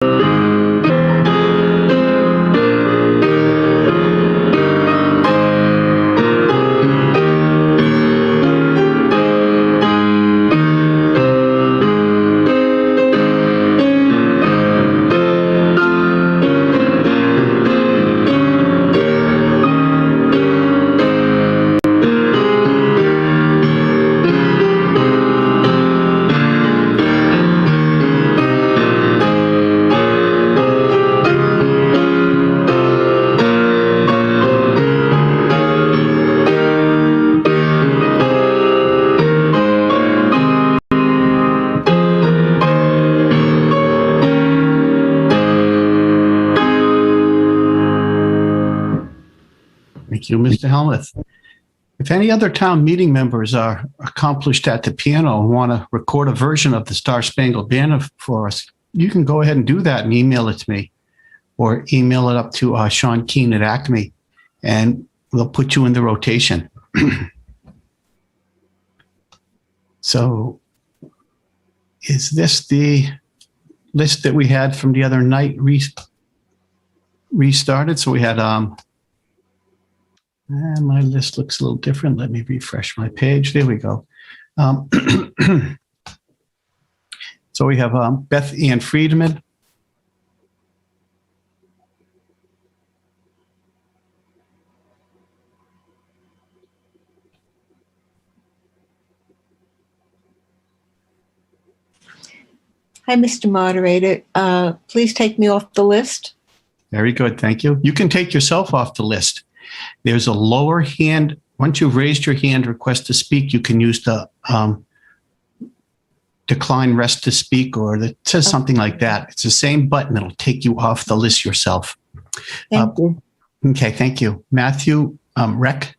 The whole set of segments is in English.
Thank you, Mr. Helmuth. If any other town meeting members are accomplished at the piano and want to record a version of the Star Spangled Banner for us, you can go ahead and do that and email it to me, or email it up to Sean Keane at ACMi, and we'll put you in the rotation. So is this the list that we had from the other night restarted? So we had, and my list looks a little different. Let me refresh my page. There we go. So we have Beth Ann Friedman. Hi, Mr. Moderator. Please take me off the list. Very good. Thank you. You can take yourself off the list. There's a lower hand. Once you've raised your hand, request to speak, you can use the decline rest to speak, or it says something like that. It's the same button. It'll take you off the list yourself. Thank you. Okay, thank you. Matthew Reck.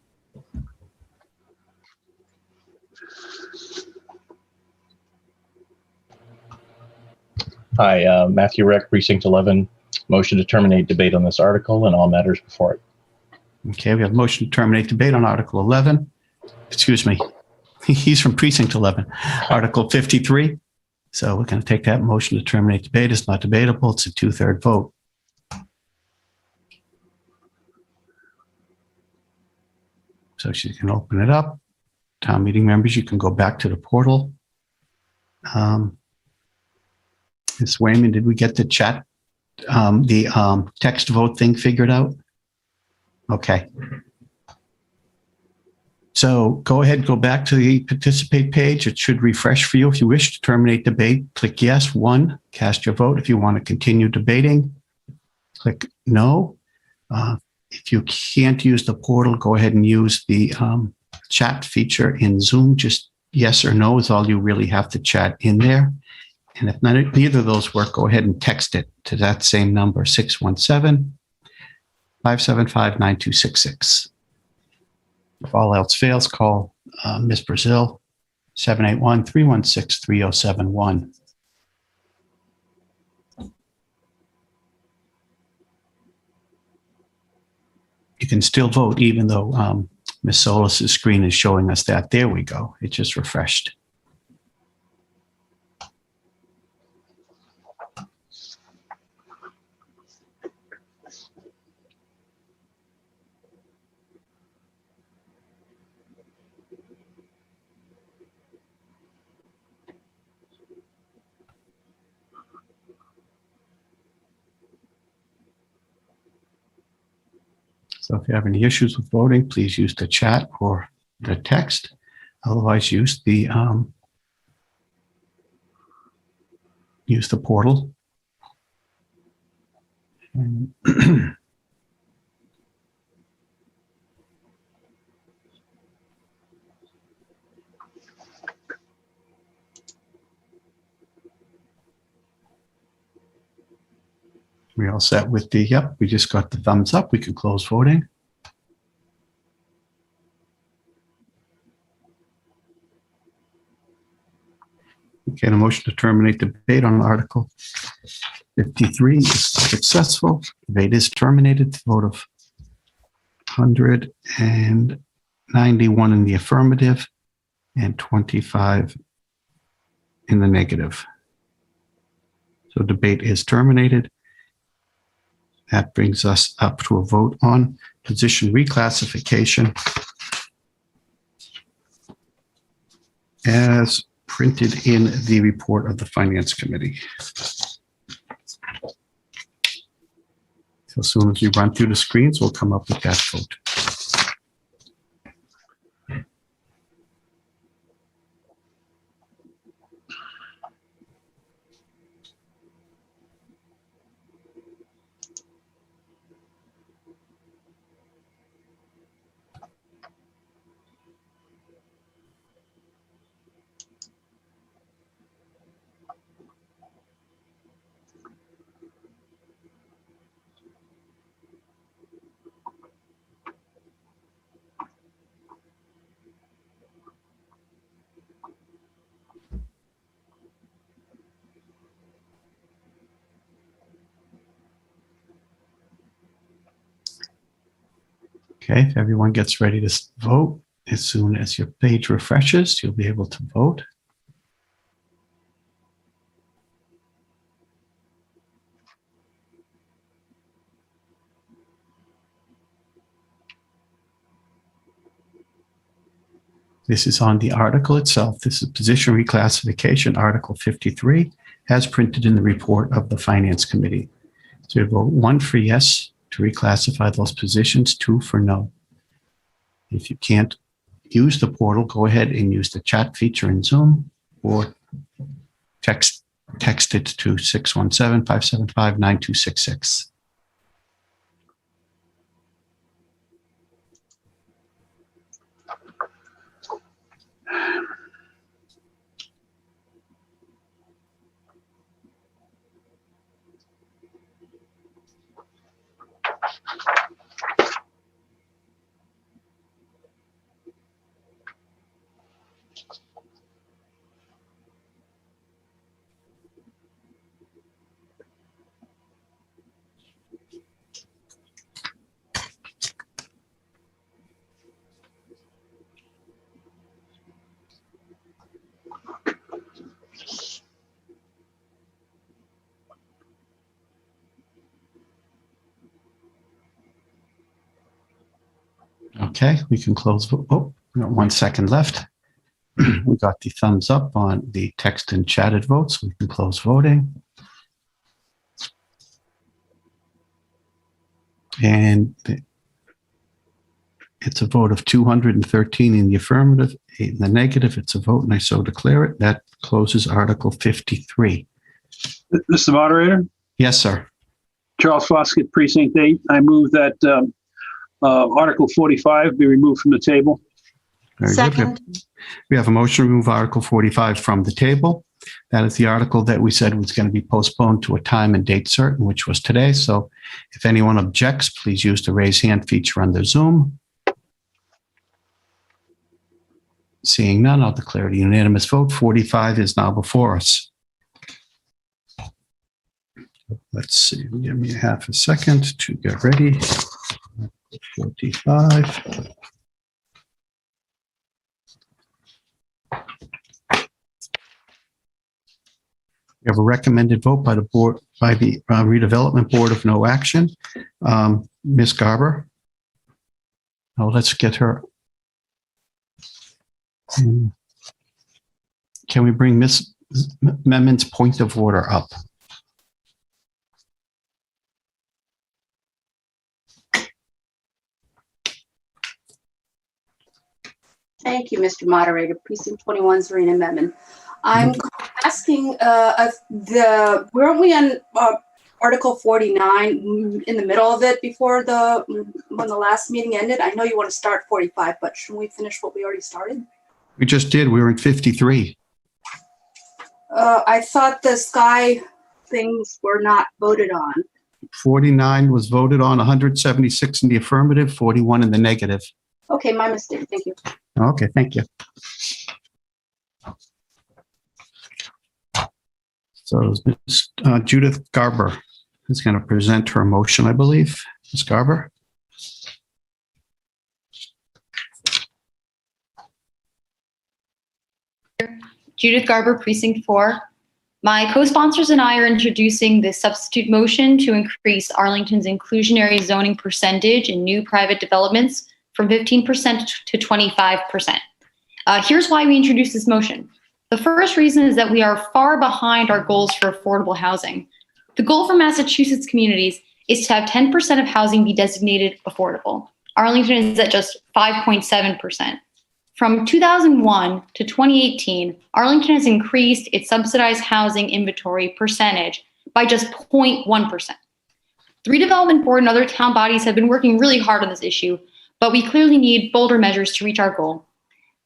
Hi, Matthew Reck, Precinct 11. Motion to terminate debate on this article and all matters before it. Okay, we have a motion to terminate debate on Article 11. Excuse me. He's from Precinct 11. Article 53. So we're going to take that motion to terminate debate. It's not debatable. It's a 2/3 vote. So she can open it up. Town meeting members, you can go back to the portal. Ms. Wayman, did we get the chat, the text vote thing figured out? Okay. So go ahead, go back to the participate page. It should refresh for you. If you wish to terminate debate, click yes, 1, cast your vote. If you want to continue debating, click no. If you can't use the portal, go ahead and use the chat feature in Zoom. Just yes or no is all you really have to chat in there. And if neither of those work, go ahead and text it to that same number, 617-575-9266. If all else fails, call Ms. Brazil, 781-316-3071. You can still vote even though Ms. Solis's screen is showing us that. There we go. It just refreshed. So if you have any issues with voting, please use the chat or the text. Otherwise, use the portal. And we all set with the, yep, we just got the thumbs up. We can close voting. Okay, the motion to terminate debate on Article 53 is successful. Debate is terminated. Vote of 191 in the affirmative and 25 in the negative. So So debate is terminated. That brings us up to a vote on position reclassification as printed in the report of the Finance Committee. So as soon as we run through the screens, we'll come up with that vote. Okay, if everyone gets ready to vote, as soon as your page refreshes, you'll be able to vote. This is on the article itself. This is position reclassification, Article 53, as printed in the report of the Finance Committee. So you vote 1 for yes to reclassify those positions, 2 for no. If you can't use the portal, go ahead and use the chat feature in Zoom or text it to 617-575-9266. Okay, we can close. Oh, we got 1 second left. We got the thumbs up on the text and chatted votes. We can close voting. And it's a vote of 213 in the affirmative, 8 in the negative. It's a vote, and I so declare it. That closes Article 53. Mr. Moderator, Yes, sir. Charles Foskett, Precinct 8. I move that Article 45 be removed from the table. Very Second. good. We have a motion to remove Article 45 from the table. That is the article that we said was going to be postponed to a time and date certain, which was today. So if anyone objects, please use the raise hand feature on the Zoom. Seeing none, I'll declare it a unanimous vote. 45 is now before us. Let's see, give me half a second to get ready. 45. We have a recommended vote by the board, by the redevelopment board of no action. Ms. Garber. Oh, let's get her. Can we bring Ms. Memon's point of order up? Thank you, Mr. Moderator. Precinct 21 Zarina Memon. I'm asking weren't we on Article 49 in the middle of it before when the last meeting ended? I know you want to start 45, but shouldn't we finish what we already started? We just did. We were in 53. I thought the sky things were not voted on. 49 was voted on, 176 in the affirmative, 41 in the negative. Okay, my mistake. Thank you. Okay, thank you. So Judith Garber is going to present her motion, I believe. Ms. Garber? Judith Garber, Precinct 4. My co-sponsors and I are introducing this substitute motion to increase Arlington's inclusionary zoning percentage in new private developments from 15% to 25%. Here's why we introduced this motion. The first reason is that we are far behind our goals for affordable housing. The goal for Massachusetts communities is to have 10% of housing be designated affordable. Arlington is at just 5.7%. From 2001 to 2018, Arlington has increased its subsidized housing inventory percentage by just 0.1%. The Redevelopment Board and other town bodies have been working really hard on this issue, but we clearly need bolder measures to reach our goal.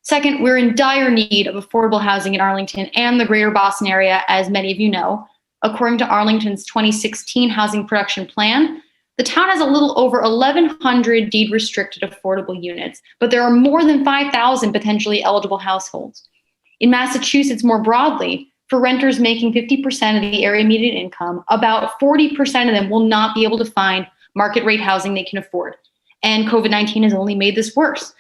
Second, we're in dire need of affordable housing in Arlington and the greater Boston area, as many of you know. According to Arlington's 2016 Housing Production Plan, the town has a little over 1,100 deed-restricted affordable units, but there are more than 5,000 potentially eligible households. In Massachusetts, more broadly, for renters making 50% of the area median income, about 40% of them will not be able to find market-rate housing they can afford. And COVID-19 has only made this worse.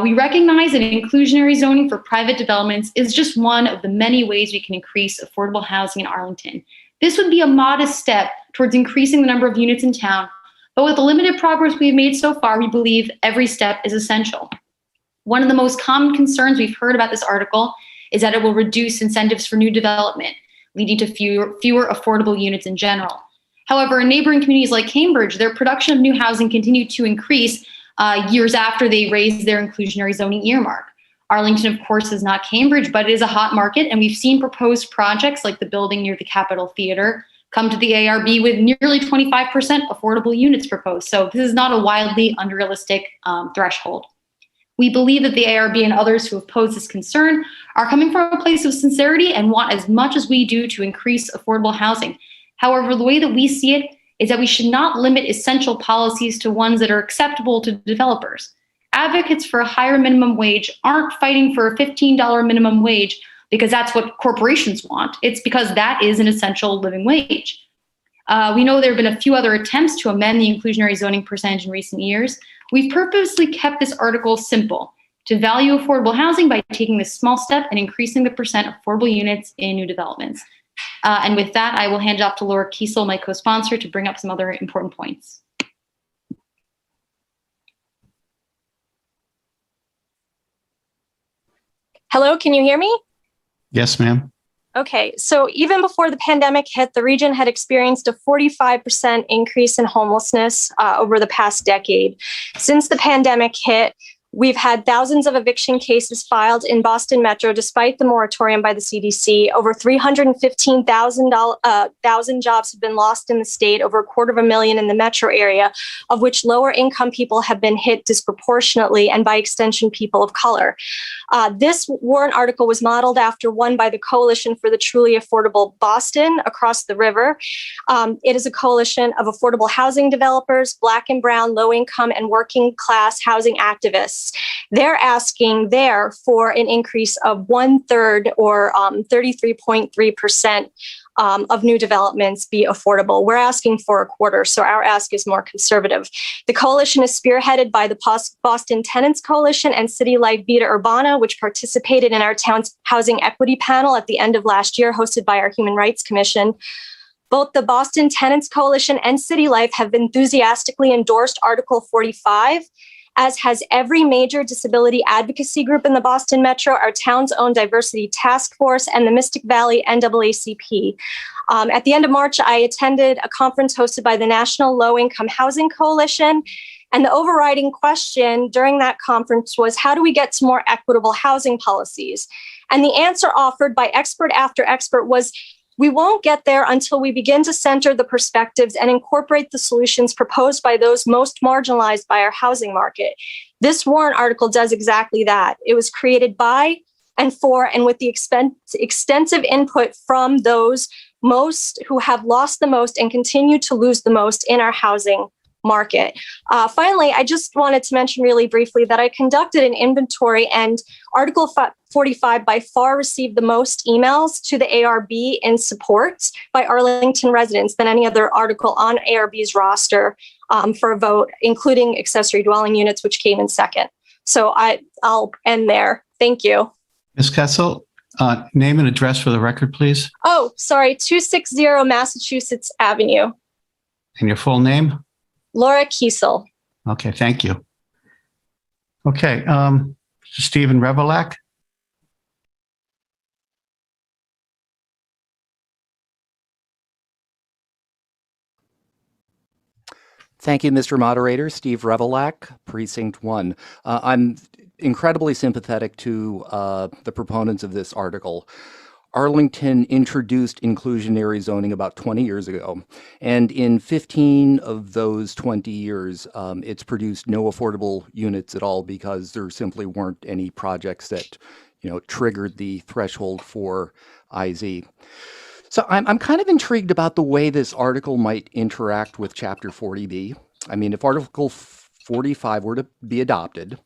We recognize that inclusionary zoning for private developments is just one of the many ways we can increase affordable housing in Arlington. This would be a modest step towards increasing the number of units in town, but with the limited progress we've made so far, we believe every step is essential. One of the most common concerns we've heard about this article is that it will reduce incentives for new development, leading to fewer affordable units in general. However, in neighboring communities like Cambridge, their production of new housing continued to increase years after they raised their inclusionary zoning earmark. Arlington, of course, is not Cambridge, but it is a hot market, and we've seen proposed projects like the building near the Capitol Theater come to the ARB with nearly 25% affordable units proposed. So this is not a wildly unrealistic threshold. We believe that the ARB and others who have posed this concern are coming from a place of sincerity and want as much as we do to increase affordable housing. However, the way that we see it is that we should not limit essential policies to ones that are acceptable to developers. Advocates for a higher minimum wage aren't fighting for a $15 minimum wage because that's what corporations want. It's because that is an essential living wage. We know there have been a few other attempts to amend the inclusionary zoning percentage in recent years. We've purposely kept this article simple to value affordable housing by taking this small step and increasing the percent of affordable units in new developments. And with that, I will hand it off to Laura Kiesel, my co-sponsor, to bring up some other important points. Hello, can you hear me? Yes, ma'am. Okay, so even before the pandemic hit, the region had experienced a 45% increase in homelessness over the past decade. Since the pandemic hit, we've had thousands of eviction cases filed in Boston Metro, despite the moratorium by the CDC. Over 315,000 jobs have been lost in the state, over 250,000 in the metro area, of which lower income people have been hit disproportionately, and by extension, people of color. This warrant article was modeled after one by the Coalition for the Truly Affordable Boston across the river. It is a coalition of affordable housing developers, Black and brown, low income, and working class housing activists. They're asking there for an increase of 1/3 or 33.3% of new developments be affordable. We're asking for 1/4, so our ask is more conservative. The coalition is spearheaded by the Boston Tenants Coalition and City Life Vida Urbana, which participated in our town's housing equity panel at the end of last year, hosted by our Human Rights Commission. Both the Boston Tenants Coalition and City Life have enthusiastically endorsed Article 45, as has every major disability advocacy group in the Boston Metro, our town's own diversity task force, and the Mystic Valley NAACP. At the end of March, I attended a conference hosted by the National Low Income Housing Coalition. And the overriding question during that conference was, how do we get to more equitable housing policies? And the answer offered by expert after expert was, we won't get there until we begin to center the perspectives and incorporate the solutions proposed by those most marginalized by our housing market. This warrant article does exactly that. It was created by and for and with the extensive input from those most who have lost the most and continue to lose the most in our housing market. Finally, I just wanted to mention really briefly that I conducted an inventory, and Article 45 by far received the most emails to the ARB in support by Arlington residents than any other article on ARB's roster for a vote, including accessory dwelling units, which came in second. So I'll end there. Thank you. Ms. Kessel, Name and address for the record, please, Oh, sorry, 260 Massachusetts Avenue. and your full name. Laura Kiesel. Okay, thank you. Okay, Stephen Revelak. Thank you, Mr. Moderator. Steve Revelak, Precinct 1. I'm incredibly sympathetic to the proponents of this article. Arlington introduced inclusionary zoning about 20 years ago, and in 15 of those 20 years, it's produced no affordable units at all because there simply weren't any projects that, triggered the threshold for IZ. So I'm kind of intrigued about the way this article might interact with Chapter 40B. I mean, if Article 45 were to be adopted,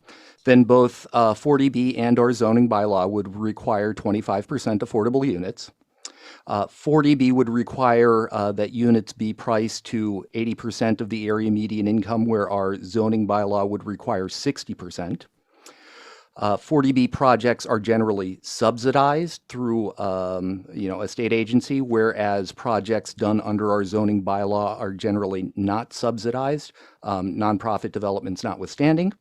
then both 40B and our zoning bylaw would require 25% affordable units. 40B would require that units be priced to 80% of the area median income, where our zoning bylaw would require 60%. 40B projects are generally subsidized through, a state agency, whereas projects done under our zoning bylaw are generally not subsidized, nonprofit developments notwithstanding.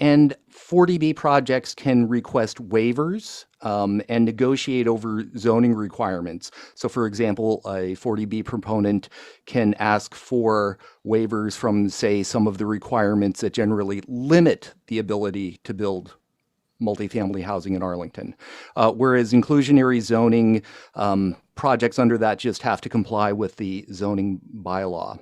And 40B projects can request waivers and negotiate over zoning requirements. So, for example, a 40B proponent can ask for waivers from, say, some of the requirements that generally limit the ability to build multifamily housing in Arlington. Whereas inclusionary zoning projects under that just have to comply with the zoning bylaw.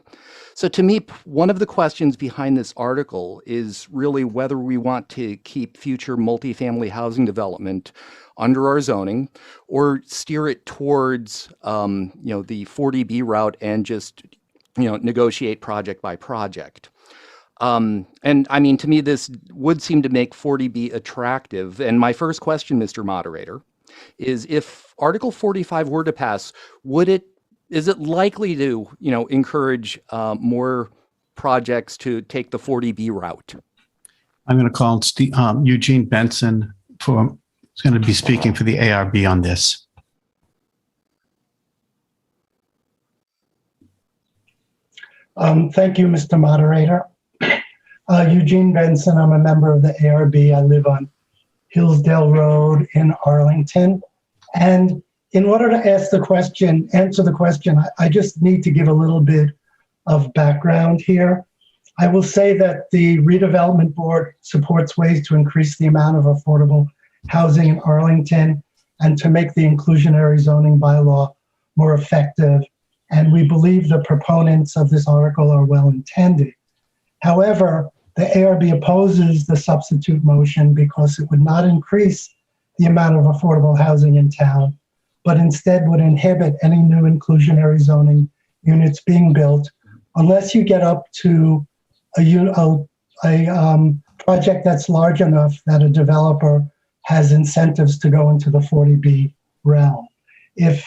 So to me, one of the questions behind this article is really whether we want to keep future multifamily housing development under our zoning or steer it towards, the 40B route and just, negotiate project by project. And I mean, to me, this would seem to make 40B attractive. And my first question, Mr. Moderator, is if Article 45 were to pass, is it likely to, encourage more projects to take the 40B route? I'm going to call Eugene Benson who's going to be speaking for the ARB on this. Thank you, Mr. Moderator. Eugene Benson, I'm a member of the ARB. I live on Hillsdale Road in Arlington. And in order to answer the question, I just need to give a little bit of background here. I will say that the Redevelopment Board supports ways to increase the amount of affordable housing in Arlington and to make the inclusionary zoning bylaw more effective. And we believe the proponents of this article are well intended. However, the ARB opposes the substitute motion because it would not increase the amount of affordable housing in town, but instead would inhibit any new inclusionary zoning units being built unless you get up to a project that's large enough that a developer has incentives to go into the 40B realm. If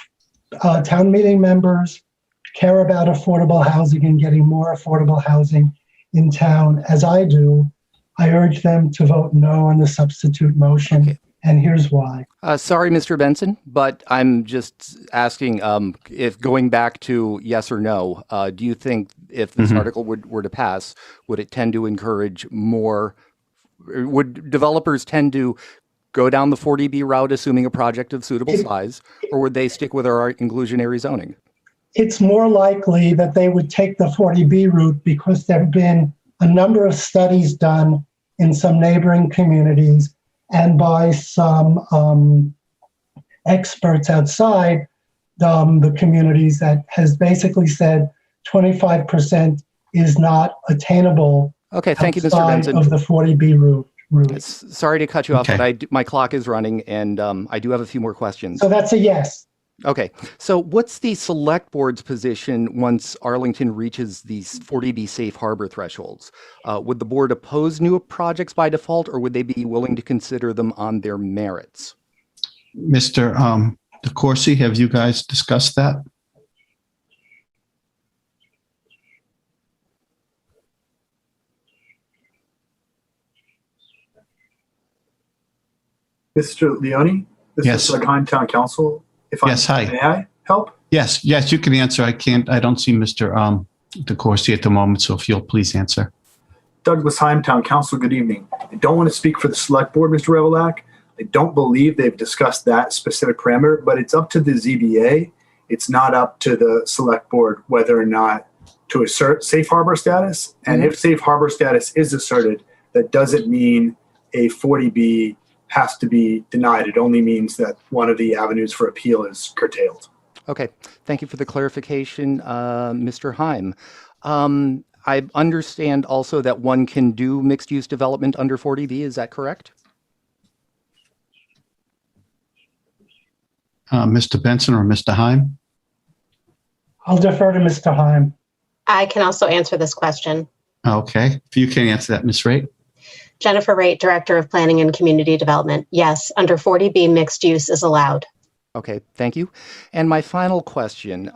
town meeting members care about affordable housing and getting more affordable housing in town, as I do, I urge them to vote no on the substitute motion. Okay. And here's why. Sorry, Mr. Benson, but I'm just asking if going back to yes or no, do you think if this article were to pass, would it tend to encourage more, would developers tend to go down the 40B route, assuming a project of suitable size, or would they stick with our inclusionary zoning? It's more likely that they would take the 40B route because there have been a number of studies done in some neighboring communities and by some experts outside the communities that has basically said 25% is not attainable. Okay, thank you, Mr. Benson. Of the 40B route. Sorry to cut you off, but my clock is running and I do have a few more questions. So that's a yes. Okay, so what's the select board's position once Arlington reaches these 40B safe harbor thresholds? Would the board oppose new projects by default, or would they be willing to consider them on their merits? Mr. DeCourcy, have you guys discussed that? Mr. Leone? This Yes. is Arlington Town Council. Yes, hi. May I help? Yes, you can answer. I don't see Mr. DeCourcy at the moment, so if you'll please answer. Douglas Heim, Town Council, good evening. I don't want to speak for the Select Board, Mr. Revelak. I don't believe they've discussed that specific parameter, but it's up to the ZBA. It's not up to the Select Board whether or not to assert safe harbor status. And if safe harbor status is asserted, that doesn't mean a 40B has to be denied. It only means that one of the avenues for appeal is curtailed. Okay, thank you for the clarification, Mr. Heim. I understand also that one can do mixed-use development under 40B, is that correct? Mr. Benson or Mr. Heim? I'll defer to Mr. Heim. I can also answer this question. Okay, if you can answer that, Ms. Raitt. Jennifer Raitt, Director of Planning and Community Development. Yes, under 40B, mixed use is allowed. Okay, thank you. And my final question,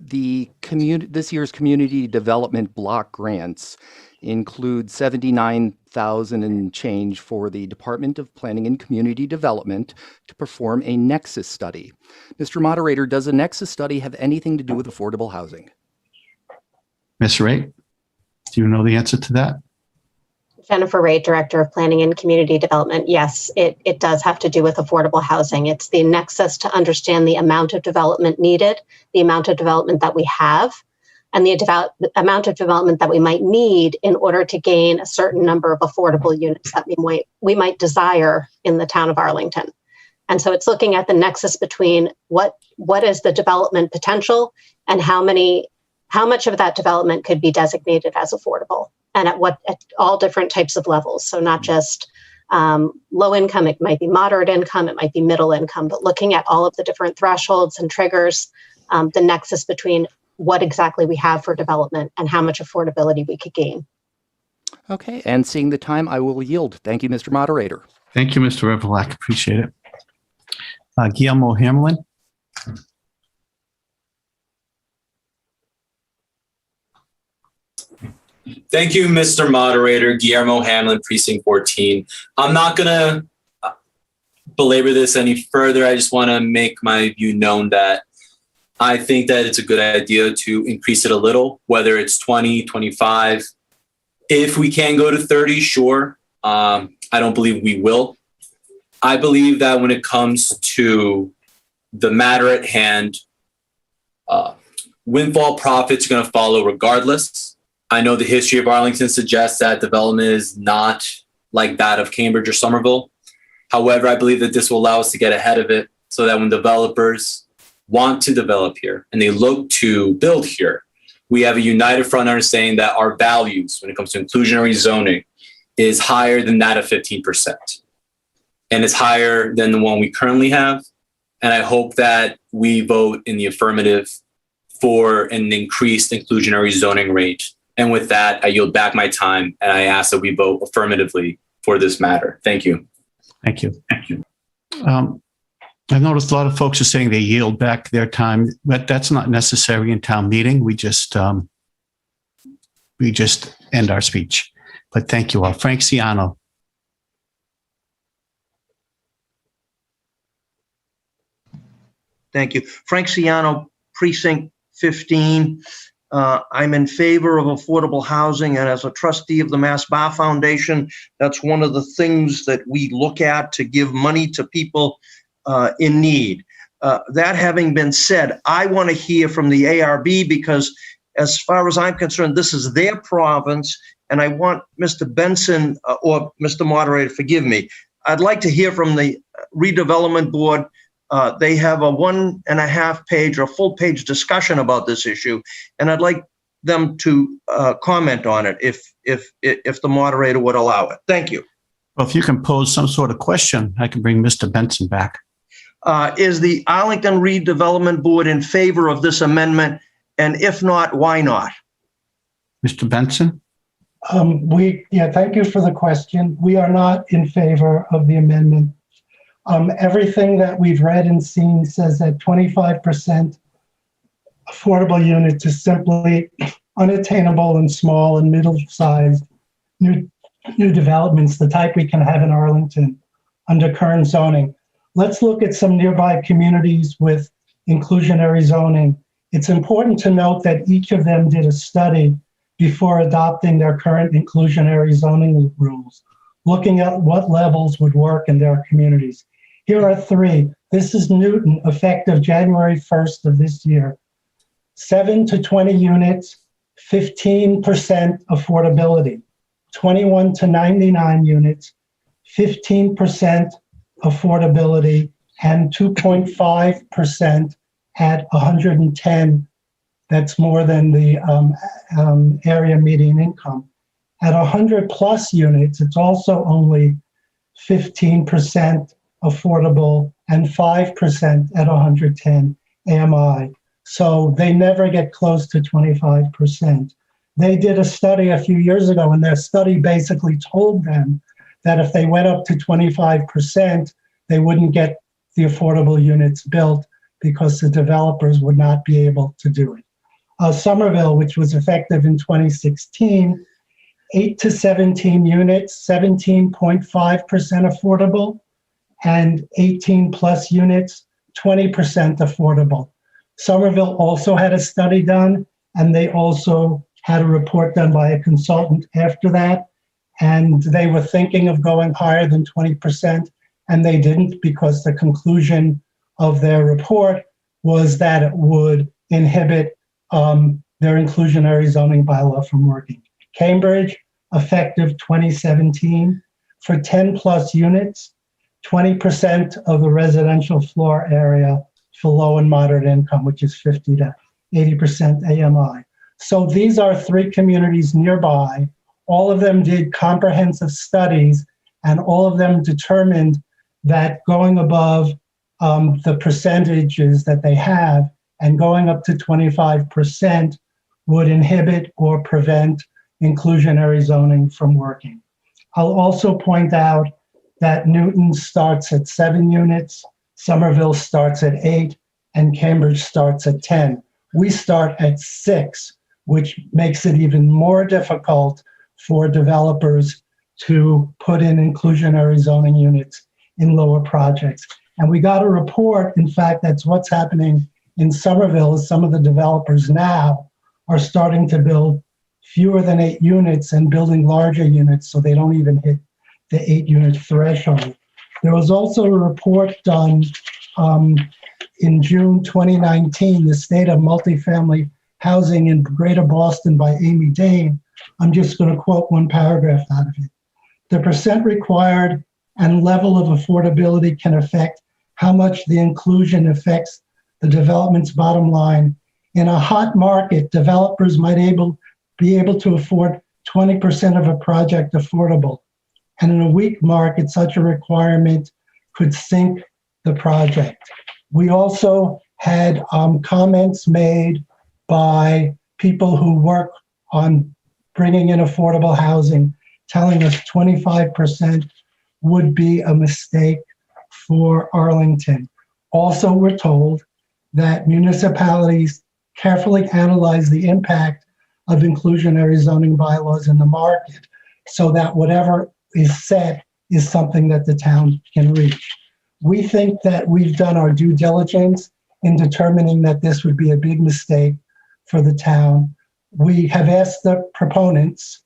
this year's community development block grants include $79,000 and change for the Department of Planning and Community Development to perform a nexus study. Mr. Moderator, does a nexus study have anything to do with affordable housing? Ms. Raitt, do you know the answer to that? Jennifer Raitt, Director of Planning and Community Development. Yes, it does have to do with affordable housing. It's the nexus to understand the amount of development needed, the amount of development that we have, and the amount of development that we might need in order to gain a certain number of affordable units that we might desire in the town of Arlington. And so it's looking at the nexus between what is the development potential and how much of that development could be designated as affordable, and at all different types of levels. So not just low income, it might be moderate income, it might be middle income, but looking at all of the different thresholds and triggers, the nexus between what exactly we have for development and how much affordability we could gain. Okay, and seeing the time, I will yield. Thank you, Mr. Moderator. Thank you, Mr. Revelak. Appreciate it. Guillermo Hamlin. Thank you, Mr. Moderator. Guillermo Hamlin, Precinct 14. I'm not going to belabor this any further. I just want to make my view known that I think that it's a good idea to increase it a little, whether it's 20, 25. If we can go to 30, sure. I don't believe we will. I believe that when it comes to the matter at hand, windfall profits are going to follow regardless. I know the history of Arlington suggests that development is not like that of Cambridge or Somerville. However, I believe that this will allow us to get ahead of it so that when developers want to develop here and they look to build here, we have a united front understanding that our values when it comes to inclusionary zoning is higher than that of 15%. And it's higher than the one we currently have. And I hope that we vote in the affirmative for an increased inclusionary zoning rate. And with that, I yield back my time and I ask that we vote affirmatively for this matter. Thank you. Thank you. Thank you. I've noticed a lot of folks are saying they yield back their time, but that's not necessary in town meeting. We just end our speech. But thank you all. Frank Ciano. Thank you. Frank Ciano, Precinct 15. I'm in favor of affordable housing, and as a trustee of the Mass Bar Foundation, that's one of the things that we look at to give money to people in need. That having been said, I want to hear from the ARB because as far as I'm concerned, this is their province, and I want Mr. Benson, or Mr. Moderator, forgive me, I'd like to hear from the Redevelopment Board. They have a 1.5 page or full page discussion about this issue, and I'd like them to comment on it if the moderator would allow it. Thank you. Well, if you can pose some sort of question, I can bring Mr. Benson back. Is the Arlington Redevelopment Board in favor of this amendment? And if not, why not? Mr. Benson? Thank you for the question. We are not in favor of the amendment. Everything that we've read and seen says that 25% affordable units is simply unattainable in small and middle-sized new developments, the type we can have in Arlington under current zoning. let's look at some nearby communities with inclusionary zoning. It's important to note that each of them did a study before adopting their current inclusionary zoning rules, looking at what levels would work in their communities. Here are three. This is Newton, effective January 1st of this year. 7 to 20 units, 15% affordability. 21 to 99 units, 15% affordability, and 2.5% at 110. That's more than the area median income. At 100 plus units, it's also only 15% affordable and 5% at 110 AMI. So they never get close to 25%. They did a study a few years ago, and their study basically told them that if they went up to 25%, they wouldn't get the affordable units built because the developers would not be able to do it. Somerville, which was effective in 2016, 8 to 17 units, 17.5% affordable, and 18 plus units, 20% affordable. Somerville also had a study done, and they also had a report done by a consultant after that, and they were thinking of going higher than 20%, and they didn't because the conclusion of their report was that it would inhibit their inclusionary zoning bylaw from working. Cambridge, effective 2017, for 10 plus units, 20% of the residential floor area for low and moderate income, which is 50 to 80% AMI. So these are three communities nearby. All of them did comprehensive studies, and all of them determined that going above the percentages that they have and going up to 25% would inhibit or prevent inclusionary zoning from working. I'll also point out that Newton starts at 7 units, Somerville starts at 8, and Cambridge starts at 10. We start at 6, which makes it even more difficult for developers to put in inclusionary zoning units in lower projects. And we got a report, in fact, that's what's happening in Somerville. Some of the developers now are starting to build fewer than 8 units and building larger units so they don't even hit the 8-unit threshold. There was also a report done in June 2019, the State of Multifamily Housing in Greater Boston by Amy Dane. I'm just going to quote one paragraph out of it. The percent required and level of affordability can affect how much the inclusion affects the development's bottom line. In a hot market, developers might be able to afford 20% of a project affordable. And in a weak market, such a requirement could sink the project. We also had comments made by people who work on bringing in affordable housing, telling us 25% would be a mistake for Arlington. Also, we're told that municipalities carefully analyze the impact of inclusionary zoning bylaws in the market so that whatever is set is something that the town can reach. We think that we've done our due diligence in determining that this would be a big mistake for the town. We have asked the proponents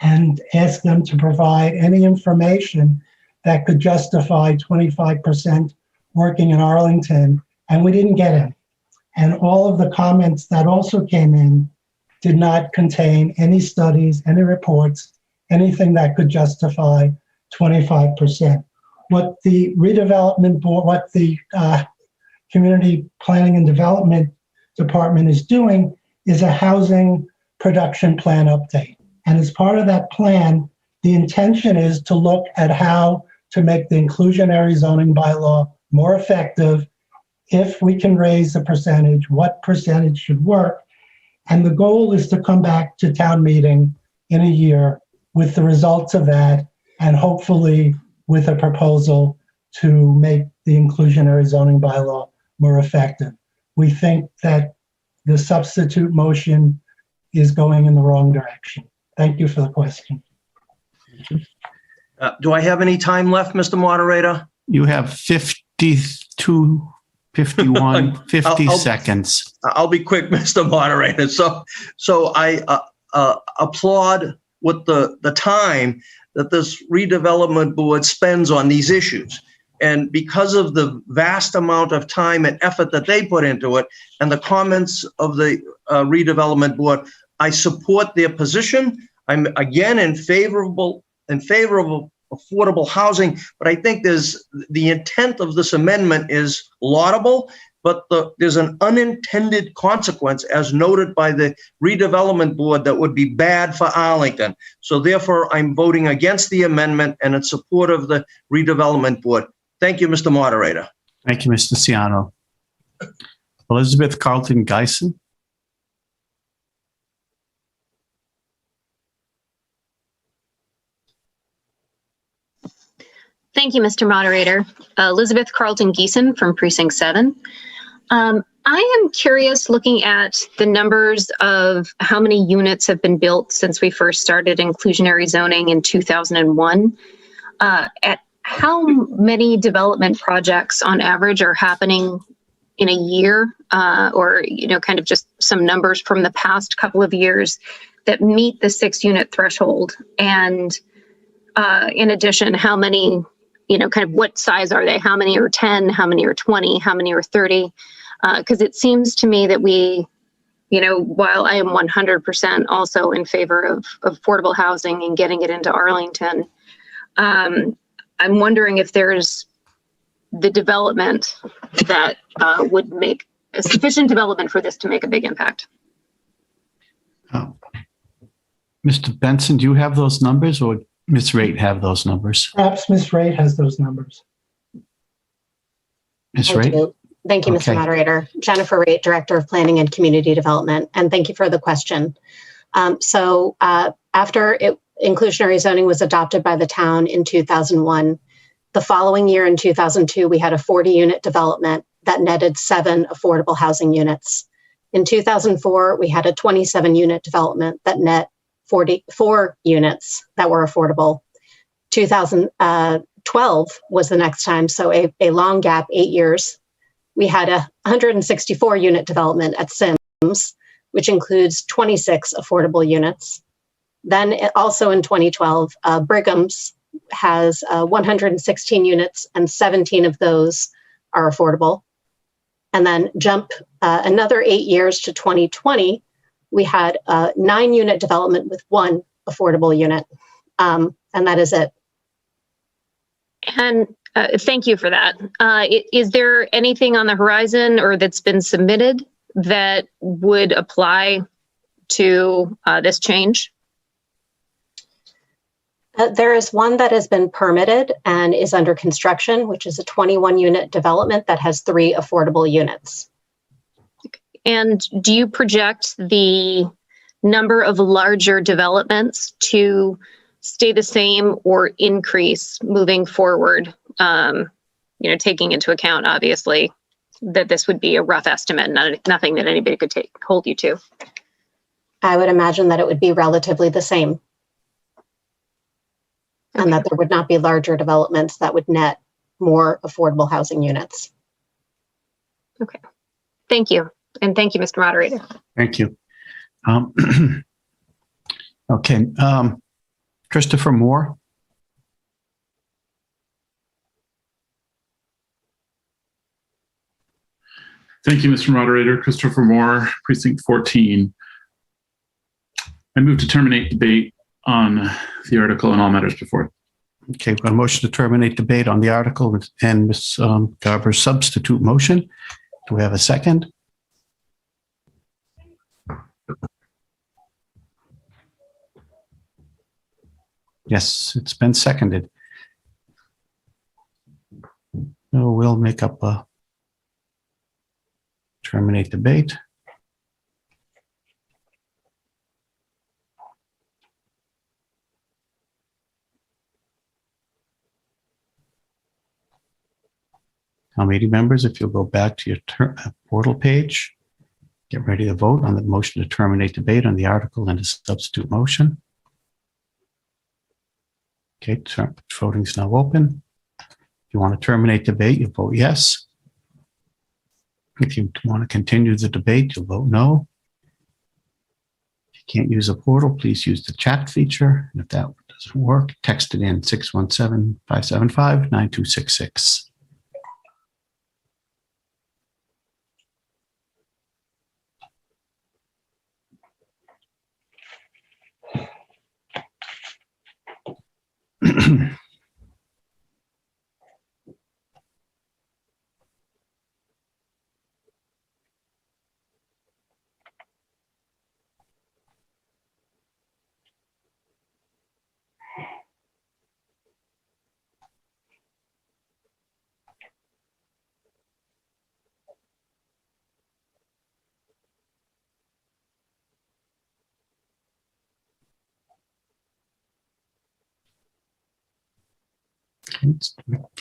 and asked them to provide any information that could justify 25% working in Arlington, and we didn't get any. And all of the comments that also came in did not contain any studies, any reports, anything that could justify 25%. What the redevelopment board, what the Community Planning and Development Department is doing is a housing production plan update. And as part of that plan, the intention is to look at how to make the inclusionary zoning bylaw more effective. If we can raise the percentage, what percentage should work? And the goal is to come back to town meeting in a year with the results of that, and hopefully with a proposal to make the inclusionary zoning bylaw more effective. We think that the substitute motion is going in the wrong direction. Thank you for the question. Do I have any time left, Mr. Moderator? You have 52, 51, 50 I'll- seconds. I'll be quick, Mr. Moderator. So I applaud what the time that this redevelopment board spends on these issues. And because of the vast amount of time and effort that they put into it and the comments of the redevelopment board, I support their position. I'm again in favor of affordable housing, but I think the intent of this amendment is laudable, but there's an unintended consequence as noted by the redevelopment board that would be bad for Arlington. So therefore, I'm voting against the amendment and in support of the redevelopment board. Thank you, Mr. Moderator. Thank you, Mr. Ciano. Elizabeth Carlton Geisen. Thank you, Mr. Moderator. Elizabeth Carlton Geisen from Precinct 7. I am curious, looking at the numbers of how many units have been built since we first started inclusionary zoning in 2001, at how many development projects on average are happening in a year, or, kind of just some numbers from the past couple of years that meet the 6-unit threshold. And in addition, how many, kind of what size are they? How many are 10? How many are 20? How many are 30? Because it seems to me that we, while I am 100% also in favor of affordable housing and getting it into Arlington, I'm wondering if there's the development that would make a sufficient development for this to make a big impact. Mr. Benson, do you have those numbers, or Ms. Raitt have those numbers? Perhaps Ms. Raitt has those numbers. Ms. I Raitt? do. Thank you, Okay. Mr. Moderator. Jennifer Raitt, Director of Planning and Community Development, and thank you for the question. After inclusionary zoning was adopted by the town in 2001, the following year in 2002, we had a 40-unit development that netted 7 affordable housing units. In 2004, we had a 27-unit development that net 44 units that were affordable. 2012 was the next time, so a long gap, 8 years. We had a 164-unit development at Sims, which includes 26 affordable units. Then also in 2012, Brigham's has 116 units, and 17 of those are affordable. And then jump another 8 years to 2020, we had a 9-unit development with 1 affordable unit. And that is it. And thank you for that. Is there anything on the horizon or that's been submitted that would apply to this change? There is one that has been permitted and is under construction, which is a 21-unit development that has 3 affordable units. And do you project the number of larger developments to stay the same or increase moving forward? Taking into account, obviously, that this would be a rough estimate, nothing that anybody could hold you to. I would imagine that it would be relatively the same. And that there would not be larger developments that would net more affordable housing units. Okay. Thank you. And thank you, Mr. Moderator. Thank you. Okay. Christopher Moore. Thank you, Mr. Moderator. Christopher Moore, Precinct 14. I move to terminate debate on the article and all matters before it. Okay, we've got a motion to terminate debate on the article and Ms. Garber's substitute motion. Do we have a second? Yes, it's been seconded. So we'll make up a terminate debate. Committee members, if you'll go back to your portal page, get ready to vote on the motion to terminate debate on the article and a substitute motion. Okay, voting is now open. If you want to terminate debate, you vote yes. If you want to continue the debate, you'll vote no. If you can't use a portal, please use the chat feature. And if that doesn't work, text it in 617-575-9266.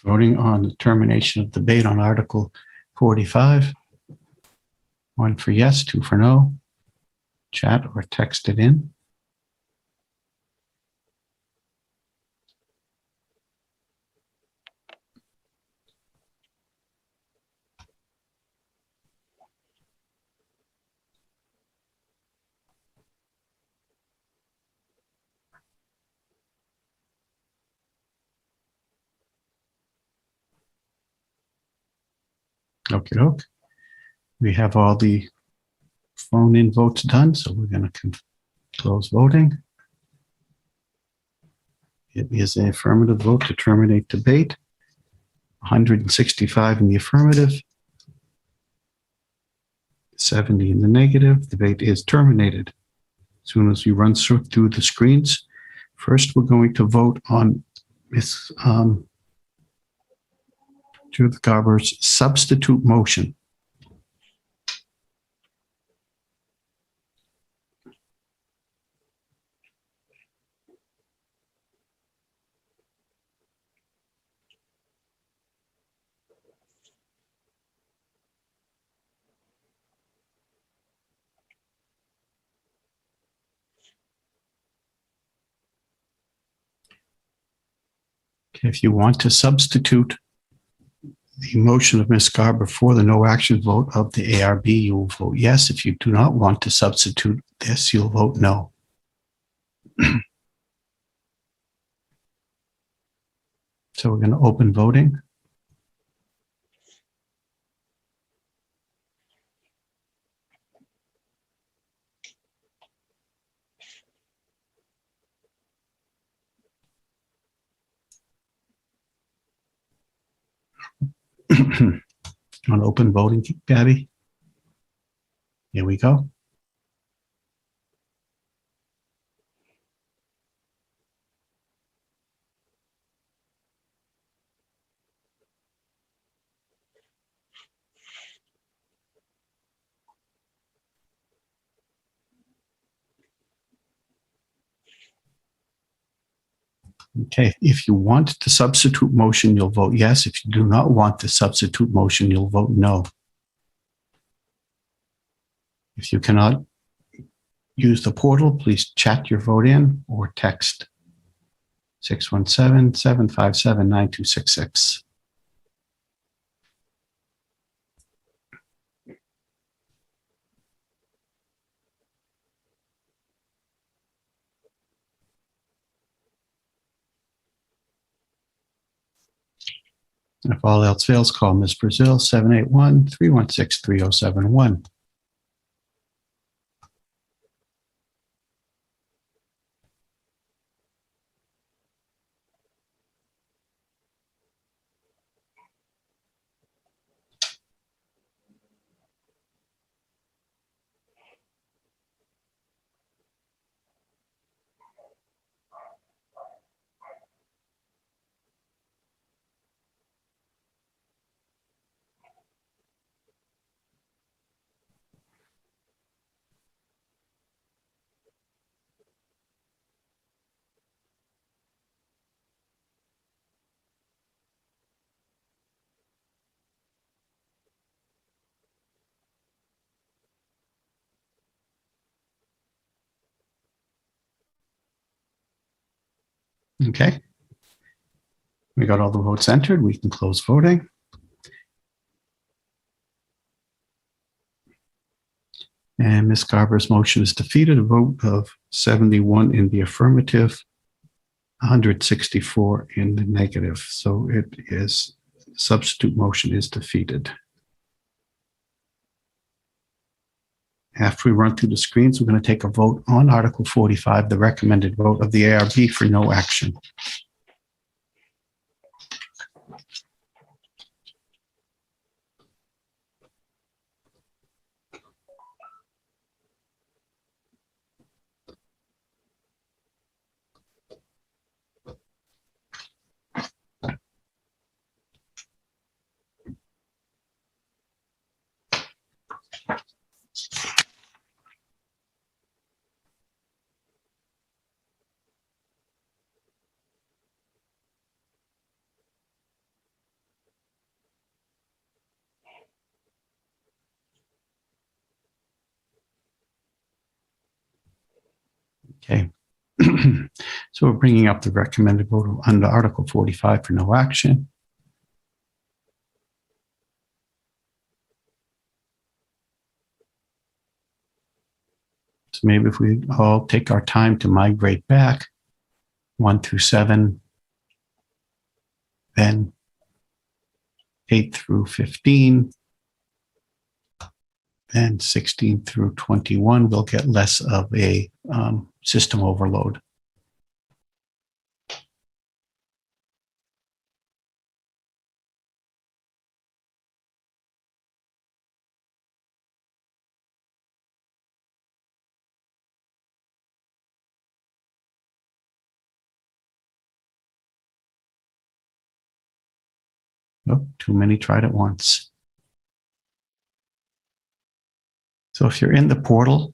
Voting on the termination of debate on Article 45. 1 for yes, 2 for no. Chat or text it in. Okay, doke. We have all the phone-in votes done, so we're going to close voting. It is an affirmative vote to terminate debate. 165 in the affirmative, 70 in the negative. Debate is terminated. As soon as we run through the screens, first we're going to vote on Ms. Judith Garber's substitute motion. Okay, if you want to substitute the motion of Ms. Garber for the no action vote of the ARB, you will vote yes. If you do not want to substitute this, you'll vote no. So we're going to open voting. On open voting, Gabby. Here we go. Okay, if you want the substitute motion, you'll vote yes. If you do not want the substitute motion, you'll vote no. If you cannot use the portal, please chat your vote in or text 617-757-9266. If all else fails, call Ms. Brazil, 781-316-3071. Okay. We got all the votes entered. We can close voting. And Ms. Garber's motion is defeated, a vote of 71 in the affirmative, 164 in the negative. So it is, substitute motion is defeated. After we run through the screens, we're going to take a vote on Article 45, the recommended vote of the ARB for no action. Okay. So we're bringing up the recommended vote under Article 45 for no action. So maybe if we all take our time to migrate back 1 through 7, then 8 through 15, and 16 through 21, we'll get less of a system overload. Oh, too many tried at once. So if you're in the portal,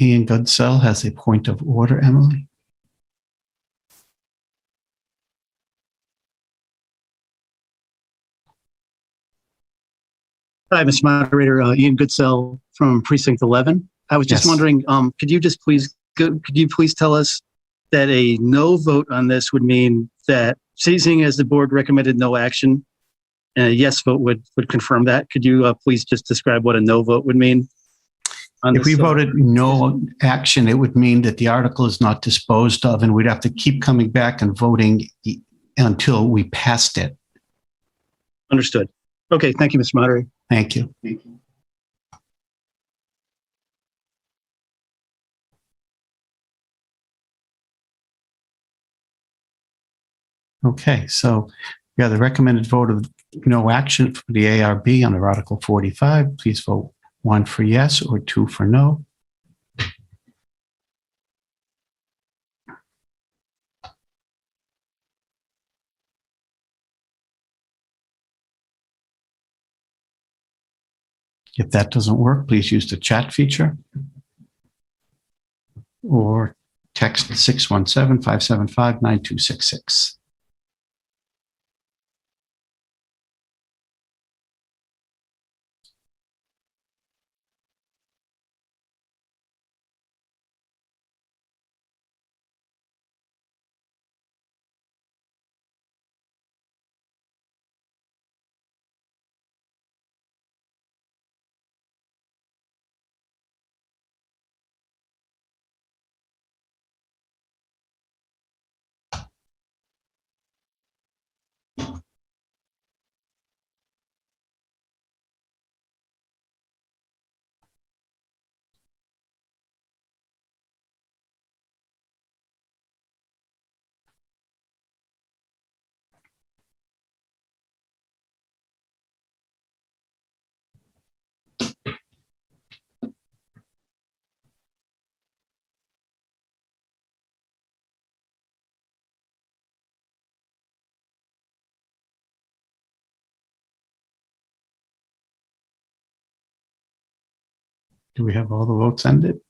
Ian Goodsell has a point of order, Emily. Hi, Mr. Moderator, Ian Goodsell from Precinct 11. I was just wondering, could you please tell us that a no vote on this would mean that, seeing as the board recommended no action, and a yes vote would confirm that. Could you please just describe what a no vote would mean? If we voted no action, it would mean that the article is not disposed of, and we'd have to keep coming back and voting until we passed it. Understood. Okay, thank you, Mr. Moderator. Thank you. Okay, so we have the recommended vote of no action for the ARB under Article 45. Please vote 1 for yes or 2 for no. If that doesn't work, please use the chat feature or text 617-575-9266. Do we have all the votes ended?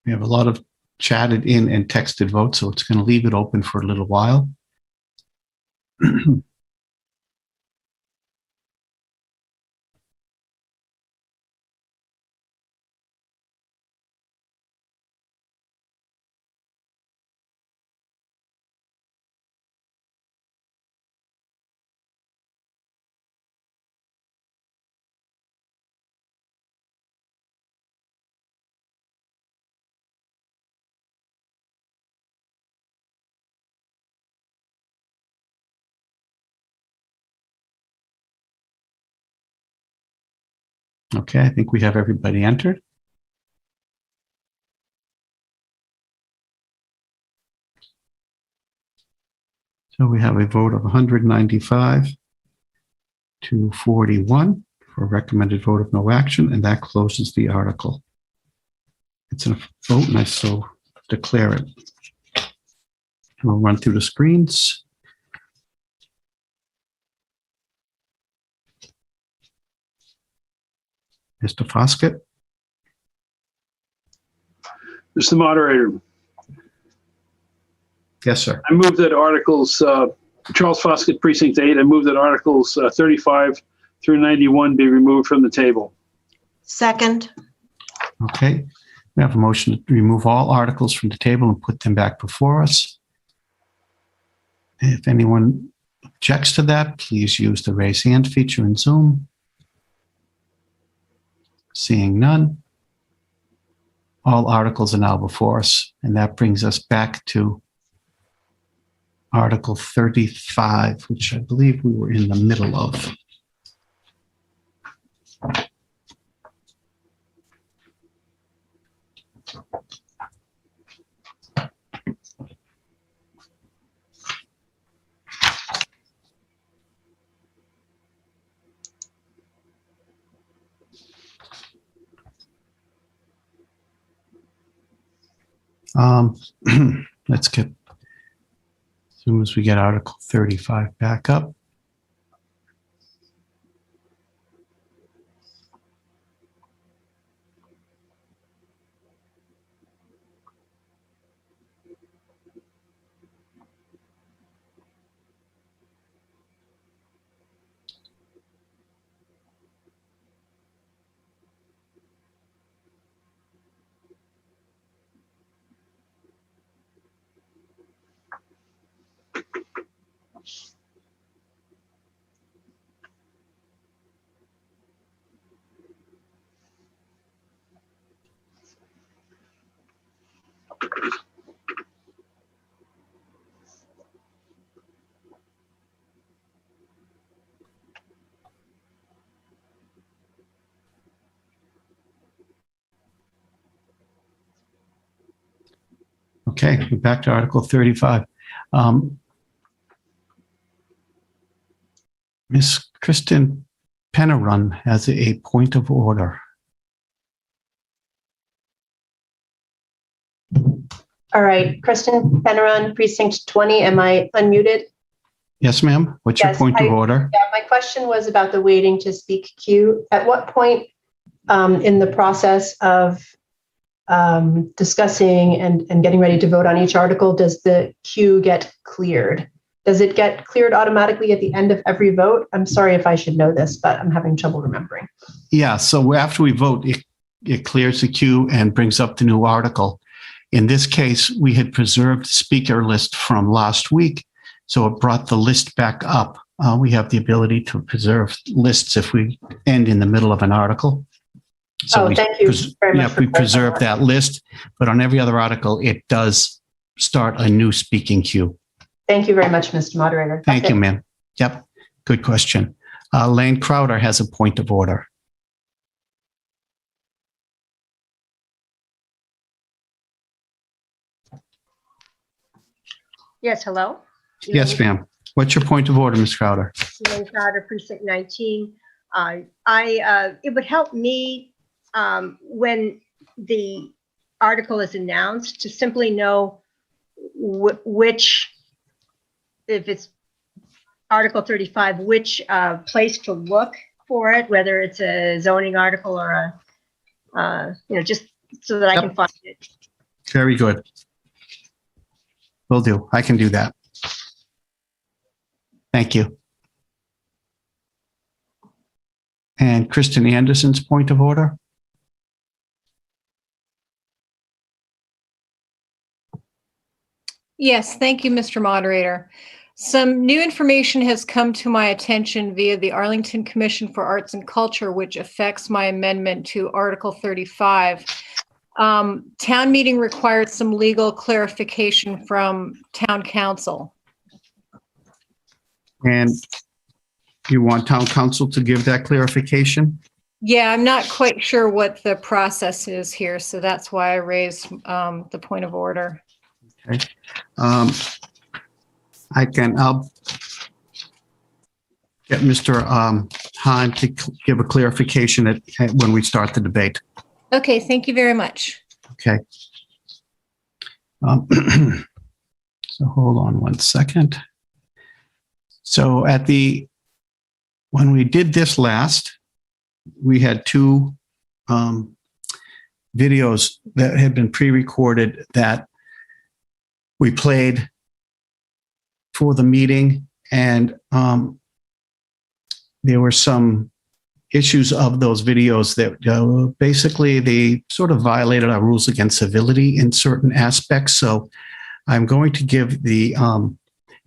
We have a lot of chatted in and texted votes, so it's going to leave it open for a little while. Okay, I think we have everybody entered. So we have a vote of 195 to 41 for a recommended vote of no action, and that closes the article. It's a vote, and I so declare it. We'll run through the screens. Mr. Foskett? Mr. Moderator, Yes, sir. I move that Articles, Charles Foskett, Precinct 8, I move that Articles 35 through 91 be removed from the table. Second. Okay. We have a motion to remove all articles from the table and put them back before us. If anyone objects to that, please use the raise hand feature in Zoom. Seeing none, all articles are now before us, and that brings us back to Article 35, which I believe we were in the middle of. Let's get, as soon as we get Article 35 back up. Okay, we're back to Article 35. Ms. Kristin Pennerun has a point of order. All right, Kristin Pennerun, Precinct 20. Am I unmuted? Yes, ma'am. What's your point of order? Yeah, my question was about the waiting to speak queue. At what point in the process of discussing and getting ready to vote on each article does the queue get cleared? Does it get cleared automatically at the end of every vote? I'm sorry if I should know this, but I'm having trouble remembering. Yeah, so after we vote, it clears the queue and brings up the new article. In this case, we had preserved the speaker list from last week, so it brought the list back up. We have the ability to preserve lists if we end in the middle of an article. So thank you very much. Yeah, we preserve that list, but on every other article, it does start a new speaking queue. Thank you very much, Mr. Moderator. Thank you, ma'am. Yep, good question. Lane Crowder has a point of order. Yes, hello? Yes, ma'am. What's your point of order, Ms. Crowder? Elaine Crowder, Precinct 19. It would help me when the article is announced to simply know which, if it's Article 35, which place to look for it, whether it's a zoning article or a, just so that I can find it. Very good. Will do. I can do that. Thank you. And Kristin Anderson's point of order. Yes, thank you, Mr. Moderator. Some new information has come to my attention via the Arlington Commission for Arts and Culture, which affects my amendment to Article 35. Town meeting required some legal clarification from town council. And you want town council to give that clarification? Yeah, I'm not quite sure what the process is here, so that's why I raised the point of order. Okay. I'll get Mr. Hahn to give a clarification when we start the debate. Okay, thank you very much. Okay. So hold on one second. So when we did this last, we had two videos that had been pre-recorded that we played for the meeting, and there were some issues of those videos that basically they sort of violated our rules against civility in certain aspects. So I'm going to give the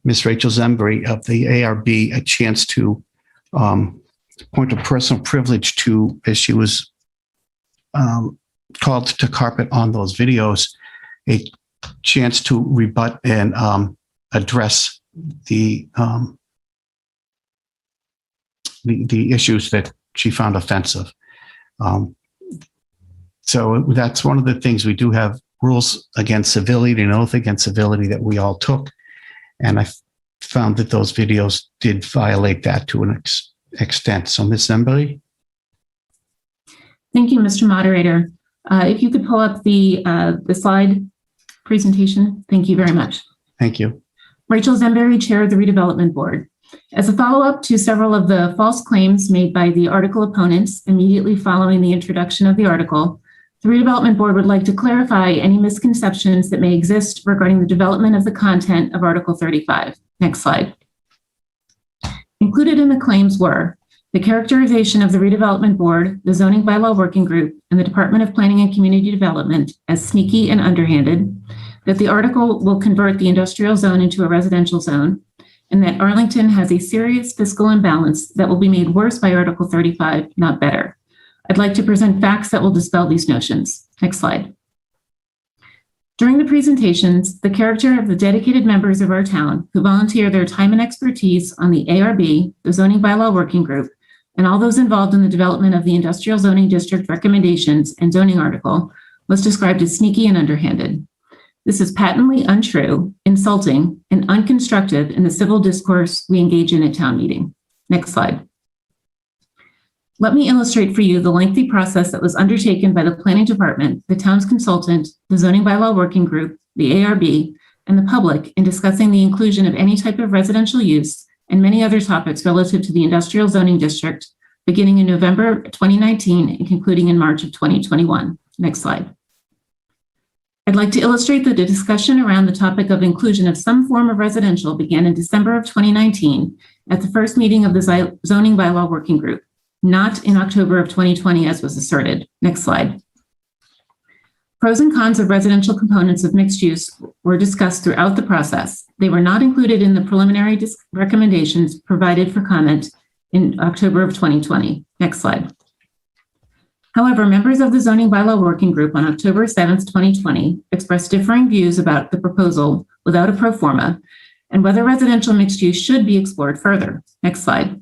Ms. Rachel Zembry of the ARB a chance to point of personal privilege to, as she was called to carpet on those videos, a chance to rebut and address the issues that she found offensive. So that's one of the things. We do have rules against civility, an oath against civility that we all took. And I found that those videos did violate that to an extent. So Ms. Zembry? Thank you, Mr. Moderator. If you could pull up the slide presentation. Thank you very much. Thank you. Rachel Zembry, Chair of the Redevelopment Board. As a follow-up to several of the false claims made by the article opponents immediately following the introduction of the article, the Redevelopment Board would like to clarify any misconceptions that may exist regarding the development of the content of Article 35. Next slide. Included in the claims were the characterization of the Redevelopment Board, the Zoning Bylaw Working Group, and the Department of Planning and Community Development as sneaky and underhanded, that the article will convert the industrial zone into a residential zone, and that Arlington has a serious fiscal imbalance that will be made worse by Article 35, not better. I'd like to present facts that will dispel these notions. Next slide. During the presentations, the character of the dedicated members of our town who volunteer their time and expertise on the ARB, the Zoning Bylaw Working Group, and all those involved in the development of the Industrial Zoning District recommendations and zoning article was described as sneaky and underhanded. This is patently untrue, insulting, and unconstructive in the civil discourse we engage in at town meeting. Next slide. Let me illustrate for you the lengthy process that was undertaken by the Planning Department, the town's consultant, the Zoning Bylaw Working Group, the ARB, and the public in discussing the inclusion of any type of residential use and many other topics relative to the Industrial Zoning District, beginning in November 2019 and concluding in March of 2021. Next slide. I'd like to illustrate that the discussion around the topic of inclusion of some form of residential began in December of 2019 at the first meeting of the Zoning Bylaw Working Group, not in October of 2020 as was asserted. Next slide. Pros and cons of residential components of mixed use were discussed throughout the process. They were not included in the preliminary recommendations provided for comment in October of 2020. Next slide. However, members of the Zoning Bylaw Working Group on October 7th, 2020 expressed differing views about the proposal without a pro forma and whether residential mixed use should be explored further. Next slide.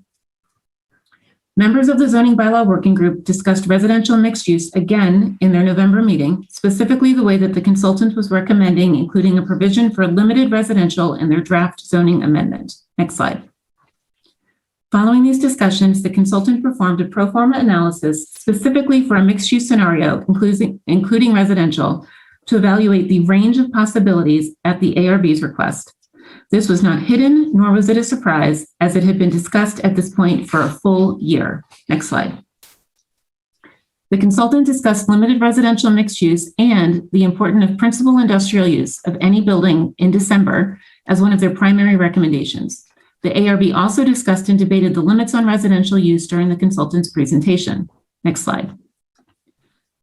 Members of the Zoning Bylaw Working Group discussed residential mixed use again in their November meeting, specifically the way that the consultant was recommending including a provision for limited residential in their draft zoning amendment. Next slide. Following these discussions, the consultant performed a pro forma analysis specifically for a mixed use scenario, including residential, to evaluate the range of possibilities at the ARB's request. This was not hidden, nor was it a surprise, as it had been discussed at this point for a full year. Next slide. The consultant discussed limited residential mixed use and the importance of principal industrial use of any building in December as one of their primary recommendations. The ARB also discussed and debated the limits on residential use during the consultant's presentation. Next slide.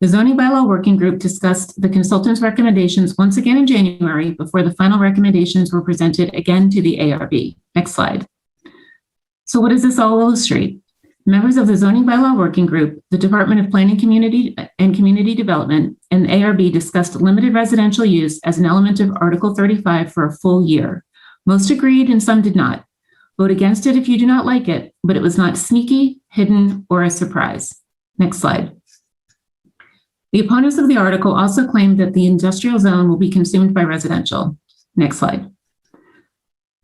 The Zoning Bylaw Working Group discussed the consultant's recommendations once again in January before the final recommendations were presented again to the ARB. Next slide. So what does this all illustrate? Members of the Zoning Bylaw Working Group, the Department of Planning and Community Development, and the ARB discussed limited residential use as an element of Article 35 for a full year. Most agreed and some did not. Vote against it if you do not like it, but it was not sneaky, hidden, or a surprise. Next slide. The opponents of the article also claim that the industrial zone will be consumed by residential. Next slide.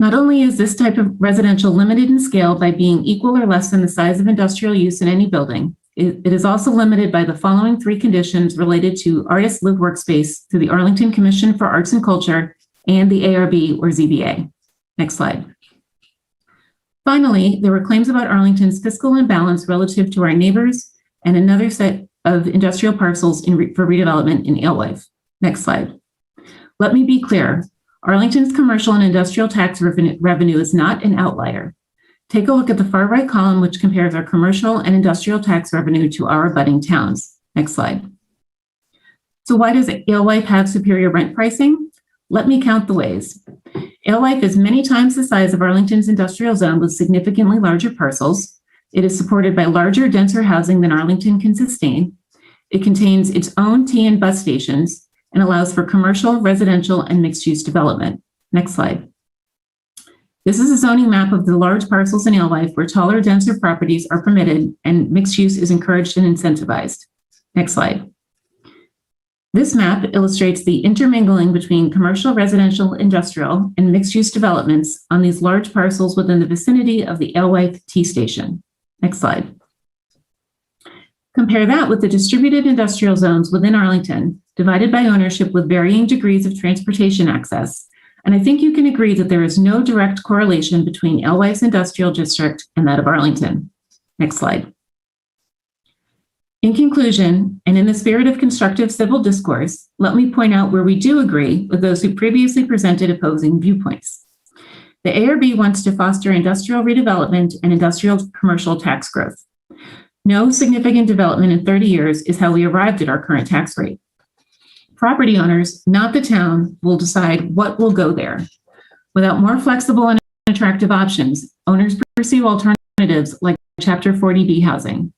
Not only is this type of residential limited in scale by being equal or less than the size of industrial use in any building, it is also limited by the following three conditions related to artist live workspace through the Arlington Commission for Arts and Culture and the ARB or ZBA. Next slide. Finally, there were claims about Arlington's fiscal imbalance relative to our neighbors and another set of industrial parcels for redevelopment in Alewife. Next slide. Let me be clear. Arlington's commercial and industrial tax revenue is not an outlier. Take a look at the far right column, which compares our commercial and industrial tax revenue to our abutting towns. Next slide. So why does Alewife have superior rent pricing? Let me count the ways. Alewife is many times the size of Arlington's industrial zone with significantly larger parcels. It is supported by larger, denser housing than Arlington can sustain. It contains its own T and bus stations and allows for commercial, residential, and mixed-use development. Next slide. This is a zoning map of the large parcels in Alewife where taller, denser properties are permitted and mixed use is encouraged and incentivized. Next slide. This map illustrates the intermingling between commercial, residential, industrial, and mixed-use developments on these large parcels within the vicinity of the Alewife T station. Next slide. Compare that with the distributed industrial zones within Arlington, divided by ownership with varying degrees of transportation access. And I think you can agree that there is no direct correlation between Alewife's industrial district and that of Arlington. Next slide. In conclusion, and in the spirit of constructive civil discourse, let me point out where we do agree with those who previously presented opposing viewpoints. The ARB wants to foster industrial redevelopment and industrial commercial tax growth. No significant development in 30 years is how we arrived at our current tax rate. Property owners, not the town, will decide what will go there. Without more flexible and attractive options, owners pursue alternatives like Chapter 40B housing.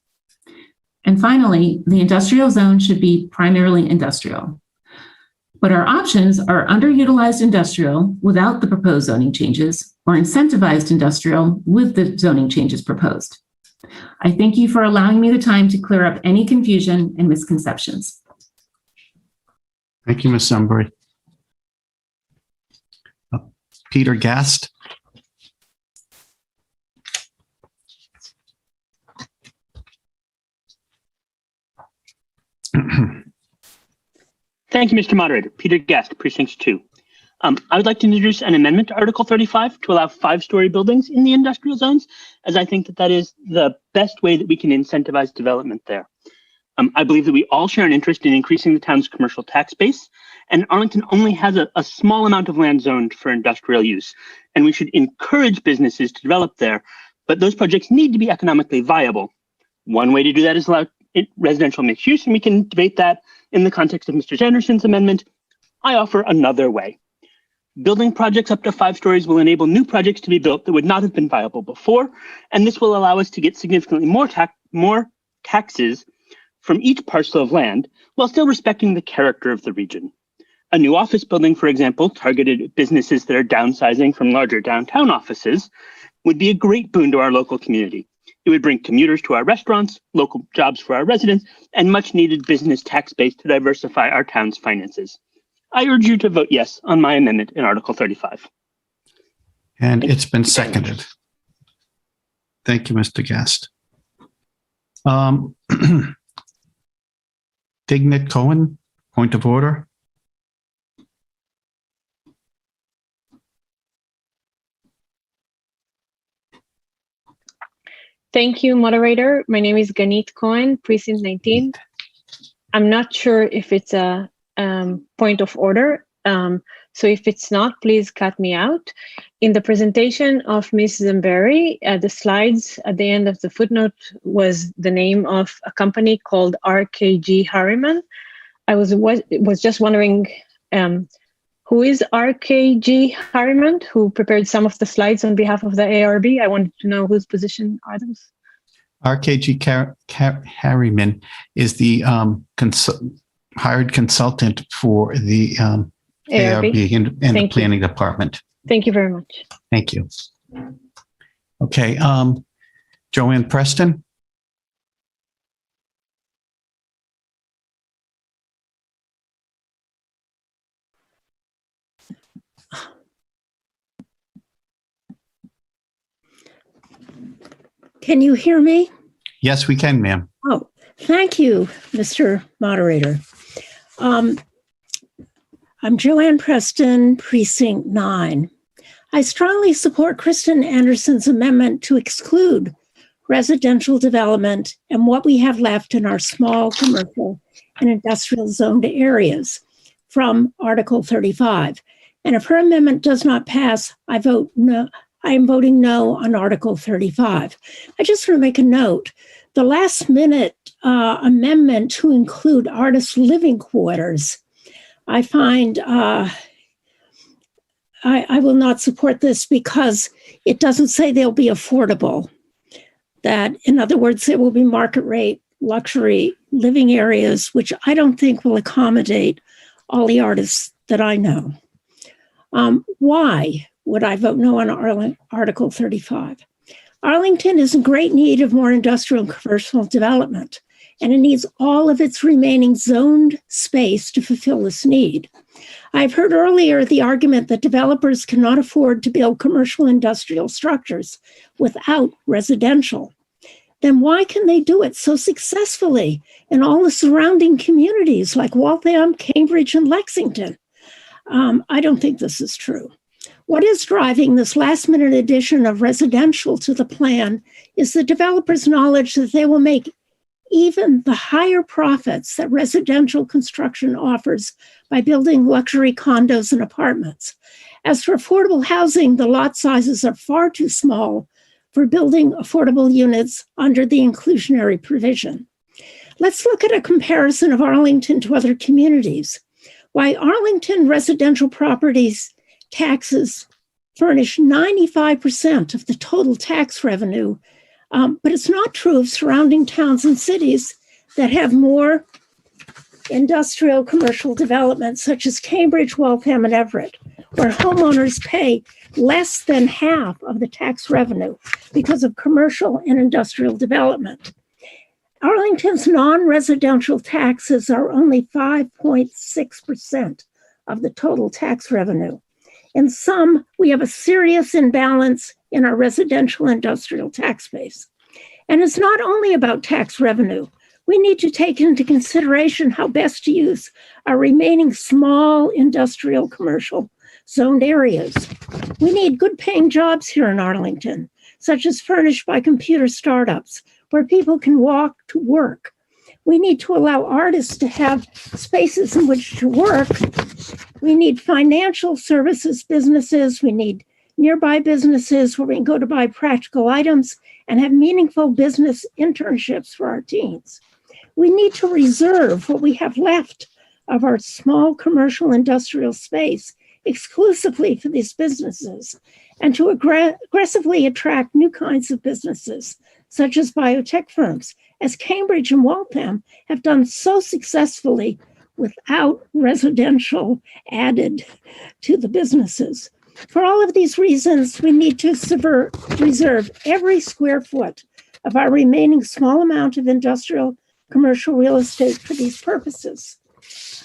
And finally, the industrial zone should be primarily industrial. But our options are underutilized industrial without the proposed zoning changes or incentivized industrial with the zoning changes proposed. I thank you for allowing me the time to clear up any confusion and misconceptions. Thank you, Ms. Sunbury. Peter Gast. Thank you, Mr. Moderator. Peter Gast, Precinct 2. I would like to introduce an amendment to Article 35 to allow 5-story buildings in the industrial zones, as I think that that is the best way that we can incentivize development there. I believe that we all share an interest in increasing the town's commercial tax base, and Arlington only has a small amount of land zoned for industrial use, and we should encourage businesses to develop there, but those projects need to be economically viable. One way to do that is allow residential mixed use, and we can debate that in the context of Mr. Sanderson's amendment. I offer another way. Building projects up to 5 stories will enable new projects to be built that would not have been viable before, and this will allow us to get significantly more taxes from each parcel of land while still respecting the character of the region. A new office building, for example, targeted at businesses that are downsizing from larger downtown offices, would be a great boon to our local community. It would bring commuters to our restaurants, local jobs for our residents, and much needed business tax base to diversify our town's finances. I urge you to vote yes on my amendment in Article 35. And it's been seconded. Thank you, Mr. Gast. Dganit Cohen, point of order. Thank you, moderator. My name is Dganit Cohen, Precinct 19. I'm not sure if it's a point of order. So if it's not, please cut me out. In the presentation of Ms. Zamberi, the slides at the end of the footnote was the name of a company called RKG Harriman. I was just wondering, who is RKG Harriman, who prepared some of the slides on behalf of the ARB? I wanted to know whose position are those? RKG Harriman is the hired consultant for the ARB and the planning department. Thank you very much. Thank you. Okay, Joanne Preston. Can you hear me? Yes, we can, ma'am. Oh, thank you, Mr. Moderator. I'm Joanne Preston, Precinct 9. I strongly support Kristin Anderson's amendment to exclude residential development and what we have left in our small commercial and industrial zoned areas from Article 35. And if her amendment does not pass, I vote no. I am voting no on Article 35. I just want to make a note. The last minute amendment to include artist living quarters, I find I will not support this because it doesn't say they'll be affordable. That, in other words, there will be market rate luxury living areas, which I don't think will accommodate all the artists that I know. Why would I vote no on Article 35? Arlington is in great need of more industrial and commercial development, and it needs all of its remaining zoned space to fulfill this need. I've heard earlier the argument that developers cannot afford to build commercial industrial structures without residential. Then why can they do it so successfully in all the surrounding communities like Waltham, Cambridge, and Lexington? I don't think this is true. What is driving this last-minute addition of residential to the plan is the developers' knowledge that they will make even the higher profits that residential construction offers by building luxury condos and apartments. As for affordable housing, the lot sizes are far too small for building affordable units under the inclusionary provision. Let's look at a comparison of Arlington to other communities. Why Arlington residential properties taxes furnish 95% of the total tax revenue, but it's not true of surrounding towns and cities that have more industrial commercial development, such as Cambridge, Waltham, and Everett, where homeowners pay less than half of the tax revenue because of commercial and industrial development. Arlington's non-residential taxes are only 5.6% of the total tax revenue. In sum, we have a serious imbalance in our residential industrial tax base. And it's not only about tax revenue. We need to take into consideration how best to use our remaining small industrial commercial zoned areas. We need good paying jobs here in Arlington, such as furnished by computer startups, where people can walk to work. We need to allow artists to have spaces in which to work. We need financial services businesses. We need nearby businesses where we can go to buy practical items and have meaningful business internships for our teens. We need to reserve what we have left of our small commercial industrial space exclusively for these businesses and to aggressively attract new kinds of businesses, such as biotech firms, as Cambridge and Waltham have done so successfully without residential added to the businesses. For all of these reasons, we need to reserve every square foot of our remaining small amount of industrial commercial real estate for these purposes.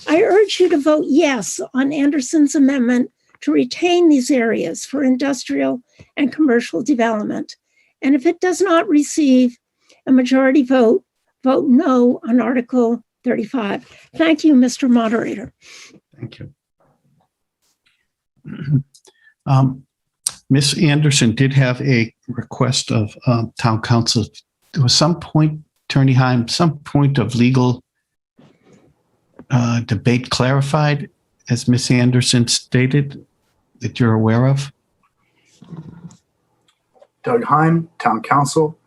I urge you to vote yes on Anderson's amendment to retain these areas for industrial and commercial development. And if it does not receive a majority vote, vote no on Article 35. Thank you, Mr. Moderator. Thank you. Ms. Anderson did have a request of town council. There was some point, Attorney Heim, some point of legal debate clarified, as Ms. Anderson stated, that you're aware of? Doug Heim, Town Council.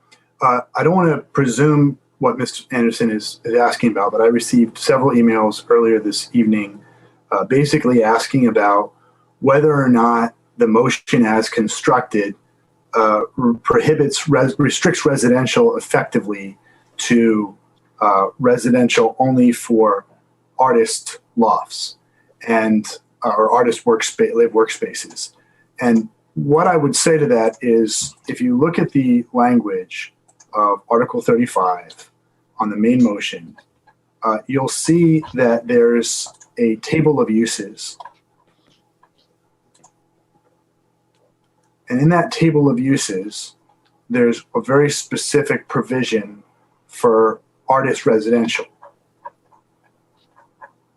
I don't want to presume what Mr. Anderson is asking about, but I received several emails earlier this evening basically asking about whether or not the motion as constructed restricts residential effectively to residential only for artist lofts and or artist workspaces. And what I would say to that is, if you look at the language of Article 35 on the main motion, you'll see that there's a table of uses. And in that table of uses, there's a very specific provision for artist residential.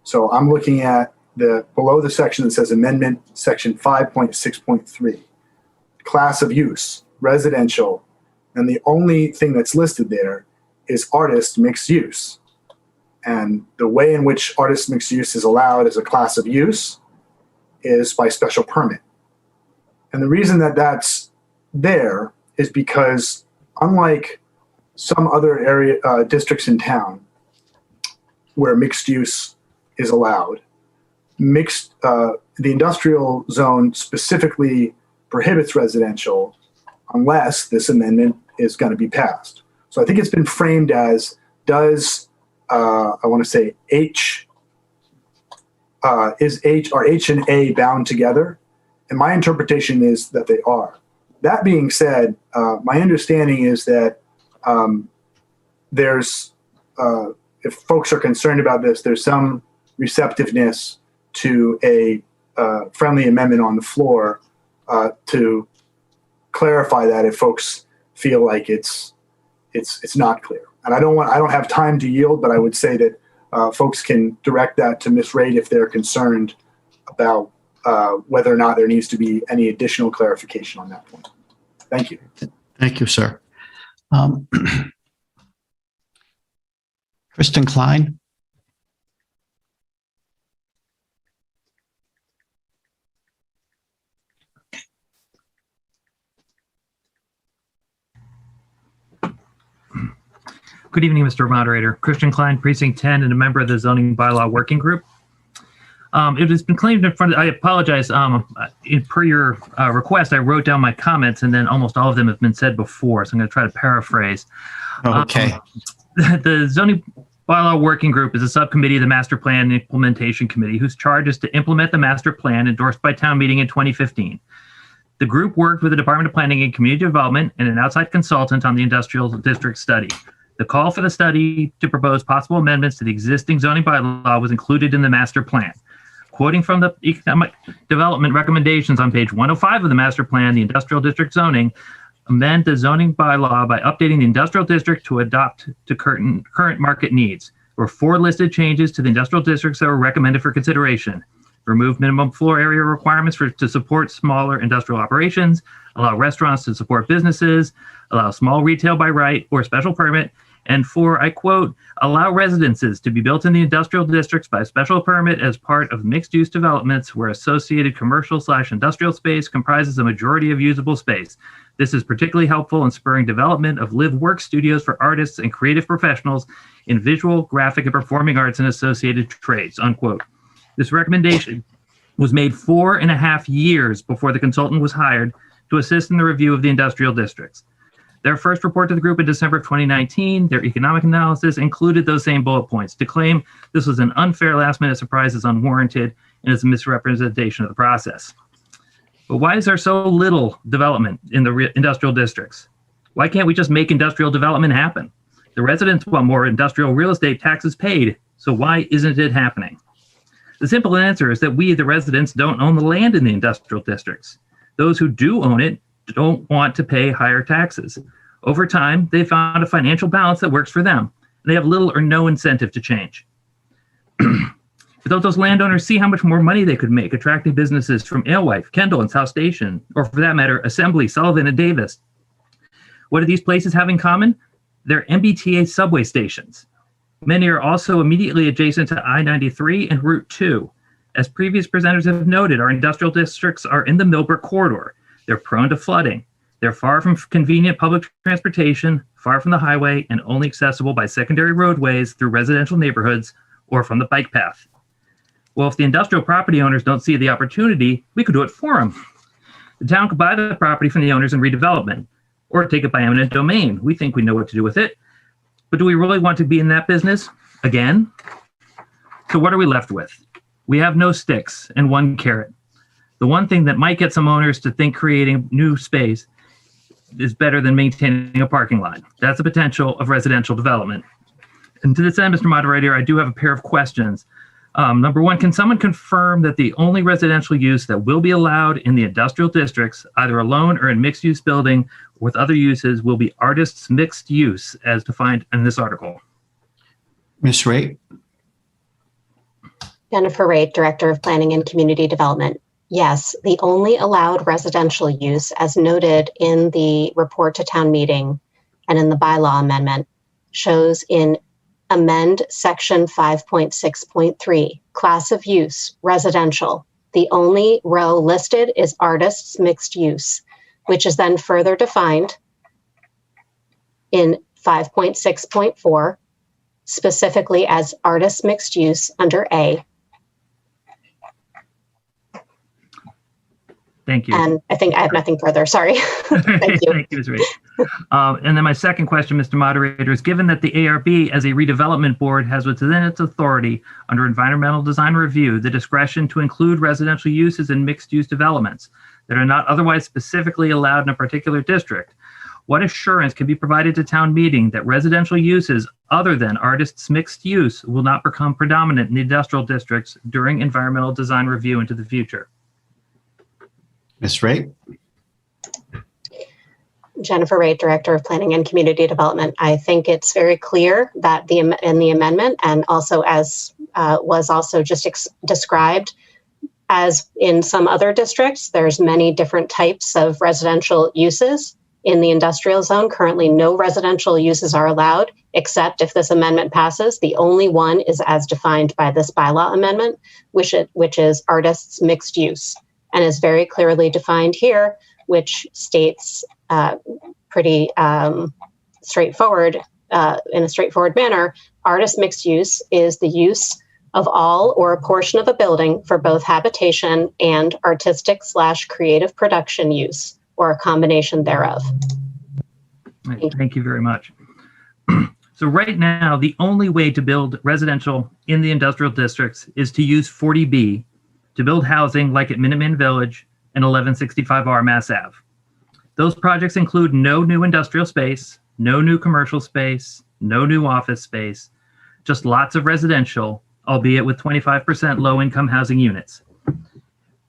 So I'm looking at below the section that says amendment section 5.6.3, class of use, residential, and the only thing that's listed there is artist mixed use. And the way in which artist mixed use is allowed as a class of use is by special permit. And the reason that that's there is because unlike some other area districts in town where mixed use is allowed, the industrial zone specifically prohibits residential unless this amendment is going to be passed. So I think it's been framed as, does I want to say are H and A bound together? And my interpretation is that they are. That being said, my understanding is that there's, if folks are concerned about this, there's some receptiveness to a friendly amendment on the floor to clarify that if folks feel like it's not clear. And I don't have time to yield, but I would say that folks can direct that to Ms. Raid if they're concerned about whether or not there needs to be any additional clarification on that point. Thank you. Thank you, sir. Kristen Klein. Good evening, Mr. Moderator. Christian Klein, Precinct 10, and a member of the Zoning Bylaw Working Group. It has been claimed in front of, I apologize, per your request, I wrote down my comments and then almost all of them have been said before, so I'm going to try to paraphrase. Okay. The Zoning Bylaw Working Group is a subcommittee of the Master Plan Implementation Committee whose charge is to implement the master plan endorsed by town meeting in 2015. The group worked with the Department of Planning and Community Development and an outside consultant on the industrial district study. The call for the study to propose possible amendments to the existing zoning bylaw was included in the master plan. Quoting from the economic development recommendations on page 105 of the master plan, the industrial district zoning, amend the zoning bylaw by updating the industrial district to adapt to current market needs. There were 4 listed changes to the industrial districts that were recommended for consideration. Remove minimum floor area requirements to support smaller industrial operations, allow restaurants to support businesses, allow small retail by right or special permit, and 4, I quote, allow residences to be built in the industrial districts by special permit as part of mixed-use developments where associated commercial/industrial space comprises a majority of usable space. This is particularly helpful in spurring development of live-work studios for artists and creative professionals in visual, graphic, and performing arts and associated trades, unquote. This recommendation was made 4.5 years before the consultant was hired to assist in the review of the industrial districts. Their first report to the group in December of 2019, their economic analysis included those same bullet points. To claim this was an unfair last-minute surprise is unwarranted and is a misrepresentation of the process. But why is there so little development in the industrial districts? Why can't we just make industrial development happen? The residents want more industrial real estate taxes paid, so why isn't it happening? The simple answer is that we, the residents, don't own the land in the industrial districts. Those who do own it don't want to pay higher taxes. Over time, they found a financial balance that works for them. They have little or no incentive to change. But don't those landowners see how much more money they could make attracting businesses from Alewife, Kendall, and South Station, or for that matter, Assembly, Sullivan, and Davis? What do these places have in common? They're MBTA subway stations. Many are also immediately adjacent to I-93 and Route 2. As previous presenters have noted, our industrial districts are in the Millbrook corridor. They're prone to flooding. They're far from convenient public transportation, far from the highway, and only accessible by secondary roadways through residential neighborhoods or from the bike path. Well, if the industrial property owners don't see the opportunity, we could do it for them. The town could buy the property from the owners in redevelopment, or take it by eminent domain. We think we know what to do with it. But do we really want to be in that business again? So what are we left with? We have no sticks and one carrot. The one thing that might get some owners to think creating new space is better than maintaining a parking lot. That's the potential of residential development. And to this end, Mr. Moderator, I do have a pair of questions. Number one, can someone confirm that the only residential use that will be allowed in the industrial districts, either alone or in mixed-use building with other uses, will be artists mixed use as defined in this article? Ms. Raitt? Jennifer Raitt, Director of Planning and Community Development. Yes, the only allowed residential use, as noted in the report to town meeting and in the bylaw amendment, shows in amend section 5.6.3, class of use, residential. The only row listed is artists mixed use, which is then further defined in 5.6.4, specifically as artists mixed use under A. Thank you. And I think I have nothing further. Sorry. Thank you. Thank you, Ms. Raitt. And then my second question, Mr. Moderator, is given that the ARB as a redevelopment board has within its authority under environmental design review the discretion to include residential uses in mixed-use developments that are not otherwise specifically allowed in a particular district, what assurance can be provided to town meeting that residential uses other than artists mixed use will not become predominant in the industrial districts during environmental design review into the future? Ms. Raitt? Jennifer Raitt, Director of Planning and Community Development. I think it's very clear that in the amendment, and also as was also just described, as in some other districts, there's many different types of residential uses. In the industrial zone, currently no residential uses are allowed, except if this amendment passes. The only one is as defined by this bylaw amendment, which is artists mixed use, and is very clearly defined here, which states pretty straightforward, in a straightforward manner, artist mixed use is the use of all or a portion of a building for both habitation and artistic/creative production use, or a combination thereof. Thank you very much. So right now, the only way to build residential in the industrial districts is to use 40B to build housing like at Minuteman Village and 1165R Mass Ave. Those projects include no new industrial space, no new commercial space, no new office space, just lots of residential, albeit with 25% low-income housing units.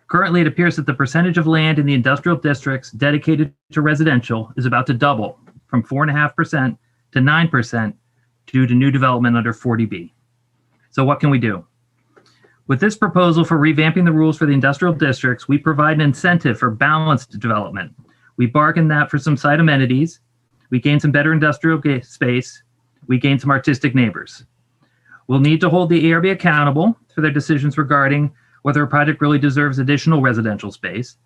Currently, it appears that the percentage of land in the industrial districts dedicated to residential is about to double from 4.5% to 9% due to new development under 40B. So what can we do? With this proposal for revamping the rules for the industrial districts, we provide an incentive for balanced development. We bargain that for some site amenities, we gain some better industrial space, we gain some artistic neighbors. We'll need to hold the ARB accountable for their decisions regarding whether a project really deserves additional residential space,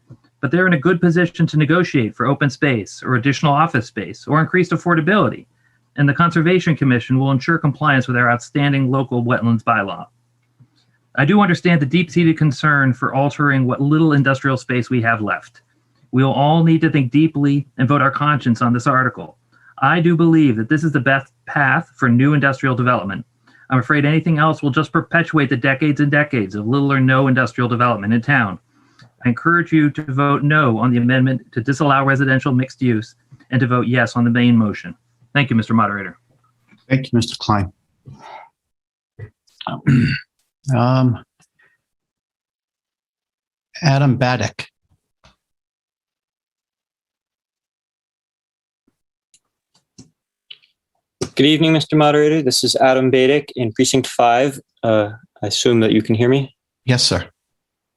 but they're in a good position to negotiate for open space or additional office space or increased affordability, and the Conservation Commission will ensure compliance with our outstanding local wetlands bylaw. I do understand the deep-seated concern for altering what little industrial space we have left. We'll all need to think deeply and vote our conscience on this article. I do believe that this is the best path for new industrial development. I'm afraid anything else will just perpetuate the decades and decades of little or no industrial development in town. I encourage you to vote no on the amendment to disallow residential mixed use and to vote yes on the main motion. Thank you, Mr. Moderator. Thank you, Mr. Klein. Adam Baddick. Good evening, Mr. Moderator. This is Adam Baddick in Precinct 5. I assume that you can hear me? Yes, sir.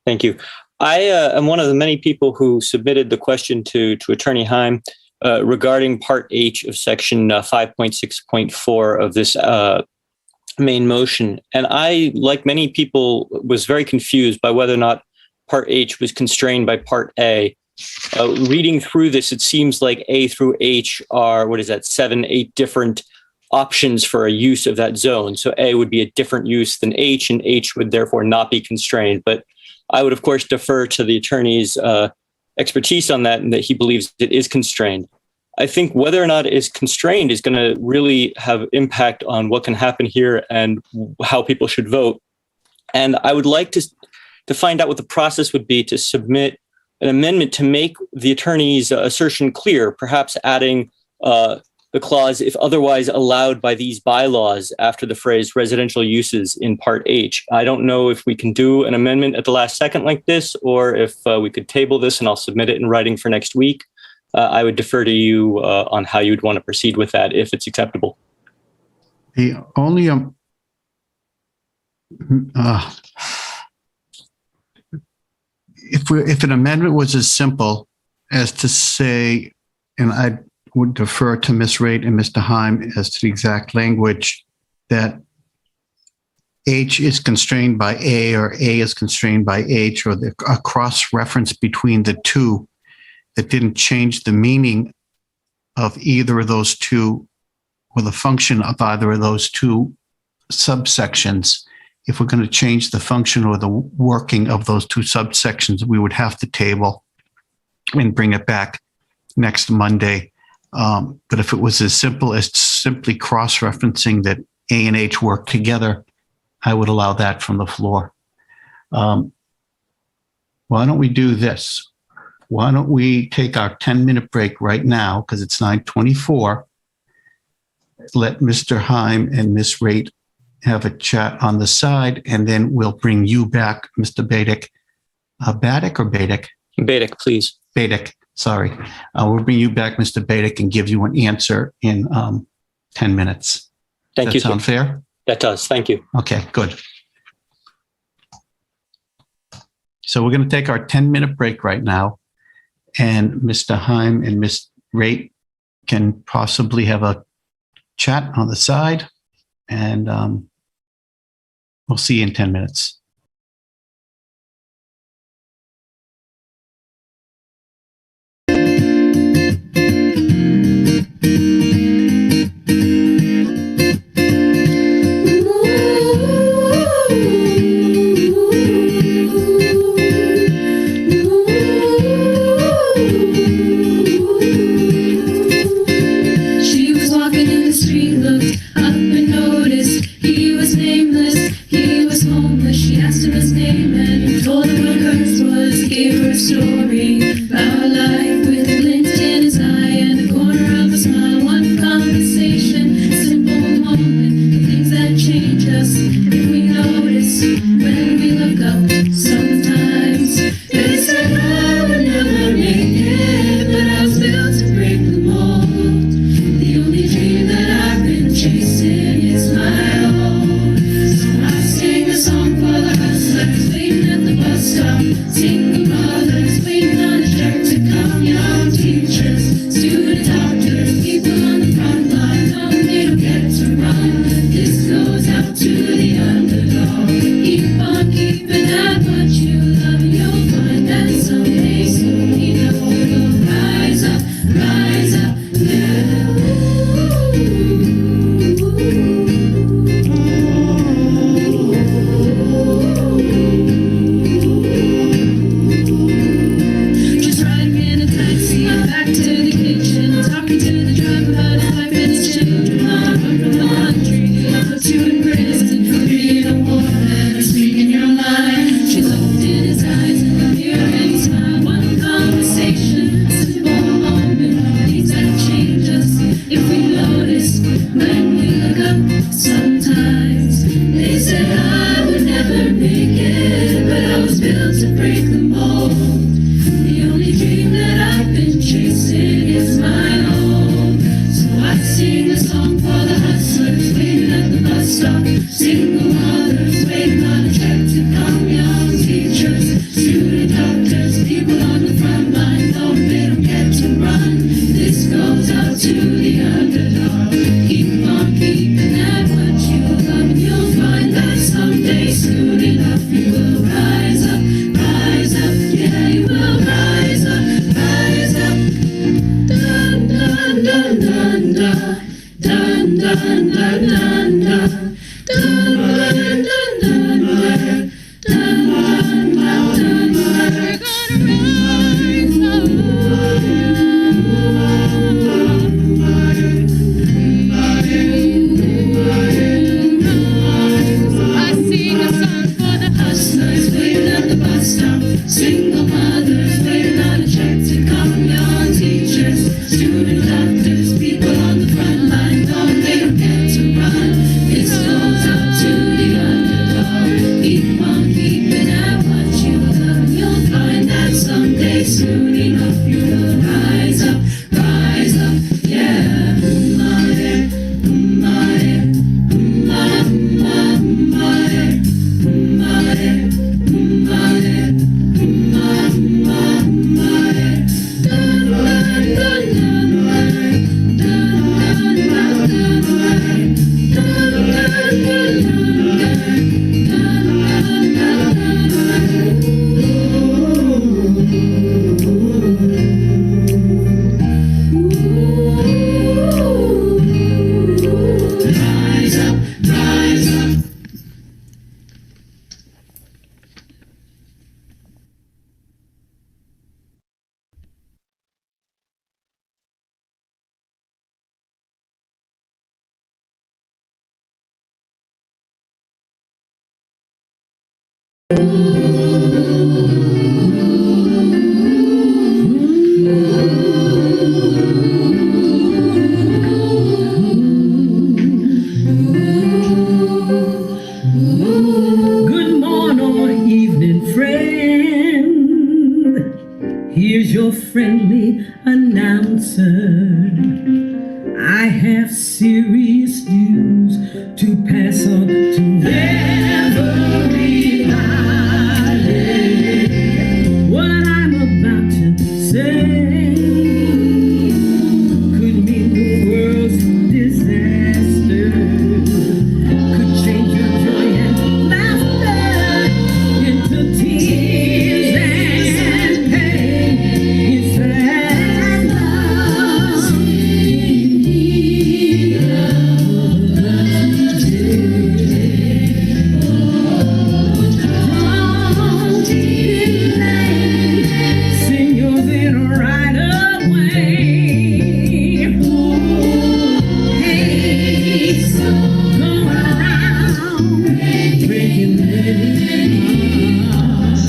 Thank you. I am one of the many people who submitted the question to Attorney Heim regarding Part H of Section 5.6.4 of this main motion. And I, like many people, was very confused by whether or not Part H was constrained by Part A. Reading through this, it seems like A through H are, 7, 8 different options for a use of that zone. So A would be a different use than H, and H would therefore not be constrained. But I would, of course, defer to the attorney's expertise on that, and that he believes it is constrained. I think whether or not it is constrained is going to really have impact on what can happen here and how people should vote. And I would like to find out what the process would be to submit an amendment to make the attorney's assertion clear, perhaps adding the the clause, if otherwise allowed by these bylaws, after the phrase residential uses in Part H. I don't know if we can do an amendment at the last second like this, or if we could table this and I'll submit it in writing for next week. I would defer to you on how you'd want to proceed with that if it's acceptable. The only if an amendment was as simple as to say, and I would defer to Ms. Raitt and Mr. Heim as to the exact language, that H is constrained by A or A is constrained by H, or a cross-reference between the two that didn't change the meaning of either of those two or the function of either of those two subsections. If we're going to change the function or the working of those two subsections, we would have to table and bring it back next Monday. But if it was as simple as simply cross-referencing that A and H work together, I would allow that from the floor. Why don't we do this? Why don't we take our 10-minute break right now, because it's 9:24. Let Mr. Heim and Ms. Raitt have a chat on the side, and then we'll bring you back, Mr. Badic. Badic or Badic? Badic, please. Badic, sorry. We'll bring you back, Mr. Badic, and give you an answer in 10 minutes. Thank you. Does that sound fair? That does. Thank you. Okay, good. So we're going to take our 10-minute break right now, and Mr. Heim and Ms. Raitt can possibly have a chat on the side, and we'll see you in 10 minutes. She was walking in the street, looked up and noticed he was nameless, he was homeless. She asked him his name and he told her what hers was. Gave her a story about life with a glint in his eye and a corner of a smile. One conversation, a simple moment, the things that change us if we notice when we look up. Sometimes they said I would never make it, but I was built to break the mold. The only dream that I've been chasing is my own. So I sing a song for the hustlers waiting at the bus stop, single mothers waiting on a truck to come, young teachers, student doctors, people on the front line, no, they don't get to run. This goes out to the underdog. Keep on keeping at what you love, and you'll find that someday soon enough you'll rise up, yeah. Just riding in a taxi, back to the kitchen, talking to the driver about his wife and his children. I'm from the country, I put you in prison for being a woman or speaking your mind. She looked in his eyes and the mirror and he smiled. One conversation, a simple moment, things that change us if we notice when we look up. Sometimes they said I would never make it, but I was built to break the mold. The only dream that I've been chasing is my own. So I sing a song for the hustlers waiting at the bus stop, single mothers waiting on a check to come, young teachers, student doctors, people on the front line, no, they don't get to run. This goes out to the underdog. Keep on keeping at what you love, and you'll find that someday soon enough you will rise up, yeah, you will rise up. Dun dun dun dun dun dun dun dun dun dun dun dun dun dun dun. We're gonna rise up. I sing a song for the hustlers waiting at the bus stop, single mothers waiting on a check to come, young teachers, student doctors, people on the front Here's your friendly announcer. I have serious news to pass on to everybody. What I'm about to say could mean the world's disaster, could change your joy and laughter into tears and pain. It's that love sing your little right away. Hey, so go around breaking many hearts.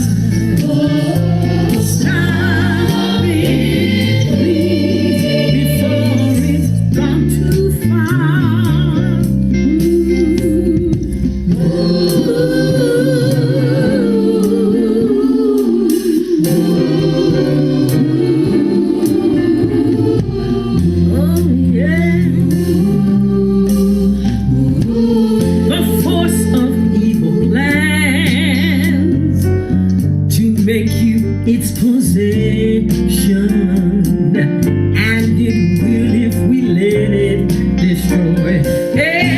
Oh, stop it, please, before it's gone too far. Oh, yeah. The force of evil plans to make you its possession, and it will if we let it destroy everybody.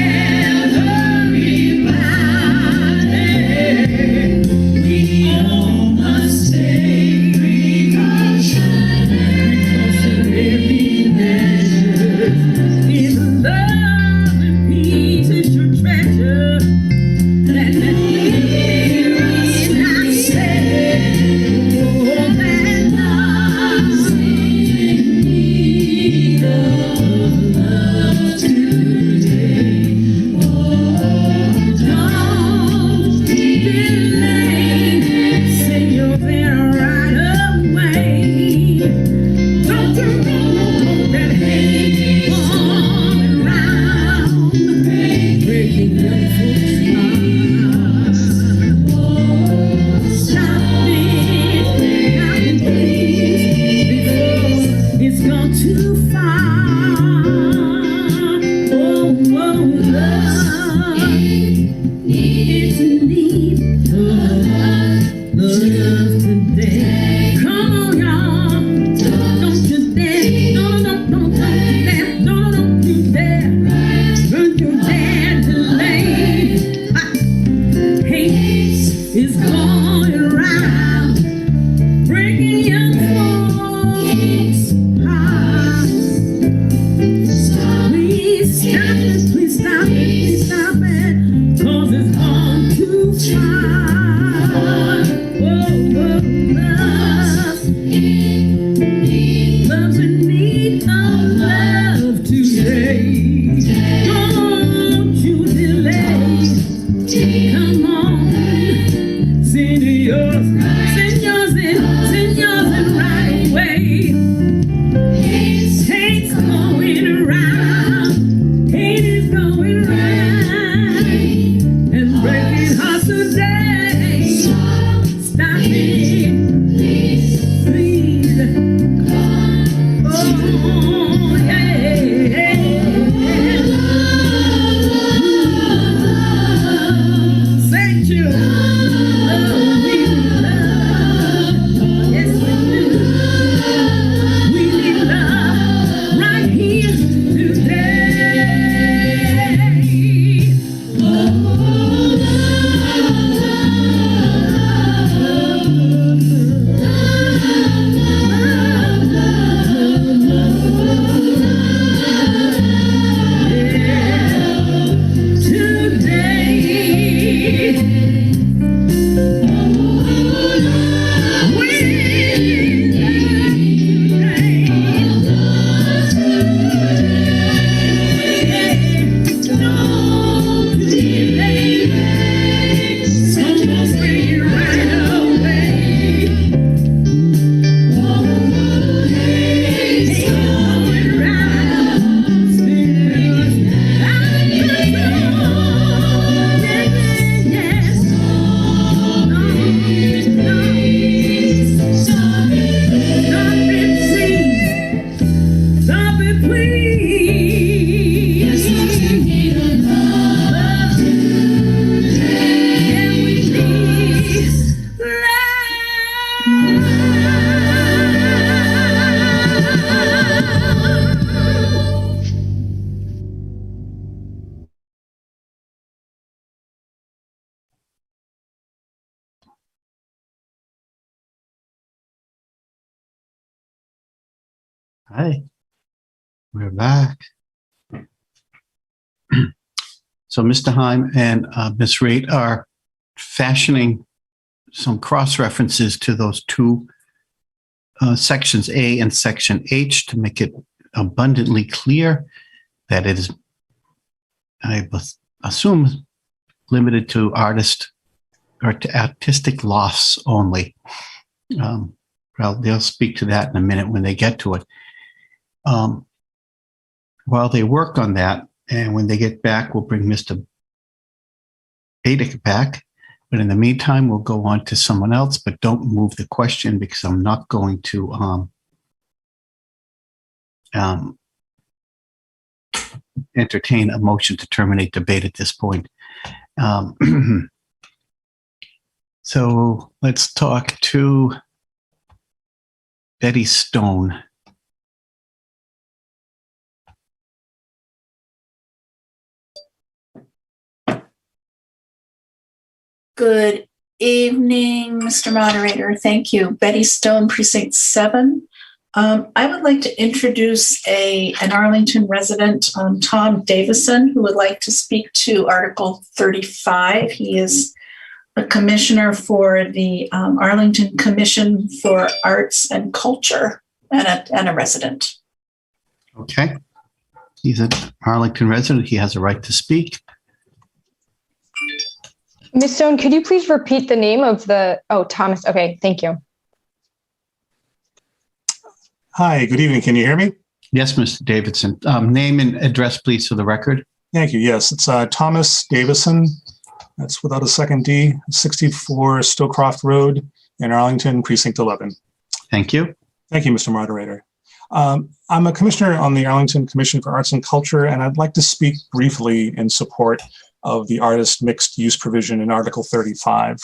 We all must take precautionary measures. In love and peace is your treasure. Let me hear it, I say, oh, that love in need of love today. Oh, don't delay, say you're there right away. Don't you know that hate all around, breaking young folks' hearts. Stop it, please, before it's gone too far. Oh, love, it's in need of love today. Come on, y'all. Don't you dare. No, don't you dare. No, don't you dare. Don't you dare delay. Hate is going around, breaking young folks' hearts. Please stop it, please stop it, please stop it, 'cause it's gone too far. Oh, Hi, we're back. So Mr. Heim and Ms. Raitt are fashioning some cross-references to those two sections A and section H to make it abundantly clear that it is, I assume, limited to artist or to artistic loss only. Well, they'll speak to that in a minute when they get to it. While they work on that, and when they get back, we'll bring Mr. Badic back. But in the meantime, we'll go on to someone else, but don't move the question because I'm not going to entertain a motion to terminate debate at this point. So let's talk to Betty Stone. Good evening, Mr. Moderator. Thank you. Betty Stone, Precinct 7. I would like to introduce an Arlington resident, Tom Davison, who would like to speak to Article 35. He is a commissioner for the Arlington Commission for Arts and Culture and a resident. Okay. He's an Arlington resident. He has a right to speak. Ms. Stone, could you please repeat the name of Thomas. Okay, thank you. Hi, good evening. Can you hear me? Yes, Mr. Davidson. Name and address, please, for the record. Thank you. Yes, it's Thomas Davison. That's without a second D, 64 Stowcroft Road in Arlington, Precinct 11. Thank you. Thank you, Mr. Moderator. I'm a commissioner on the Arlington Commission for Arts and Culture, and I'd like to speak briefly in support of the artist mixed use provision in Article 35.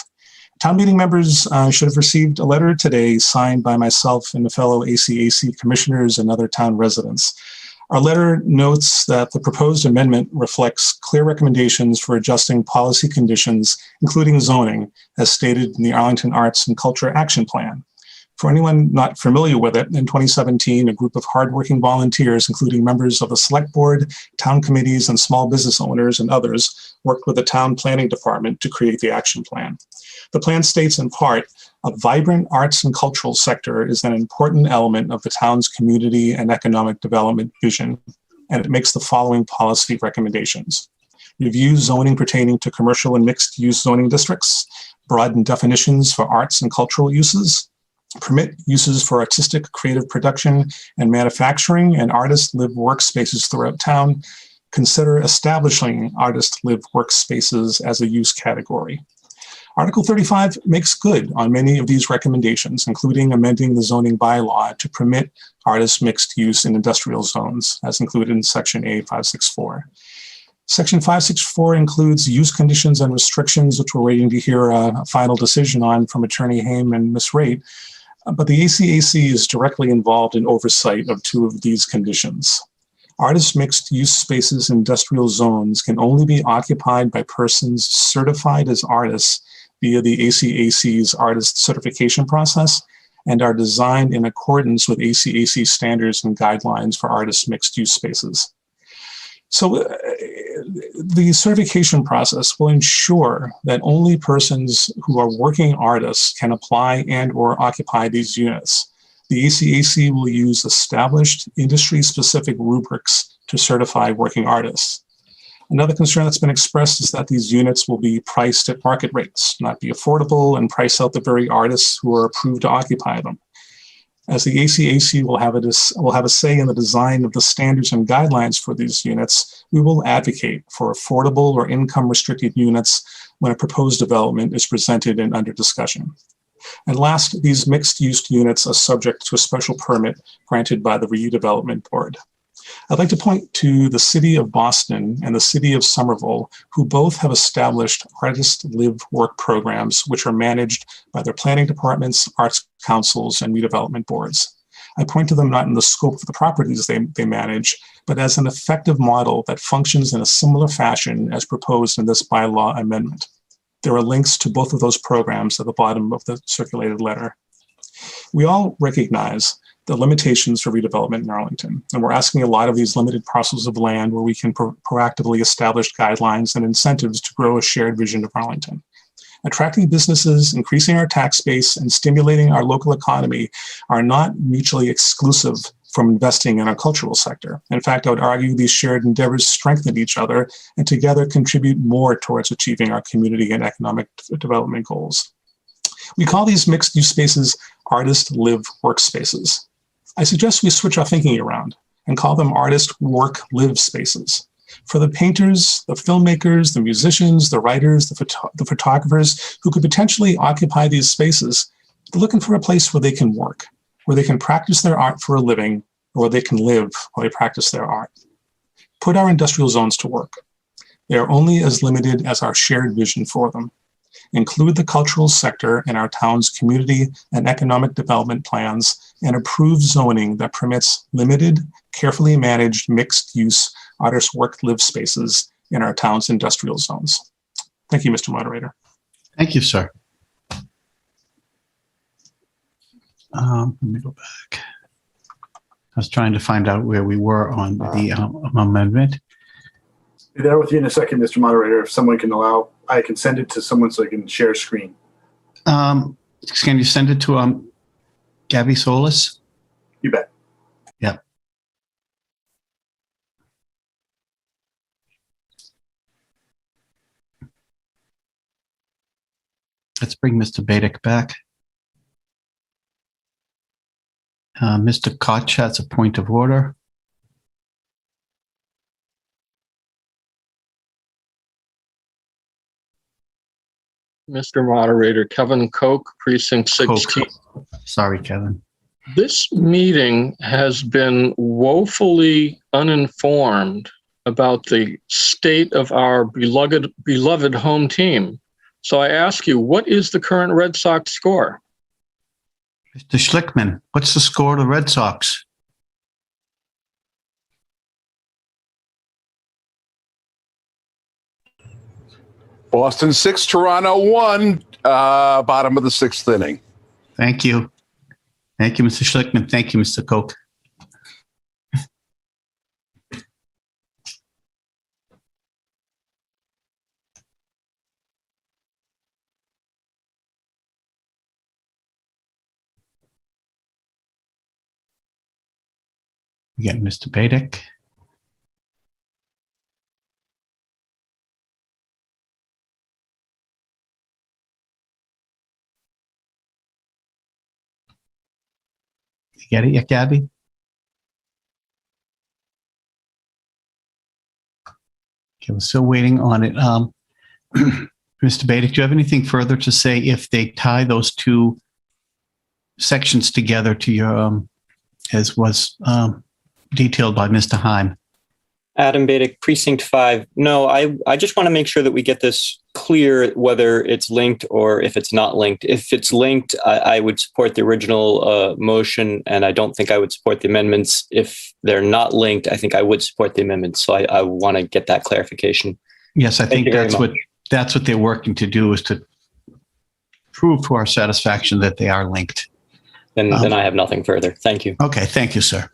Town meeting members should have received a letter today signed by myself and the fellow ACAC commissioners and other town residents. Our letter notes that the proposed amendment reflects clear recommendations for adjusting policy conditions, including zoning, as stated in the Arlington Arts and Culture Action Plan. For anyone not familiar with it, in 2017, a group of hardworking volunteers, including members of the select board, town committees, and small business owners and others, worked with the town planning department to create the action plan. The plan states in part, a vibrant arts and cultural sector is an important element of the town's community and economic development vision, and it makes the following policy recommendations. Review zoning pertaining to commercial and mixed use zoning districts, broaden definitions for arts and cultural uses, permit uses for artistic, creative production and manufacturing and artist live workspaces throughout town. Consider establishing artist live workspaces as a use category. Article 35 makes good on many of these recommendations, including amending the zoning bylaw to permit artist mixed use in industrial zones, as included in Section A564. Section 564 includes use conditions and restrictions, which we're waiting to hear a final decision on from Attorney Haim and Ms. Raitt. But the ACAC is directly involved in oversight of two of these conditions. Artist mixed use spaces in industrial zones can only be occupied by persons certified as artists via the ACAC's artist certification process and are designed in accordance with ACAC standards and guidelines for artist mixed use spaces. So the certification process will ensure that only persons who are working artists can apply and or occupy these units. The ACAC will use established industry-specific rubrics to certify working artists. Another concern that's been expressed is that these units will be priced at market rates, not be affordable, and price out the very artists who are approved to occupy them. As the ACAC will have a say in the design of the standards and guidelines for these units, we will advocate for affordable or income-restricted units when a proposed development is presented and under discussion. And last, these mixed-use units are subject to a special permit granted by the Redevelopment Board. I'd like to point to the City of Boston and the City of Somerville, who both have established artist live work programs, which are managed by their planning departments, arts councils, and redevelopment boards. I point to them not in the scope of the properties they manage, but as an effective model that functions in a similar fashion as proposed in this bylaw amendment. There are links to both of those programs at the bottom of the circulated letter. We all recognize the limitations for redevelopment in Arlington. And we're asking a lot of these limited parcels of land where we can proactively establish guidelines and incentives to grow a shared vision of Arlington. Attracting businesses, increasing our tax base, and stimulating our local economy are not mutually exclusive from investing in our cultural sector. In fact, I would argue these shared endeavors strengthen each other and together contribute more towards achieving our community and economic development goals. We call these mixed-use spaces artist live workspaces. I suggest we switch our thinking around and call them artist work live spaces. For the painters, the filmmakers, the musicians, the writers, the photographers who could potentially occupy these spaces, they're looking for a place where they can work, where they can practice their art for a living, or where they can live while they practice their art. Put our industrial zones to work. They are only as limited as our shared vision for them. Include the cultural sector in our town's community and economic development plans, and approve zoning that permits limited, carefully managed, mixed-use artist work-live spaces in our town's industrial zones. Thank you, Mr. Moderator. Thank you, sir. Let me go back. I was trying to find out where we were on the amendment. Be there with you in a second, Mr. Moderator. If someone can allow, I can send it to someone so I can share screen. Can you send it to Gabby Solis? You bet. Yeah. Let's bring Mr. Badic back. Mr. Koch has a point of order. Mr. Moderator, Kevin Koch, Precinct 16. Sorry, Kevin. This meeting has been woefully uninformed about the state of our beloved home team. So I ask you, what is the current Red Sox score? Mr. Schlickman, what's the score of the Red Sox? Boston 6, Toronto 1, bottom of the 6th inning. Thank you. Thank you, Mr. Schlickman. Thank you, Mr. Koch. Again, Mr. Badic. You get it yet, Gabby? Okay, we're still waiting on it. Mr. Badic, do you have anything further to say if they tie those two sections together to your, as was detailed by Mr. Heim? Adam Badic, Precinct 5. No, I just want to make sure that we get this clear, whether it's linked or if it's not linked. If it's linked, I would support the original motion, and I don't think I would support the amendments. If they're not linked, I think I would support the amendments. So I want to get that clarification. Yes, I think that's what they're working to do, is to prove to our satisfaction that they are linked. Then I have nothing further. Thank you. Okay, thank you, sir.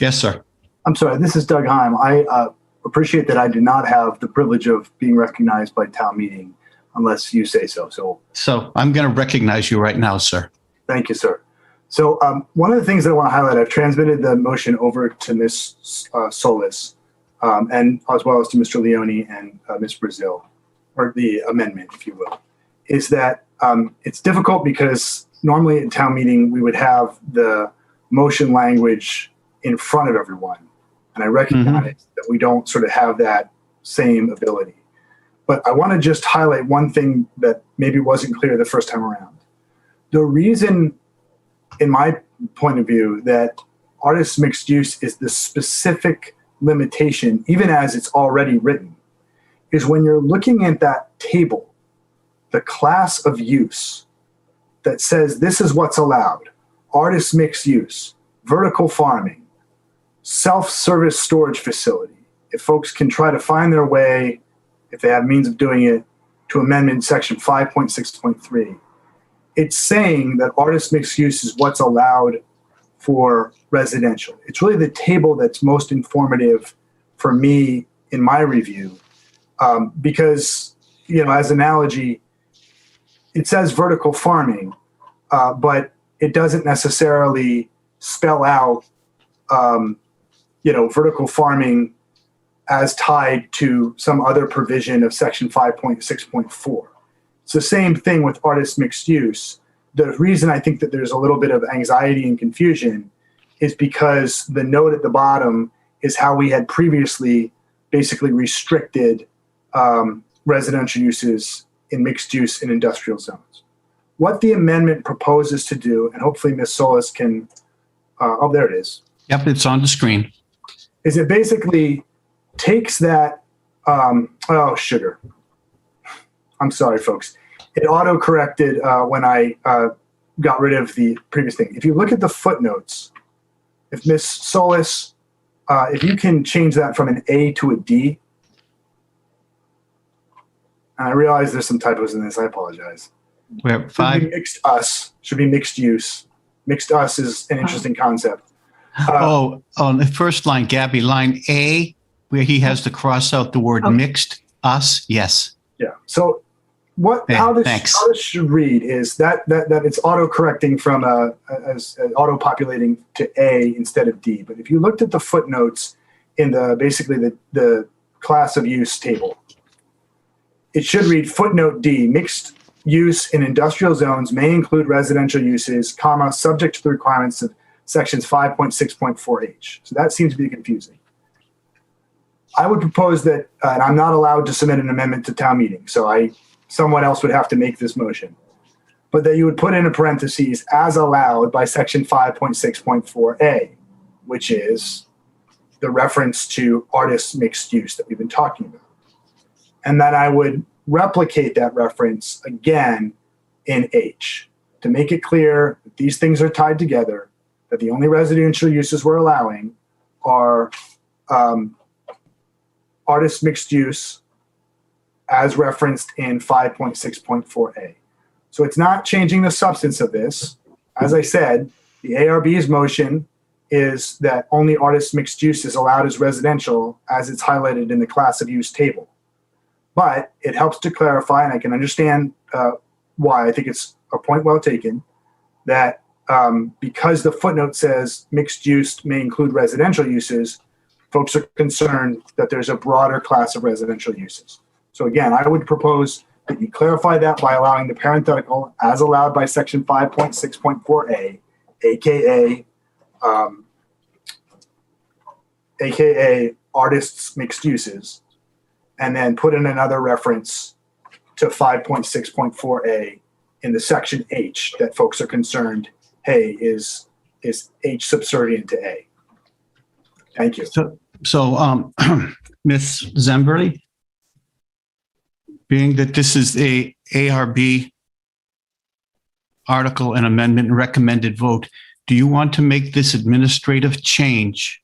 Yes, sir. I'm sorry, this is Doug Heim. I appreciate that I did not have the privilege of being recognized by town meeting unless you say so. So I'm going to recognize you right now, sir. Thank you, sir. So one of the things that I want to highlight, I've transmitted the motion over to Ms. Solis and as well as to Mr. Leone and Ms. Brazil, or the amendment, if you will, is that it's difficult because normally at town meeting, we would have the motion language in front of everyone. And I recognize that we don't sort of have that same ability. But I want to just highlight one thing that maybe wasn't clear the first time around. The reason, in my point of view, that artist mixed use is the specific limitation, even as it's already written, is when you're looking at that table, the class of use that says this is what's allowed: artist mixed use, vertical farming, self-service storage facility. If folks can try to find their way, if they have means of doing it, to amendment section 5.6.3, it's saying that artist mixed use is what's allowed for residential. It's really the table that's most informative for me in my review, because, as an analogy, it says vertical farming, but it doesn't necessarily spell out, vertical farming as tied to some other provision of section 5.6.4. It's the same thing with artist mixed use. The reason I think that there's a little bit of anxiety and confusion is because the note at the bottom is how we had previously basically restricted residential uses in mixed use in industrial zones. What the amendment proposes to do, and hopefully Ms. Solis can, there it is. Yep, it's on the screen. Is it basically takes that, sugar. I'm sorry, folks. It auto-corrected when I got rid of the previous thing. If you look at the footnotes, if Ms. Solis, if you can change that from an A to a D, and I realize there's some typos in this, I apologize. Where five? Should be mixed us, should be mixed use. Mixed us is an interesting concept. On the first line, Gabby, line A, where he has to cross out the word mixed us, yes. Yeah. So how this should read is that it's auto-correcting from as auto-populating to A instead of D. But if you looked at the footnotes in basically the class of use table, it should read footnote D, mixed use in industrial zones may include residential uses, comma, subject to the requirements of sections 5.6.4H. So that seems to be confusing. I would propose that, and I'm not allowed to submit an amendment to town meeting, so someone else would have to make this motion, but that you would put in a parentheses as allowed by section 5.6.4A, which is the reference to artist mixed use that we've been talking about. And that I would replicate that reference again in H to make it clear that these things are tied together, that the only residential uses we're allowing are artist mixed use as referenced in 5.6.4A. So it's not changing the substance of this. As I said, the ARB's motion is that only artist mixed use is allowed as residential as it's highlighted in the class of use table. But it helps to clarify, and I can understand why. I think it's a point well taken, that because the footnote says mixed use may include residential uses, folks are concerned that there's a broader class of residential uses. So again, I would propose that you clarify that by allowing the parenthetical as allowed by section 5.6.4A, aka artists mixed uses, and then put in another reference to 5.6.4A in the section H that folks are concerned, hey, is H subservient to A? Thank you. So Ms. Zemberly, being that this is a ARB article and amendment and recommended vote, do you want to make this administrative change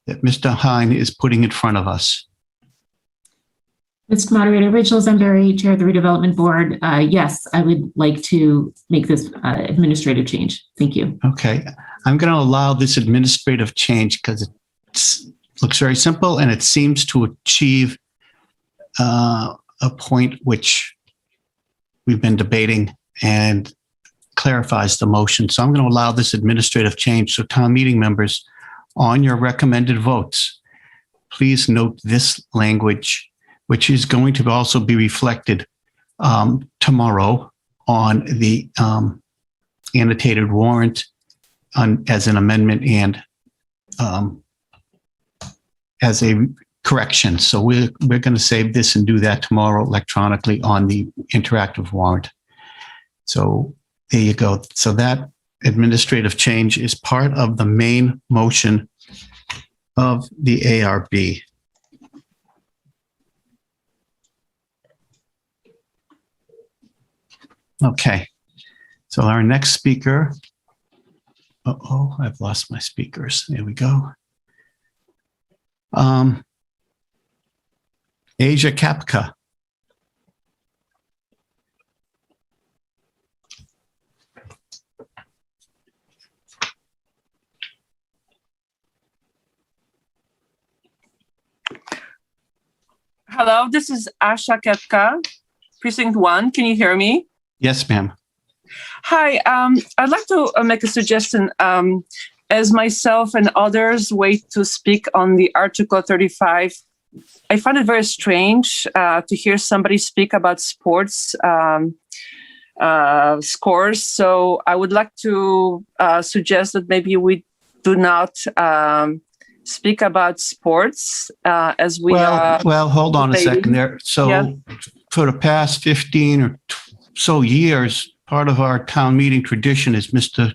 that Mr. Hine is putting in front of us? Mr. Moderator, Rachel Zemberly, Chair of the Redevelopment Board. Yes, I would like to make this administrative change. Thank you. Okay. I'm going to allow this administrative change because it looks very simple and it seems to achieve a point which we've been debating and clarifies the motion. So I'm going to allow this administrative change. So town meeting members, on your recommended votes, please note this language, which is going to also be reflected tomorrow on the annotated warrant as an amendment and as a correction. So we're going to save this and do that tomorrow electronically on the interactive warrant. So there you go. So that administrative change is part of the main motion of the ARB. Okay. So our next speaker. Uh-oh, I've lost my speakers. There we go. Asia Kapka. Hello, this is Asha Kepka, Precinct 1. Can you hear me? Yes, ma'am. Hi, I'd like to make a suggestion. As myself and others wait to speak on the Article 35, I find it very strange to hear somebody speak about sports scores. So I would like to suggest that maybe we do not speak about sports as we well, hold on a second there. So Yeah. for the past 15 or so years, part of our town meeting tradition is Mr.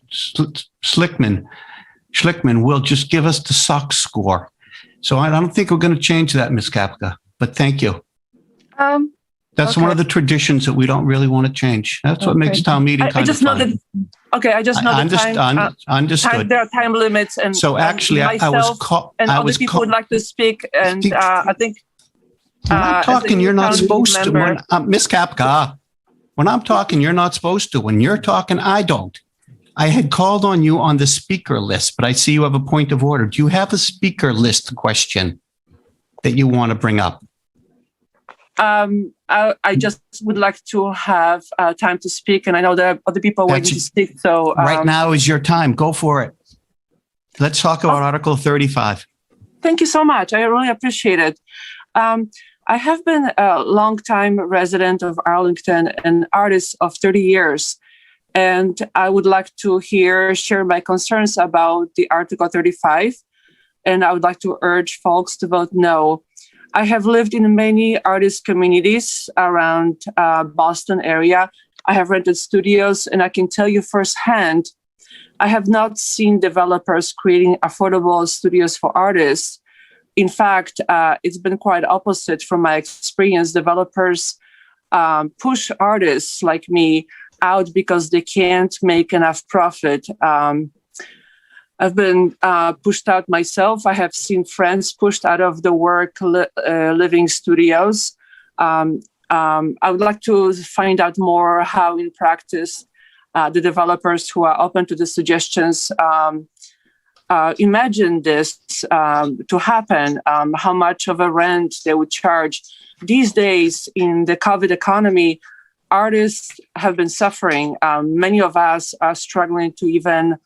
Schlickman will just give us the Sox score. So I don't think we're going to change that, Ms. Kapka, but thank you. That's one of the traditions that we don't really want to change. That's what makes town meeting I kind of just know fun. that. Okay, I just know Understood. there are time limits, and So actually, I was and other people would like to speak, and I think. When I'm talking, you're not supposed to. member- Ms. Kapka, when I'm talking, you're not supposed to. When you're talking, I don't. I had called on you on the speaker list, but I see you have a point of order. Do you have a speaker list question that you want to bring up? I just would like to have time to speak, and I know there are other people waiting to speak. So Right now is your time. Go for it. Let's talk about Article 35. Thank you so much. I really appreciate it. I have been a longtime resident of Arlington and artist of 30 years. And I would like to share my concerns about the Article 35. And I would like to urge folks to vote no. I have lived in many artist communities around Boston area. I have rented studios, and I can tell you firsthand, I have not seen developers creating affordable studios for artists. In fact, it's been quite opposite from my experience. Developers push artists like me out because they can't make enough profit. I've been pushed out myself. I have seen friends pushed out of the living studios. I would like to find out more how in practice the developers who are open to the suggestions imagine this to happen, how much of a rent they would charge. These days in the COVID economy, artists have been suffering. Many of us are struggling to even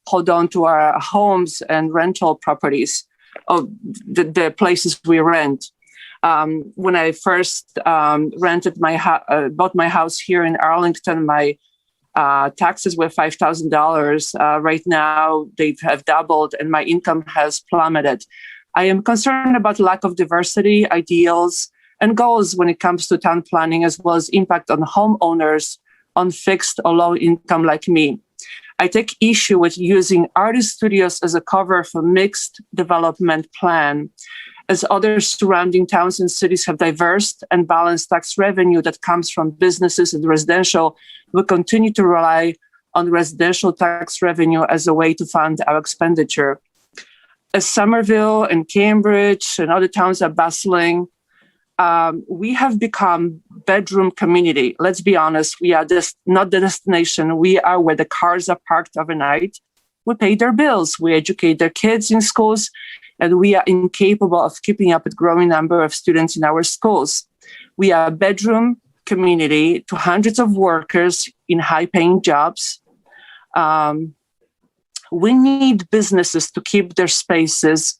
hold on to our homes and rental properties, or the places we rent. When I first bought my house here in Arlington, my taxes were $5,000. Right now, they have doubled, and my income has plummeted. I am concerned about lack of diversity, ideals, and goals when it comes to town planning, as well as impact on homeowners on fixed or low income like me. I take issue with using artist studios as a cover for mixed development plan, as other surrounding towns and cities have diverse and balanced tax revenue that comes from businesses and residential. We continue to rely on residential tax revenue as a way to fund our expenditure. As Somerville and Cambridge and other towns are bustling, we have become bedroom community. Let's be honest, we are not the destination. We are where the cars are parked overnight. We pay their bills, we educate their kids in schools, and we are incapable of keeping up with growing number of students in our schools. We are a bedroom community to hundreds of workers in high-paying jobs. We need businesses to keep their spaces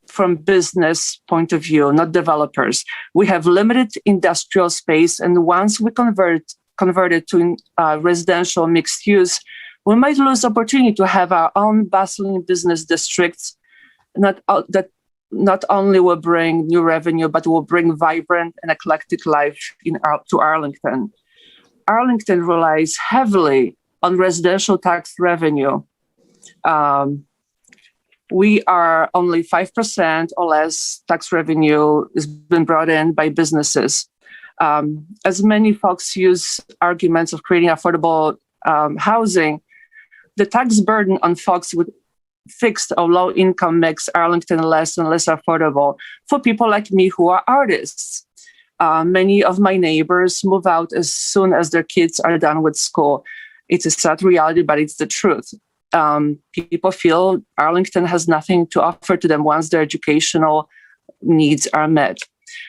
from business point of view, not developers. We have limited industrial space, and once we convert it to residential mixed use, we might lose opportunity to have our own bustling business districts that not only will bring new revenue, but will bring vibrant and eclectic life to Arlington. Arlington relies heavily on residential tax revenue. We are only 5% or less tax revenue has been brought in by businesses. As many folks use arguments of creating affordable housing, the tax burden on folks with fixed or low income makes Arlington less and less affordable for people like me who are artists. Many of my neighbors move out as soon as their kids are done with school. It's a sad reality, but it's the truth. People feel Arlington has nothing to offer to them once their educational needs are met.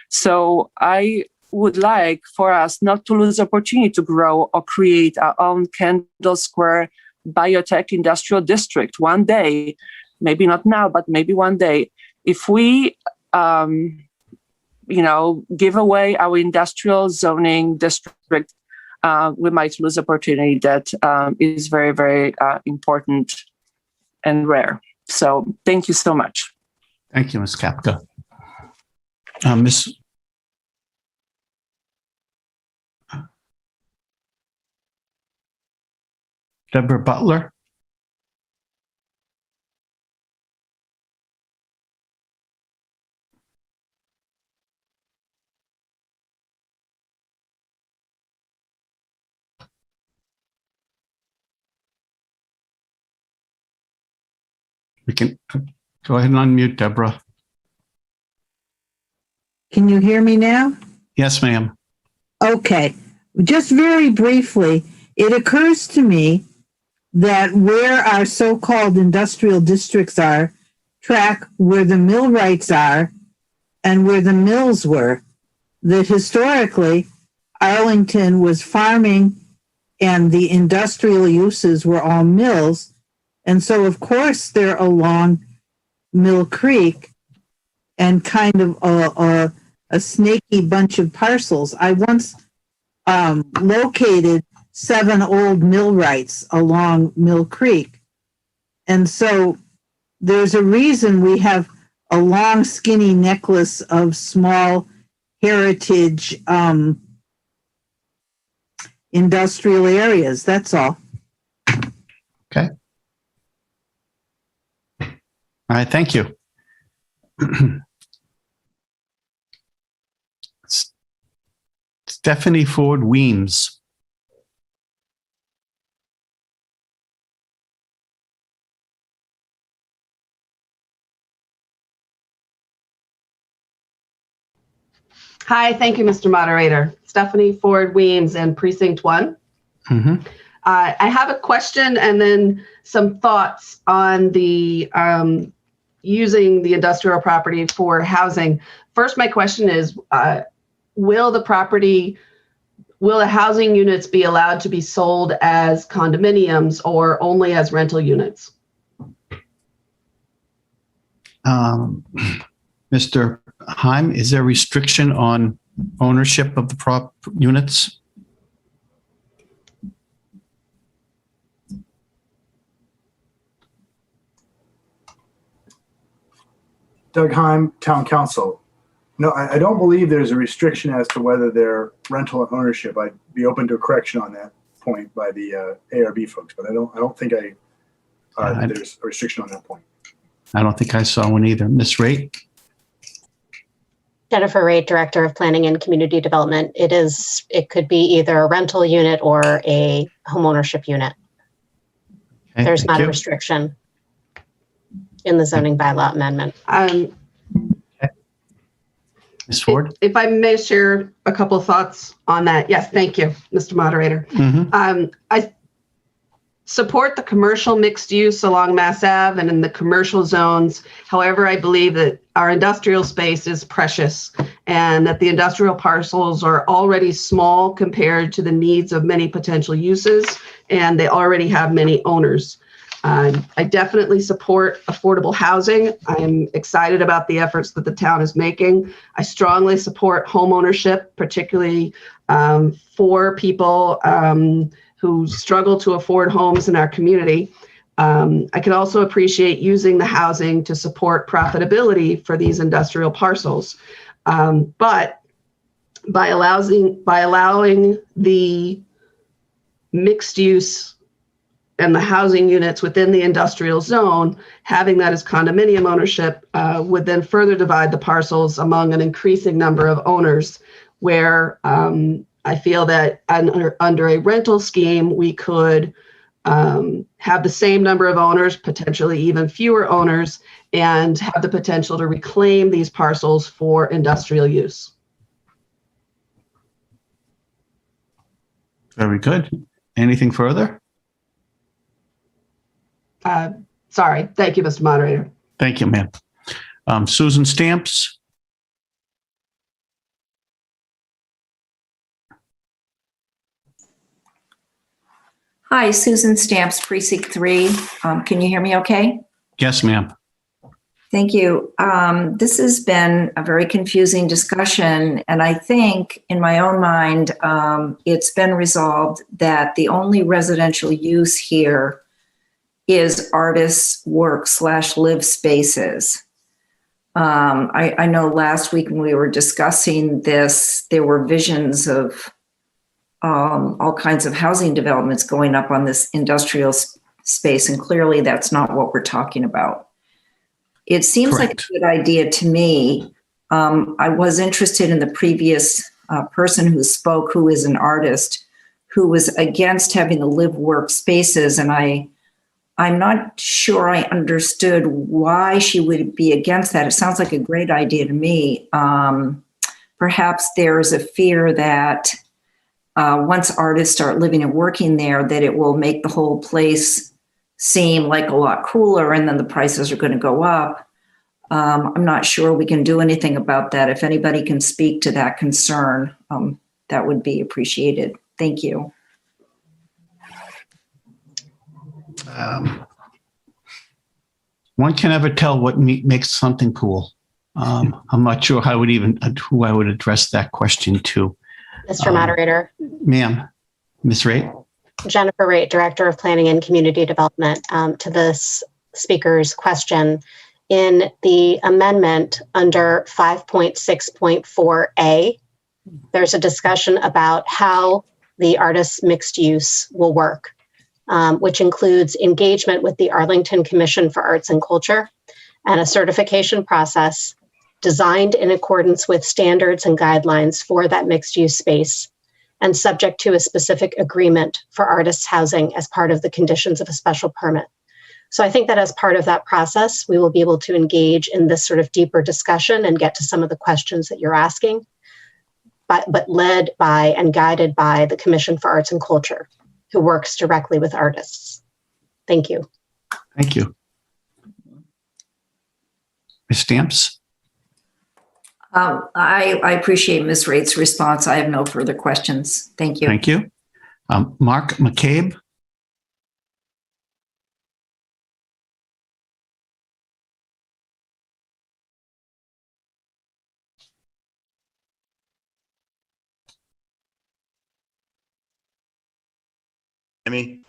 So I would like for us not to lose the opportunity to grow or create our own Kendall Square biotech industrial district one day, maybe not now, but maybe one day. If we, give away our industrial zoning district, we might lose opportunity that is very, very important and rare. So thank you so much. Thank you, Ms. Kapka. Ms. Deborah Butler. We can go ahead and unmute Deborah. Can you hear me now? Yes, ma'am. Okay. Just very briefly, it occurs to me that where our so-called industrial districts are, track where the mill rights are and where the mills were. That historically, Arlington was farming and the industrial uses were all mills. And so, of course, they're along Mill Creek and kind of a snaky bunch of parcels. I once located 7 old mill rights along Mill Creek. And so there's a reason we have a long, skinny necklace of small heritage industrial areas. That's all. Okay. All right, thank you. Stephanie Ford Weems. Hi, thank you, Mr. Moderator. Stephanie Ford Weems and Precinct 1. Mm-hmm. I have a question and then some thoughts on the using the industrial property for housing. First, my question is, will the housing units be allowed to be sold as condominiums or only as rental units? Mr. Heim, is there a restriction on ownership of the units? Doug Heim, Town Council. No, I don't believe there's a restriction as to whether they're rental or ownership. I'd be open to a correction on that point by the ARB folks, but I don't think there's a restriction on that point. I don't think I saw one either. Ms. Raitt? Jennifer Raitt, Director of Planning and Community Development. It could be either a rental unit or a homeownership unit. Okay, There's not you. a restriction in the zoning bylaw amendment. Ms. Ford? If I may share a couple of thoughts on that. Yes, thank you, Mr. Moderator. Mm-hmm. I support the commercial mixed use along Mass Ave and in the commercial zones. However, I believe that our industrial space is precious and that the industrial parcels are already small compared to the needs of many potential uses, and they already have many owners. I definitely support affordable housing. I'm excited about the efforts that the town is making. I strongly support home ownership, particularly for people who struggle to afford homes in our community. I can also appreciate using the housing to support profitability for these industrial parcels. But by allowing the mixed use and the housing units within the industrial zone, having that as condominium ownership would then further divide the parcels among an increasing number of owners, where I feel that under a rental scheme, we could have the same number of owners, potentially even fewer owners, and have the potential to reclaim these parcels for industrial use. Very good. Anything further? Sorry. Thank you, Mr. Moderator. Thank you, ma'am. Susan Stamps? Hi, Susan Stamps, Precinct 3. Can you hear me okay? Yes, ma'am. Thank you. This has been a very confusing discussion, and I think in my own mind, it's been resolved that the only residential use here is artists' work/live spaces. I know last week when we were discussing this, there were visions of all kinds of housing developments going up on this industrial space, and clearly that's not what we're talking about. It seems like a good idea to me. I was interested in the previous person who spoke, who is an artist, who was against having the live-work spaces, and I'm not sure I understood why she would be against that. It sounds like a great idea to me. Perhaps there's a fear that once artists start living and working there, that it will make the whole place seem like a lot cooler, and then the prices are going to go up. I'm not sure we can do anything about that. If anybody can speak to that concern, that would be appreciated. Thank you. One can never tell what makes something cool. I'm not sure who I would address that question to. Mr. Moderator. Ma'am, Ms. Raitt. Jennifer Raitt, Director of Planning and Community Development. To this speaker's question, in the amendment under 5.6.4a, there's a discussion about how the artist's mixed use will work, which includes engagement with the Arlington Commission for Arts and Culture and a certification process designed in accordance with standards and guidelines for that mixed use space, and subject to a specific agreement for artists' housing as part of the conditions of a special permit. So I think that as part of that process, we will be able to engage in this sort of deeper discussion and get to some of the questions that you're asking, but led by and guided by the Commission for Arts and Culture, who works directly with artists. Thank you. Thank you. Ms. Stamps? I appreciate Ms. Raitt's response. I have no further questions. Thank you. Thank you. Mark McCabe? Me?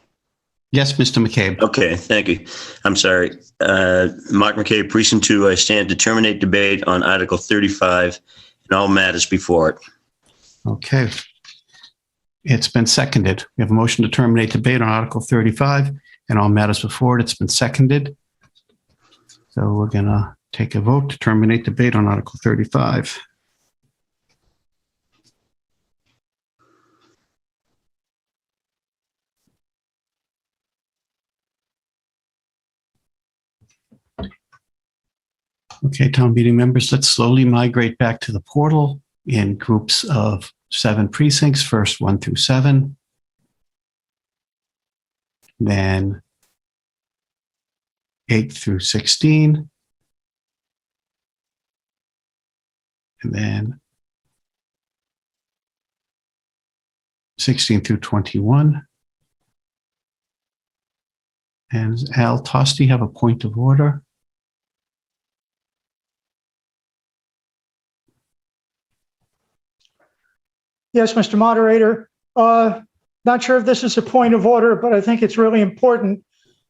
Yes, Mr. McCabe. Okay, thank you. I'm sorry. Mark McCabe, Precinct 2. I stand to terminate debate on Article 35 and all matters before it. Okay. It's been seconded. We have a motion to terminate debate on Article 35 and all matters before it. It's been seconded. So we're going to take a vote to terminate debate on Article 35. Okay, town meeting members, let's slowly migrate back to the portal in groups of 7 precincts, first 1 through 7. Then 8 through 16. And then 16 through 21. And Al Tosti have a point of order. Yes, Mr. Moderator. Not sure if this is a point of order, but I think it's really important.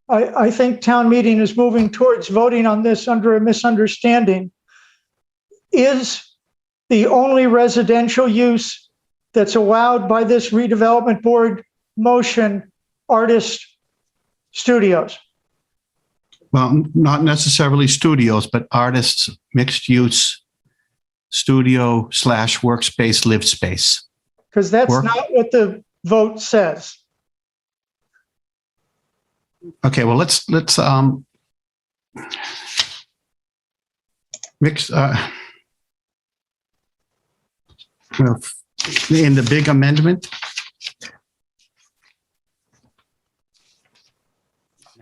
I think town meeting is moving towards voting on this under a misunderstanding. Is the only residential use that's allowed by this redevelopment board motion artist studios? Well, not necessarily studios, but artists, mixed use, studio / workspace, live space. Because that's not what the vote says. Okay, well, let's mix well, in the big amendment.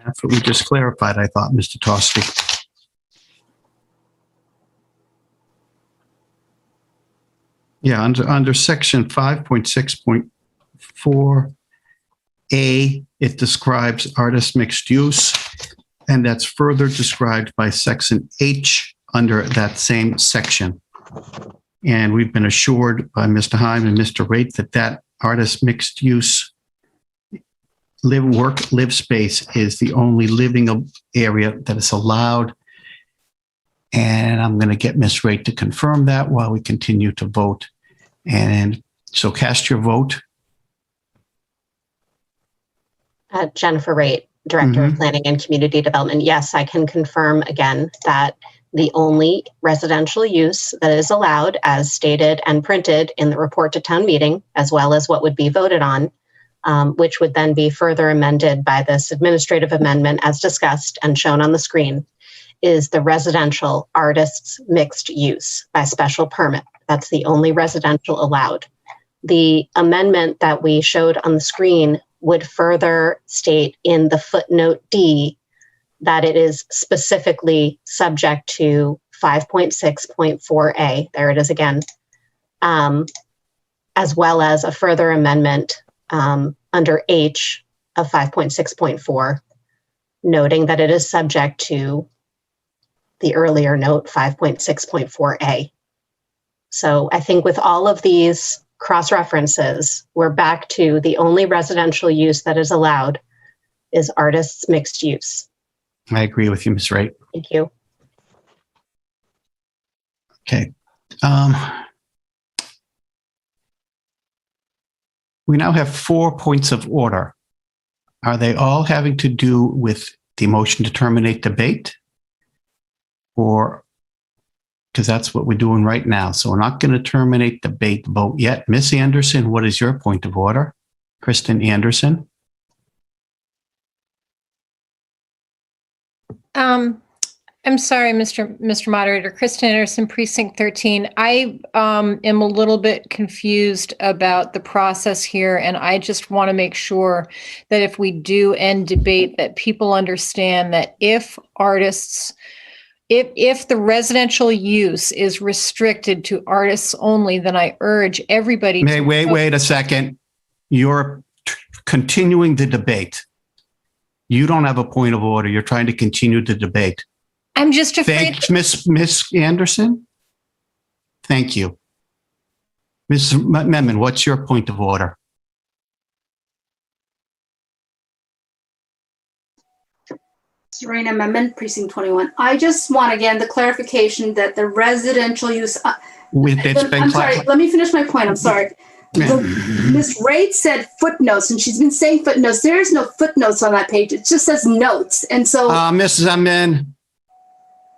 That's what we just clarified, I thought, Mr. Tosti. Yeah, under section 5.6.4, A, it describes artist mixed use, and that's further described by section H under that same section. And we've been assured by Mr. Heim and Mr. Raitt that that artist mixed use live space is the only living area that is allowed. And I'm going to get Ms. Raitt to confirm that while we continue to vote. And so cast your vote. Jennifer Raitt, Director of Planning and Community Development. Yes, I can confirm again that the only residential use that is allowed, as stated and printed in the report to town meeting, as well as what would be voted on, which would then be further amended by this administrative amendment as discussed and shown on the screen, is the residential artists mixed use by special permit. That's the only residential allowed. The amendment that we showed on the screen would further state in the footnote D that it is specifically subject to 5.6.4a, there it is again, as well as a further amendment under H of 5.6.4, noting that it is subject to the earlier note 5.6.4a. So I think with all of these cross-references, we're back to the only residential use that is allowed is artists mixed use. I agree with you, Ms. Raitt. Thank you. Okay. We now have 4 points of order. Are they all having to do with the motion to terminate debate? Or, because that's what we're doing right now. So we're not going to terminate debate vote yet. Ms. Anderson, what is your point of order? Kristin Anderson? I'm sorry, Mr. Moderator. Kristin Anderson, Precinct 13. I am a little bit confused about the process here, and I just want to make sure that if we do end debate, that people understand that if artists, if the residential use is restricted to artists only, then I urge everybody to— Wait a second. You're continuing the debate. You don't have a point of order. You're trying to continue the debate. I'm just afraid— Thanks, Miss Anderson. Thank you. Ms. Memon, what's your point of order? Zarina Memon, Precinct 21. I just want, again, the clarification that the residential use— I'm sorry, let me finish my point. I'm sorry. Ms. Raitt said footnotes, and she's been saying footnotes. There is no footnotes on that page. It just says notes. And so— Mrs. Memon.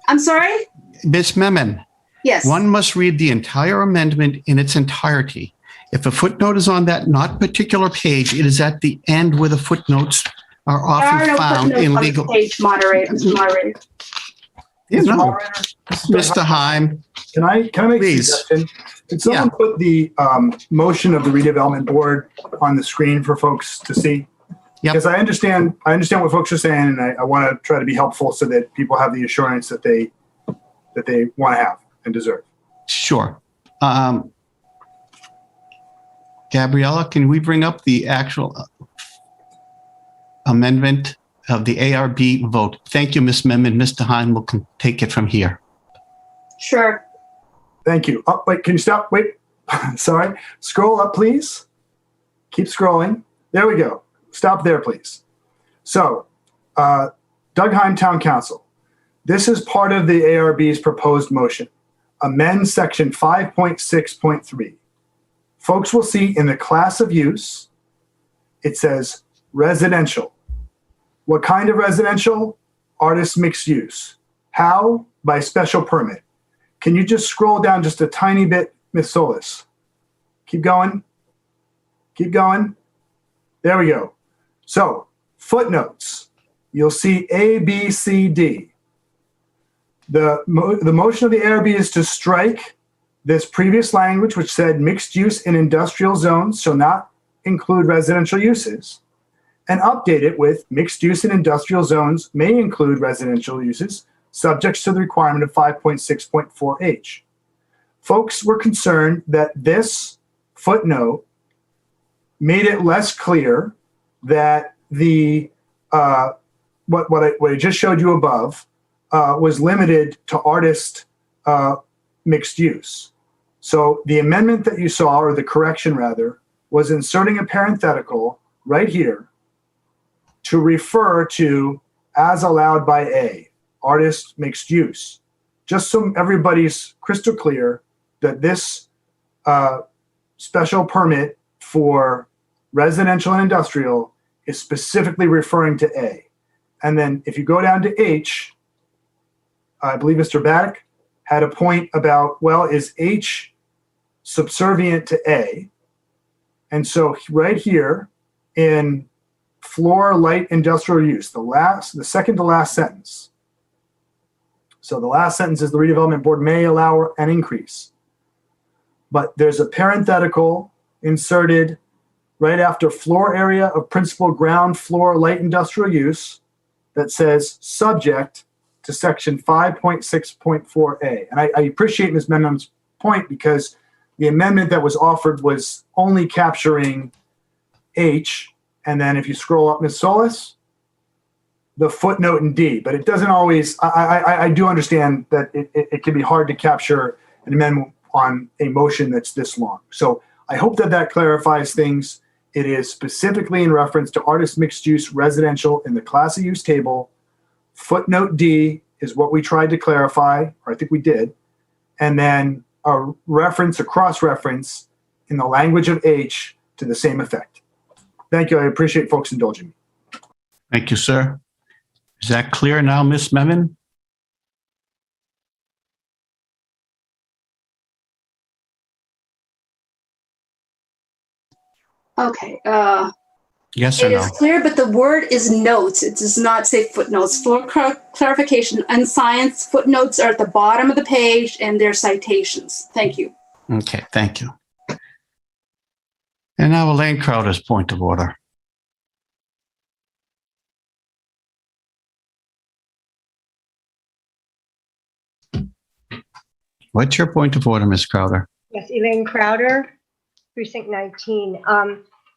I'm sorry? Ms. Memon. Yes. One must read the entire amendment in its entirety. If a footnote is on that not particular page, it is at the end where the footnotes are often found in legal— page, moderator. You know, Mr. Heim. Can I make a suggestion? Can someone put the motion of the redevelopment board on the screen for folks to see? Because I understand what folks are saying, and I want to try to be helpful so that people have the assurance that they want to have and deserve. Sure. Gabriella, can we bring up the actual amendment of the ARB vote? Thank you, Ms. Memon. Mr. Heim will take it from here. Sure. Thank you. Oh, wait, can you stop? Wait, sorry. Scroll up, please. Keep scrolling. There we go. Stop there, please. So, Doug Heim, Town Council. This is part of the ARB's proposed motion. Amend section 5.6.3. Folks will see in the class of use, it says residential. What kind of residential? Artist mixed use. How? By special permit. Can you just scroll down just a tiny bit, Ms. Solis? Keep going. Keep going. There we go. So, footnotes. You'll see A, B, C, D. The motion of the ARB is to strike this previous language, which said mixed use in industrial zones shall not include residential uses, and update it with mixed use in industrial zones may include residential uses, subject to the requirement of 5.6.4H. Folks were concerned that this footnote made it less clear that the what I just showed you above was limited to artist mixed use. So the amendment that you saw, or the correction rather, was inserting a parenthetical right here to refer to as allowed by A, artist mixed use. Just so everybody's crystal clear that this special permit for residential and industrial is specifically referring to A. And then if you go down to H, I believe Mr. Baddock had a point about, well, is H subservient to A? And so right here in floor light industrial use, the second to last sentence. So the last sentence is the redevelopment board may allow an increase. But there's a parenthetical inserted right after floor area of principal ground floor light industrial use that says subject to section 5.6.4A. And I appreciate Ms. Memon's point, because the amendment that was offered was only capturing H. And then if you scroll up, Ms. Solis, the footnote in D. But it doesn't always, I do understand that it can be hard to capture an amendment on a motion that's this long. So I hope that that clarifies things. It is specifically in reference to artist mixed use residential in the class of use table. Footnote D is what we tried to clarify, or I think we did. And then a reference, a cross-reference in the language of H to the same effect. Thank you. I appreciate folks indulging me. Thank you, sir. Is that clear now, Ms. Memon? Okay. Yes or It no? is clear, but the word is notes. It does not say footnotes. For clarification, on science, footnotes are at the bottom of the page and they're citations. Thank you. Okay, thank you. And now Elaine Crowder's point of order. What's your point of order, Ms. Crowder? Yes, Elaine Crowder, Precinct 19.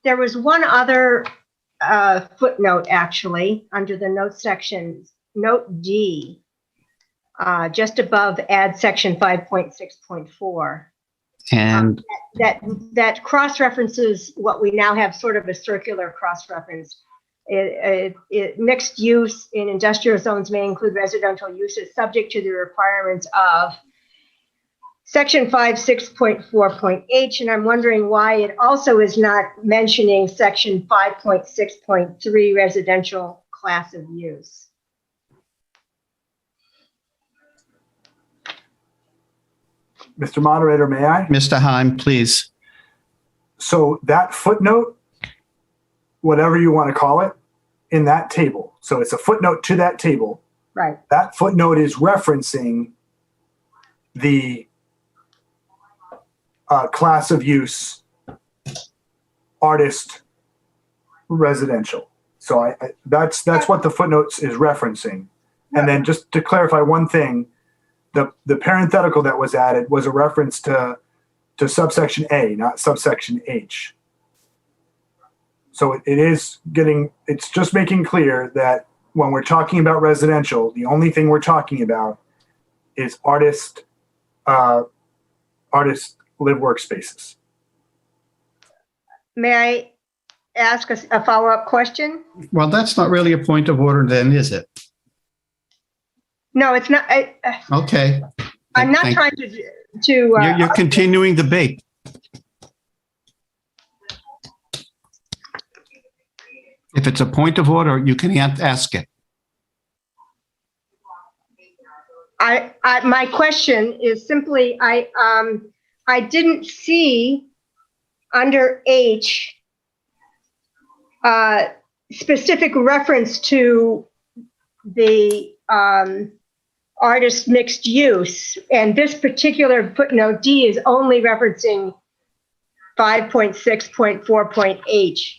There was one other footnote, actually, under the note section, note D, just above add section 5.6.4. And that cross-references what we now have sort of a circular cross-reference. Mixed use in industrial zones may include residential uses subject to the requirements of Section 5.6.4.H, and I'm wondering why it also is not mentioning Section 5.6.3 residential class of use. Mr. Moderator, may I? Mr. Heim, please. So that footnote, whatever you want to call it, in that table. So it's a footnote to that table. Right. That footnote is referencing the class of use artist residential. So that's what the footnote is referencing. And then just to clarify one thing, the parenthetical that was added was a reference to subsection A, not subsection H. So it's just making clear that when we're talking about residential, the only thing we're talking about is artist live workspaces. May I ask a follow-up question? Well, that's not really a point of order then, is it? No, it's not. Okay. I'm not trying to You're continuing debate. If it's a point of order, you can ask it. My question is simply, I didn't see under H specific reference to the artist mixed use, and this particular footnote D is only referencing 5.6.4.H.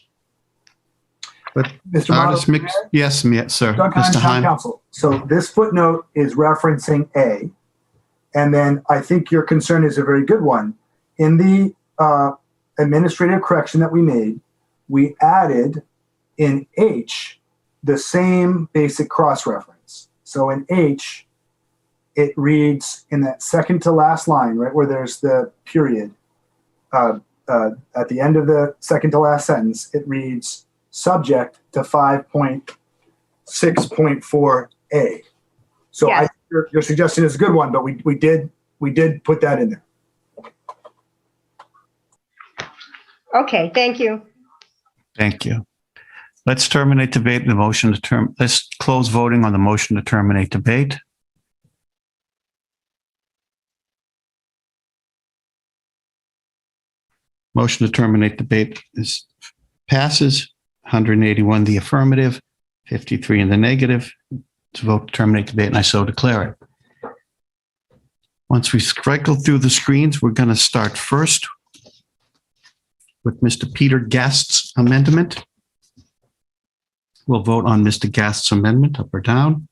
But Mr. artist mix, yes, sir. Mr. Heim. Counsel. So this footnote is referencing A, and then I think your concern is a very good one. In the administrative correction that we made, we added in H, the same basic cross-reference. So in H, it reads in that second to last line, right where there's the period, at the end of the second to last sentence, it reads subject to 5.6.4a. So Yes. your suggestion is a good one, but we did put that in there. Okay, thank you. Thank you. Let's terminate debate. The motion to let's close voting on the motion to terminate debate. Motion to terminate debate passes. 181 the affirmative, 53 in the negative to vote to terminate debate, and I so declare it. Once we cycle through the screens, we're going to start first with Mr. Peter Gast's amendment. We'll vote on Mr. Gast's amendment, up or down.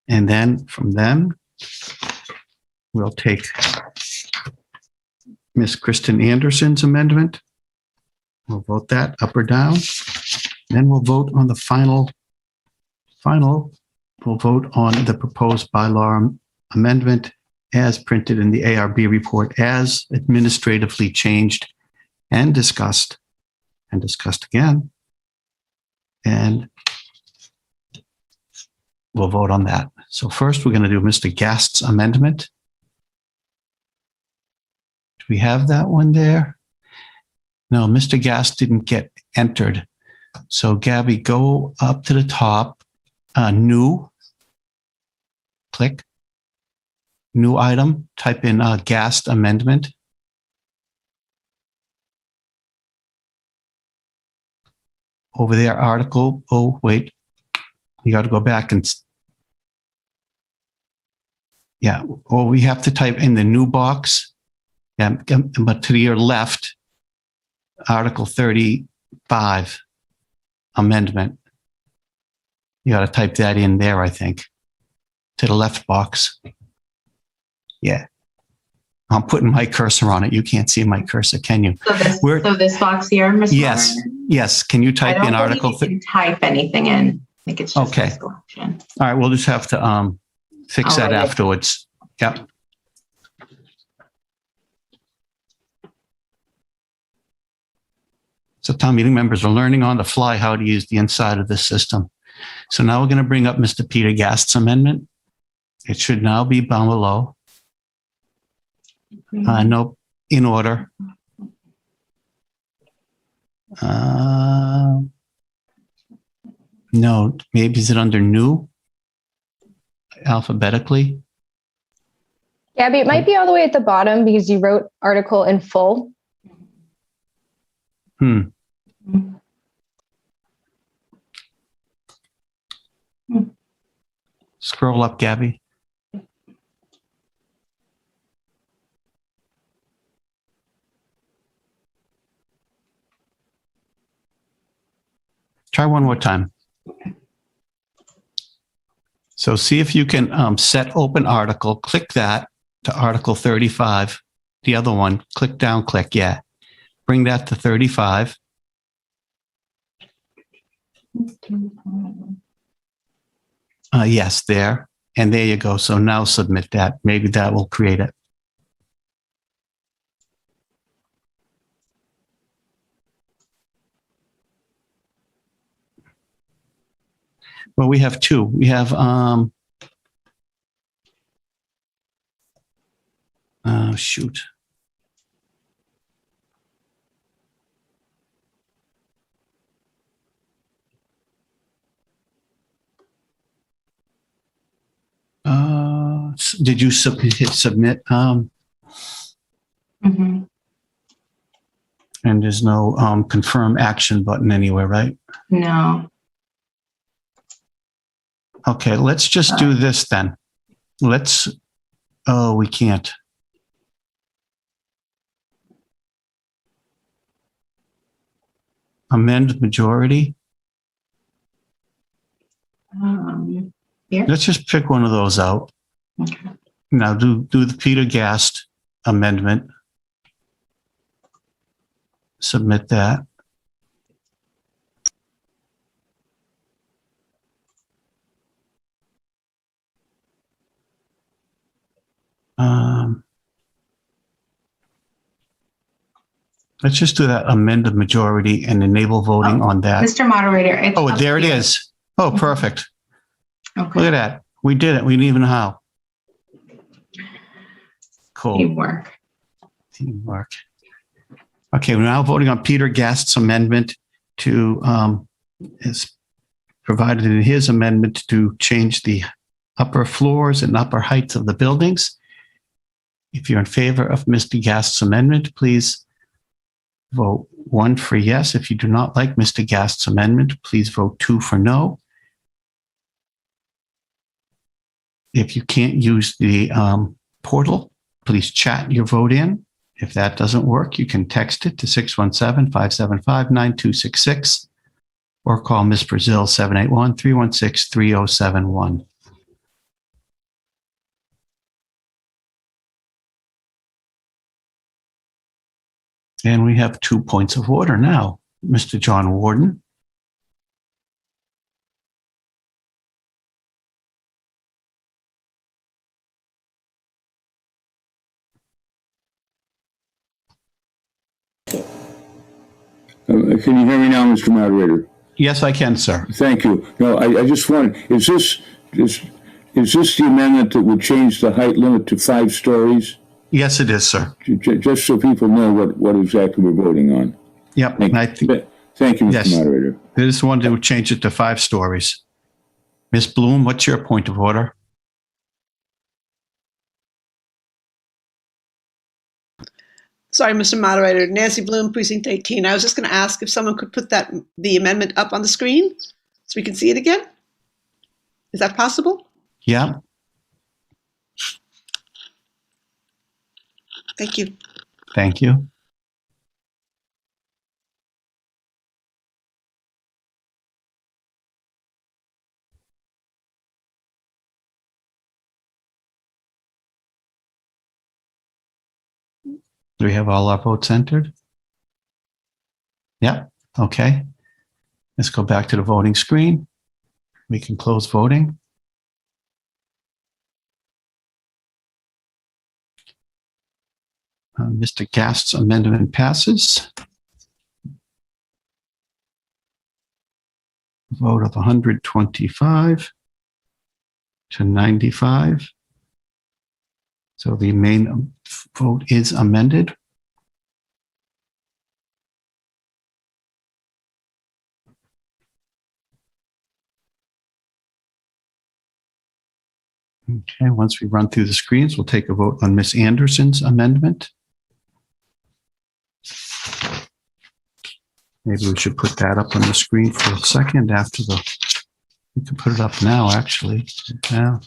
And then from them, we'll take Ms. Kristin Anderson's amendment. We'll vote that up or down. Then we'll vote on the final, we'll vote on the proposed bylaw amendment as printed in the ARB report, as administratively changed and discussed again. And we'll vote on that. So first, we're going to do Mr. Gast's amendment. Do we have that one there? No, Mr. Gast didn't get entered. So Gabby, go up to the top, new, click, new item, type in Gast amendment. Over there, article, oh, wait, you got to go back and, yeah, or we have to type in the new box, yeah, but to your left, Article 35 amendment. You got to type that in there, I think, to the left box. Yeah. I'm putting my cursor on it. You can't see my cursor, can you? So this box here, Mr. Yes. Warren? Yes. Can you type in Article? You can type anything in. I think it's just okay. a selection. All right. We'll just have to fix that afterwards. Yep. So town meeting members are learning on the fly how to use the inside of this system. So now we're going to bring up Mr. Peter Gast's amendment. It should now be down below. No, in order. No, maybe is it under new? Alphabetically? Gabby, it might be all the way at the bottom because you wrote article in full. Scroll up, Gabby. Try one more time. So see if you can set open article, click that to Article 35. The other one, click down, click, yeah. Bring that to 35. Yes, there. And there you go. So now submit that. Maybe that will create it. Well, we have two. We have shoot. Did you hit submit? And there's no confirm action button anywhere, right? No. Okay, let's just do this then. Let's, oh, we can't. Amend majority. Here? Let's just pick one of those out. Okay. Now do the Peter Gast amendment. submit that. Let's just do that amend the majority and enable voting on that. Mr. Moderator. It's Oh, up there it here. is. Oh, perfect. Okay. Look at that. We did it. We didn't even know how. Cool. Teamwork. Teamwork. Okay, we're now voting on Peter Gast's amendment to, is provided in his amendment to change the upper floors and upper heights of the buildings. If you're in favor of Mr. Gast's amendment, please vote 1 for yes. If you do not like Mr. Gast's amendment, please vote 2 for no. If you can't use the portal, please chat your vote in. If that doesn't work, you can text it to 617-575-9266 or call Ms. Brazil 781-316-3071. And we have 2 points of order now. Mr. John Warden. Can you hear me now, Mr. Moderator? Yes, I can, sir. Thank you. No, I just want, is this the amendment that would change the height limit to 5 stories? Yes, it is, sir. Just so people know what exactly we're voting on. Yep. Thank you, Mr. Yes. Moderator. This one to change it to 5 stories. Ms. Bloom, what's your point of order? Sorry, Mr. Moderator. Nancy Bloom, Precinct 18. I was just going to ask if someone could put the amendment up on the screen so we can see it again. Is that possible? Yeah. Thank you. Thank you. Do we have all our votes entered? Yeah. Okay. Let's go back to the voting screen. We can close voting. Mr. Gast's amendment passes. Vote of 125 to 95. So the main vote is amended. Okay, once we run through the screens, we'll take a vote on Ms. Anderson's amendment. Maybe we should put that up on the screen for a second after we can put it up now, actually. Yeah.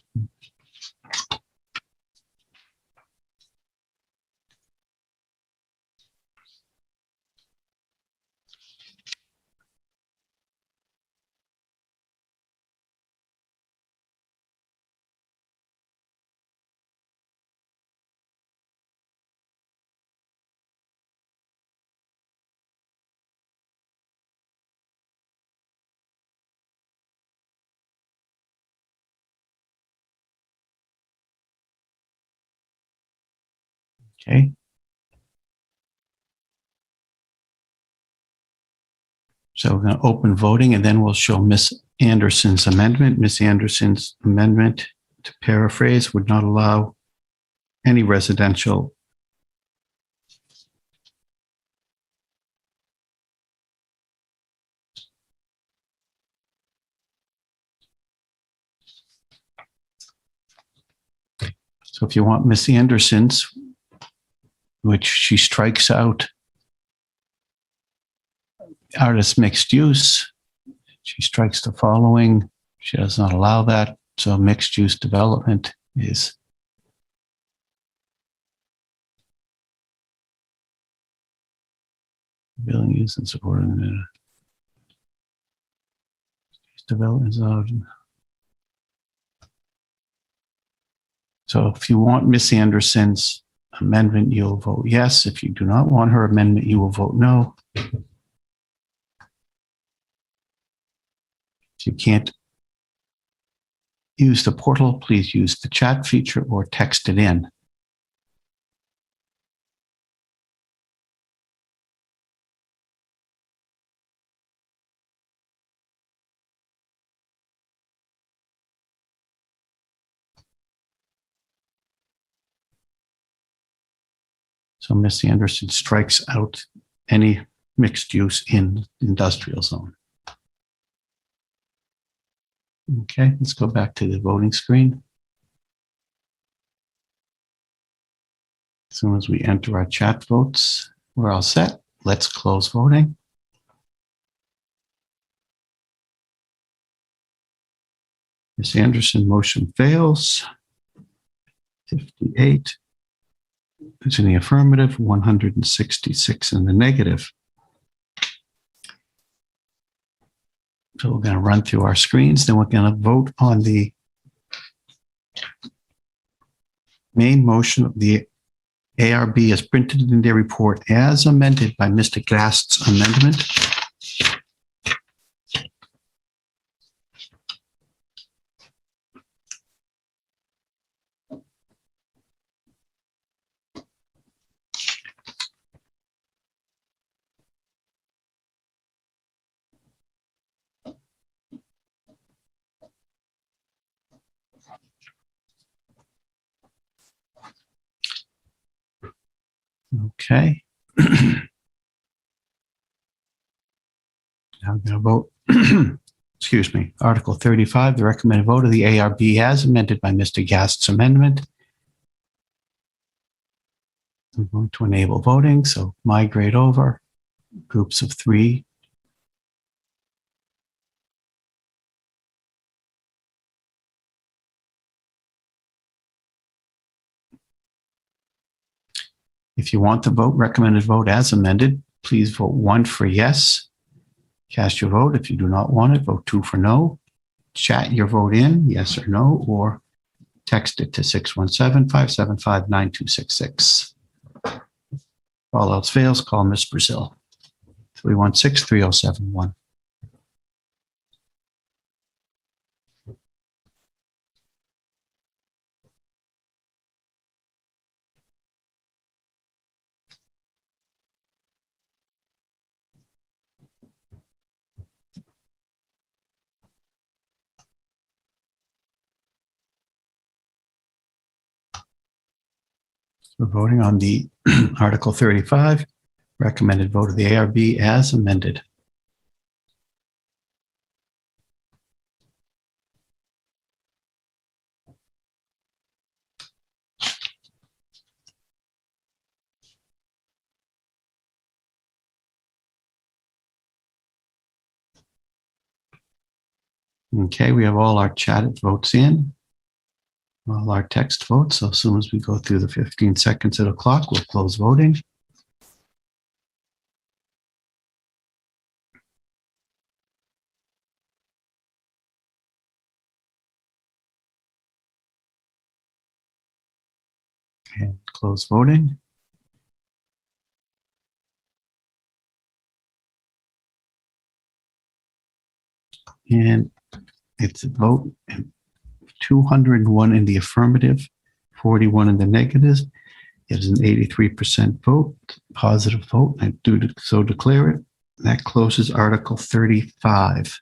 Okay. So we're going to open voting and then we'll show Ms. Anderson's amendment. Ms. Anderson's amendment, to paraphrase, would not allow any residential So if you want Ms. Anderson's, which she strikes out artist mixed use, she strikes the following. She does not allow that. So mixed use development is building use and support development zone. So if you want Ms. Anderson's amendment, you'll vote yes. If you do not want her amendment, you will vote no. If you can't use the portal, please use the chat feature or text it in. So Ms. Anderson strikes out any mixed use in industrial zone. Okay, let's go back to the voting screen. As soon as we enter our chat votes, we're all set. Let's close voting. Ms. Anderson, motion fails. 58 is in the affirmative, 166 in the negative. So we're going to run through our screens, then we're going to vote on the main motion of the ARB as printed in their report as amended by Mr. Gast's amendment. Okay. Now I'm going to vote, excuse me, Article 35, the recommended vote of the ARB as amended by Mr. Gast's amendment. I'm going to enable voting, so migrate over, groups of 3. If you want the vote, recommended vote as amended, please vote 1 for yes. Cast your vote. If you do not want it, vote 2 for no. Chat your vote in, yes or no, or text it to 617-575-9266. If all else fails, call Ms. Brazil, 316-3071. We're voting on the Article 35, recommended vote of the ARB as amended. Okay, we have all our chatted votes in, all our text votes. So as soon as we go through the 15 seconds of the clock, we'll close voting. And close voting. And it's a vote, 201 in the affirmative, 41 in the negative. It is an 83% vote, positive vote. I do so declare it. That closes Article 35.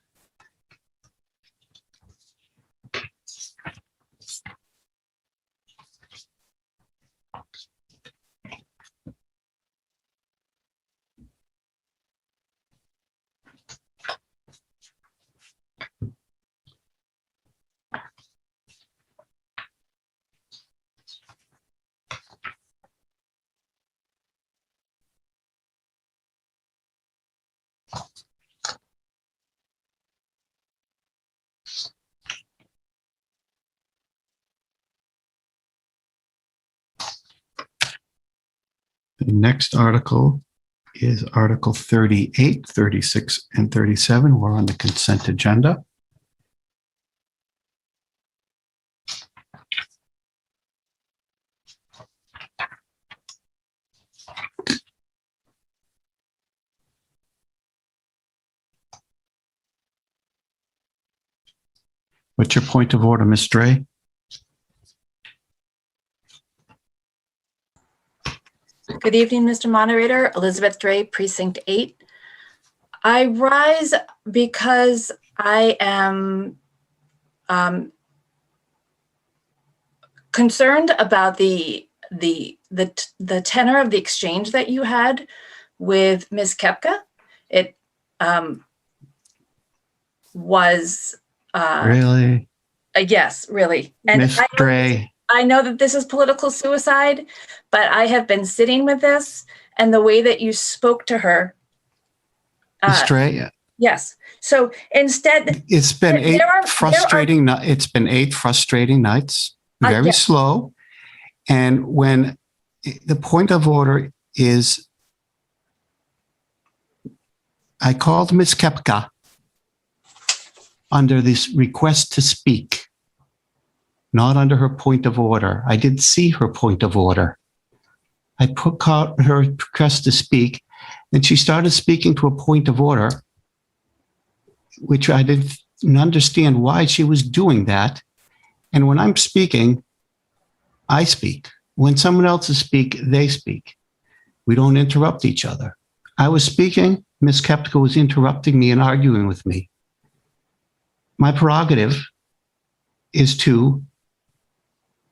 The next article is Article 38, 36, and 37. We're on the consent agenda. What's your point of order, Ms. Dre? Good evening, Mr. Moderator. Elizabeth Dre, Precinct 8. I rise because I am concerned about the tenor of the exchange that you had with Ms. Kepka. It was Really? Yes, really. And Ms. Dre. I know that this is political suicide, but I have been sitting with this and the way that you spoke to her. Ms. Dre. Yes. So instead, It's been eight frustrating nights, very yes. slow. And when the point of order is, I called Ms. Kepka under this request to speak, not under her point of order. I didn't see her point of order. I put out her request to speak, and she started speaking to a point of order, which I didn't understand why she was doing that. And when I'm speaking, I speak. When someone else is speak, they speak. We don't interrupt each other. I was speaking, Ms. Kepka was interrupting me and arguing with me. My prerogative is to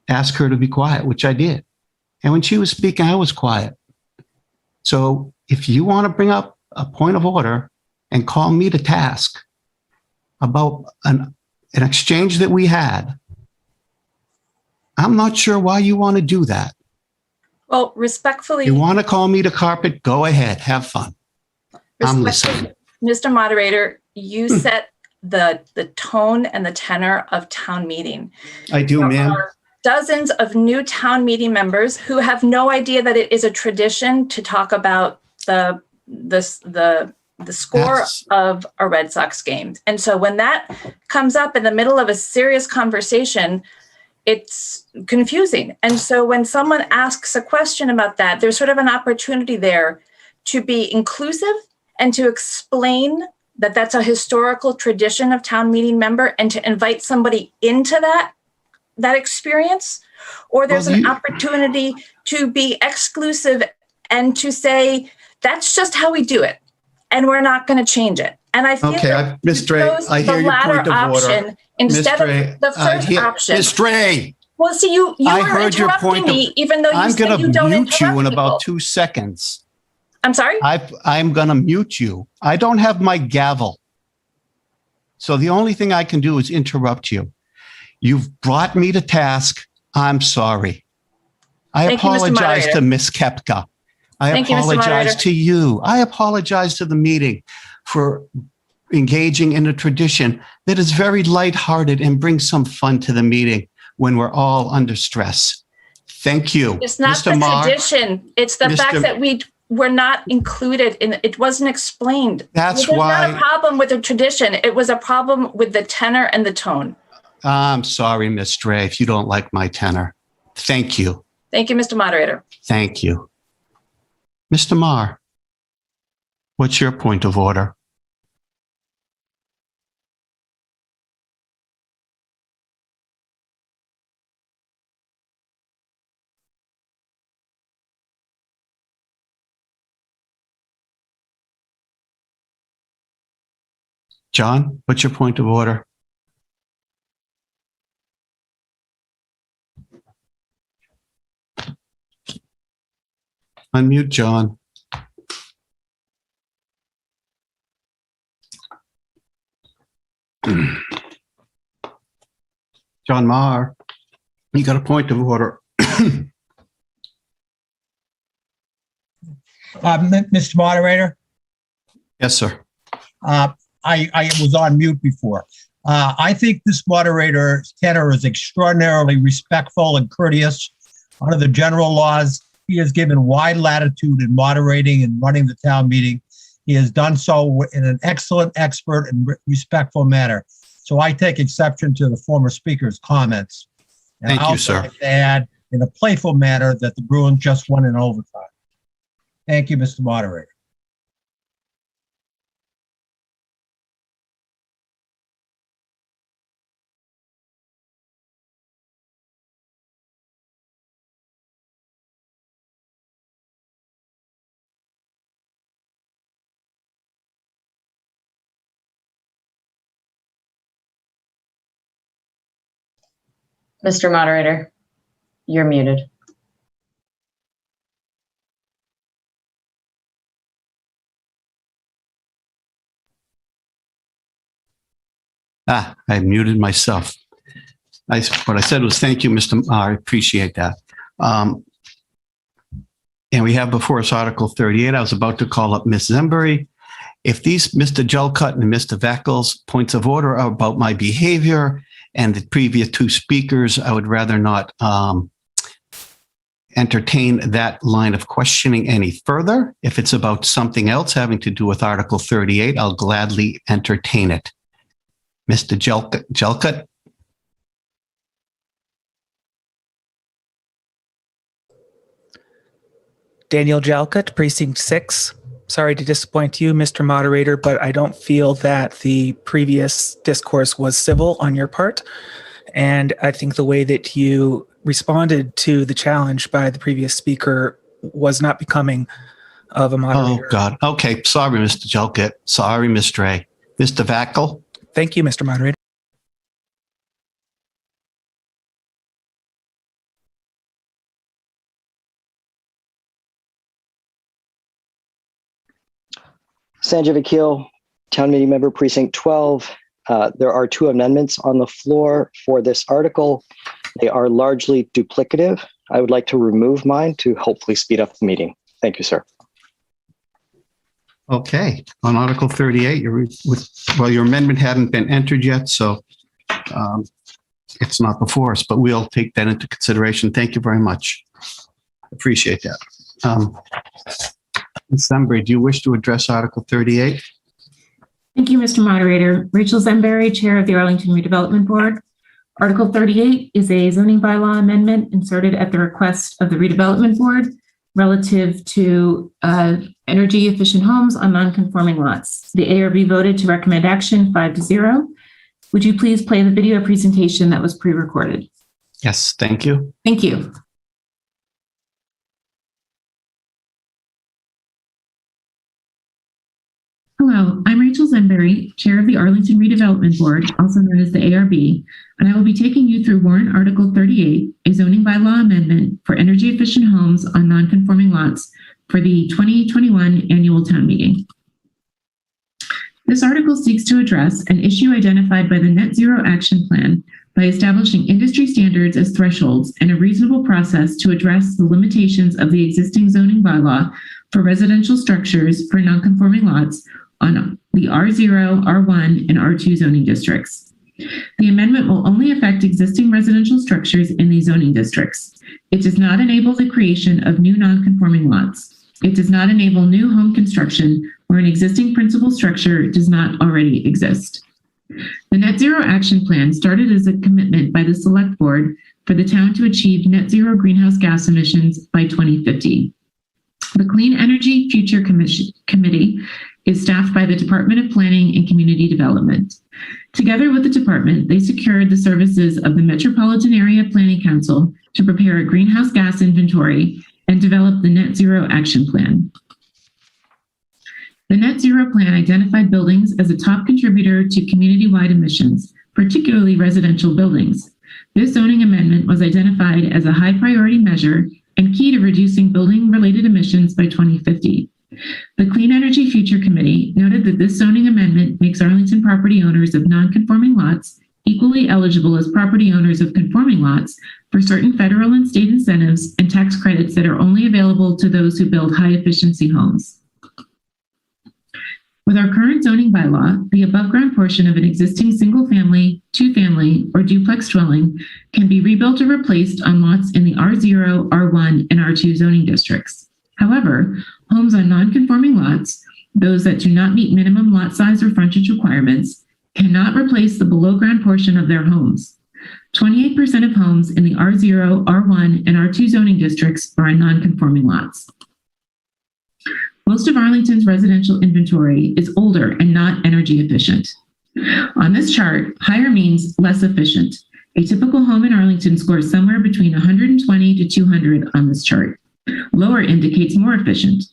ask her to be quiet, which I did. And when she was speaking, I was quiet. So if you want to bring up a point of order and call me to task about an exchange that we had, I'm not sure why you want to do that. Well, respectfully, You want to call me to carpet? Go ahead, have fun. I'm listening. Mr. Moderator, you set the tone and the tenor of town meeting. I do, ma'am. There are dozens of new town meeting members who have no idea that it is a tradition to talk about the score of a Red Sox game. And so when that comes up in the middle of a serious conversation, it's confusing. And so when someone asks a question about that, there's sort of an opportunity there to be inclusive and to explain that that's a historical tradition of town meeting member and to invite somebody into that experience. Or there's an opportunity to be exclusive and to say, that's just how we do it. And we're not going to change it. And I feel like Ms. Dre, I hear your point of order. Instead of the first option. Ms. Dre. Well, see, you are interrupting me, even though you said you don't interrupt people. I'm going to mute you in about 2 seconds. I'm sorry? I'm going to mute you. I don't have my gavel. So the only thing I can do is interrupt you. You've brought me to task. I'm sorry. I apologize to Ms. Kepka. I apologize to you. I apologize to the meeting for engaging in a tradition that is very lighthearted and brings some fun to the meeting when we're all under stress. Thank you. It's not the tradition. It's the fact that we were not included in it. Wasn't explained. That's why. It was not a problem with the tradition. It was a problem with the tenor and the tone. I'm sorry, Ms. Dre, if you don't like my tenor. Thank you. Thank you, Mr. Moderator. Thank you. Mr. Marr, what's your point of order? John, what's your point of order? Unmute John. John Marr, you got a point of order. Mr. Moderator? Yes, sir. I was on mute before. I think this moderator's tenor is extraordinarily respectful and courteous. Under the general laws, he has given wide latitude in moderating and running the town meeting. He has done so in an excellent, expert, and respectful manner. So I take exception to the former speaker's comments. And Thank you, I'll sir. like to add in a playful manner that the Bruins just won in overtime. Thank you, Mr. Moderator. Mr. Moderator, you're muted. I muted myself. What I said was thank you, Mr. I appreciate that. And we have before us Article 38. I was about to call up Ms. Zembury. If these Mr. Jelcut and Mr. Vackel's points of order are about my behavior and the previous two speakers, I would rather not entertain that line of questioning any further. If it's about something else having to do with Article 38, I'll gladly entertain it. Mr. Jelcut? Daniel Jelcut, Precinct 6. Sorry to disappoint you, Mr. Moderator, but I don't feel that the previous discourse was civil on your part. And I think the way that you responded to the challenge by the previous speaker was not becoming of a moderator. Oh, God. Okay. Sorry, Mr. Jelcut. Sorry, Mr. A. Mr. Vackel? Thank you, Mr. Moderator. Sanjay Vakil, Town Meeting Member, Precinct 12. There are two amendments on the floor for this article. They are largely duplicative. I would like to remove mine to hopefully speed up the meeting. Thank you, sir. Okay. On Article 38, your amendment hadn't been entered yet, so it's not before us, but we'll take that into consideration. Thank you very much. Appreciate that. Ms. Zembury, do you wish to address Article 38? Thank you, Mr. Moderator. Rachel Zembury, Chair of the Arlington Redevelopment Board. Article 38 is a zoning bylaw amendment inserted at the request of the Redevelopment Board relative to energy efficient homes on non-conforming lots. The ARB voted to recommend action 5-0. Would you please play the video presentation that was pre-recorded? Yes, thank you. Thank you. Hello, I'm Rachel Zembury, Chair of the Arlington Redevelopment Board, also known as the ARB, and I will be taking you through Warrant Article 38, a zoning bylaw amendment for energy efficient homes on non-conforming lots for the 2021 annual town meeting. This article seeks to address an issue identified by the Net Zero Action Plan by establishing industry standards as thresholds and a reasonable process to address the limitations of the existing zoning bylaw for residential structures for non-conforming lots on the R0, R1, and R2 zoning districts. The amendment will only affect existing residential structures in these zoning districts. It does not enable the creation of new non-conforming lots. It does not enable new home construction where an existing principal structure does not already exist. The Net Zero Action Plan started as a commitment by the Select Board for the town to achieve net zero greenhouse gas emissions by 2050. The Clean Energy Future Committee is staffed by the Department of Planning and Community Development. Together with the department, they secured the services of the Metropolitan Area Planning Council to prepare a greenhouse gas inventory and develop the Net Zero Action Plan. The Net Zero Plan identified buildings as a top contributor to community-wide emissions, particularly residential buildings. This zoning amendment was identified as a high priority measure and key to reducing building-related emissions by 2050. The Clean Energy Future Committee noted that this zoning amendment makes Arlington property owners of non-conforming lots equally eligible as property owners of conforming lots for certain federal and state incentives and tax credits that are only available to those who build high-efficiency homes. With our current zoning bylaw, the above-ground portion of an existing single-family, two-family, or duplex dwelling can be rebuilt or replaced on lots in the R0, R1, and R2 zoning districts. However, homes on non-conforming lots, those that do not meet minimum lot size or frontage requirements, cannot replace the below-ground portion of their homes. 28% of homes in the R0, R1, and R2 zoning districts are on non-conforming lots. Most of Arlington's residential inventory is older and not energy efficient. On this chart, higher means less efficient. A typical home in Arlington scores somewhere between 120 to 200 on this chart. Lower indicates more efficient.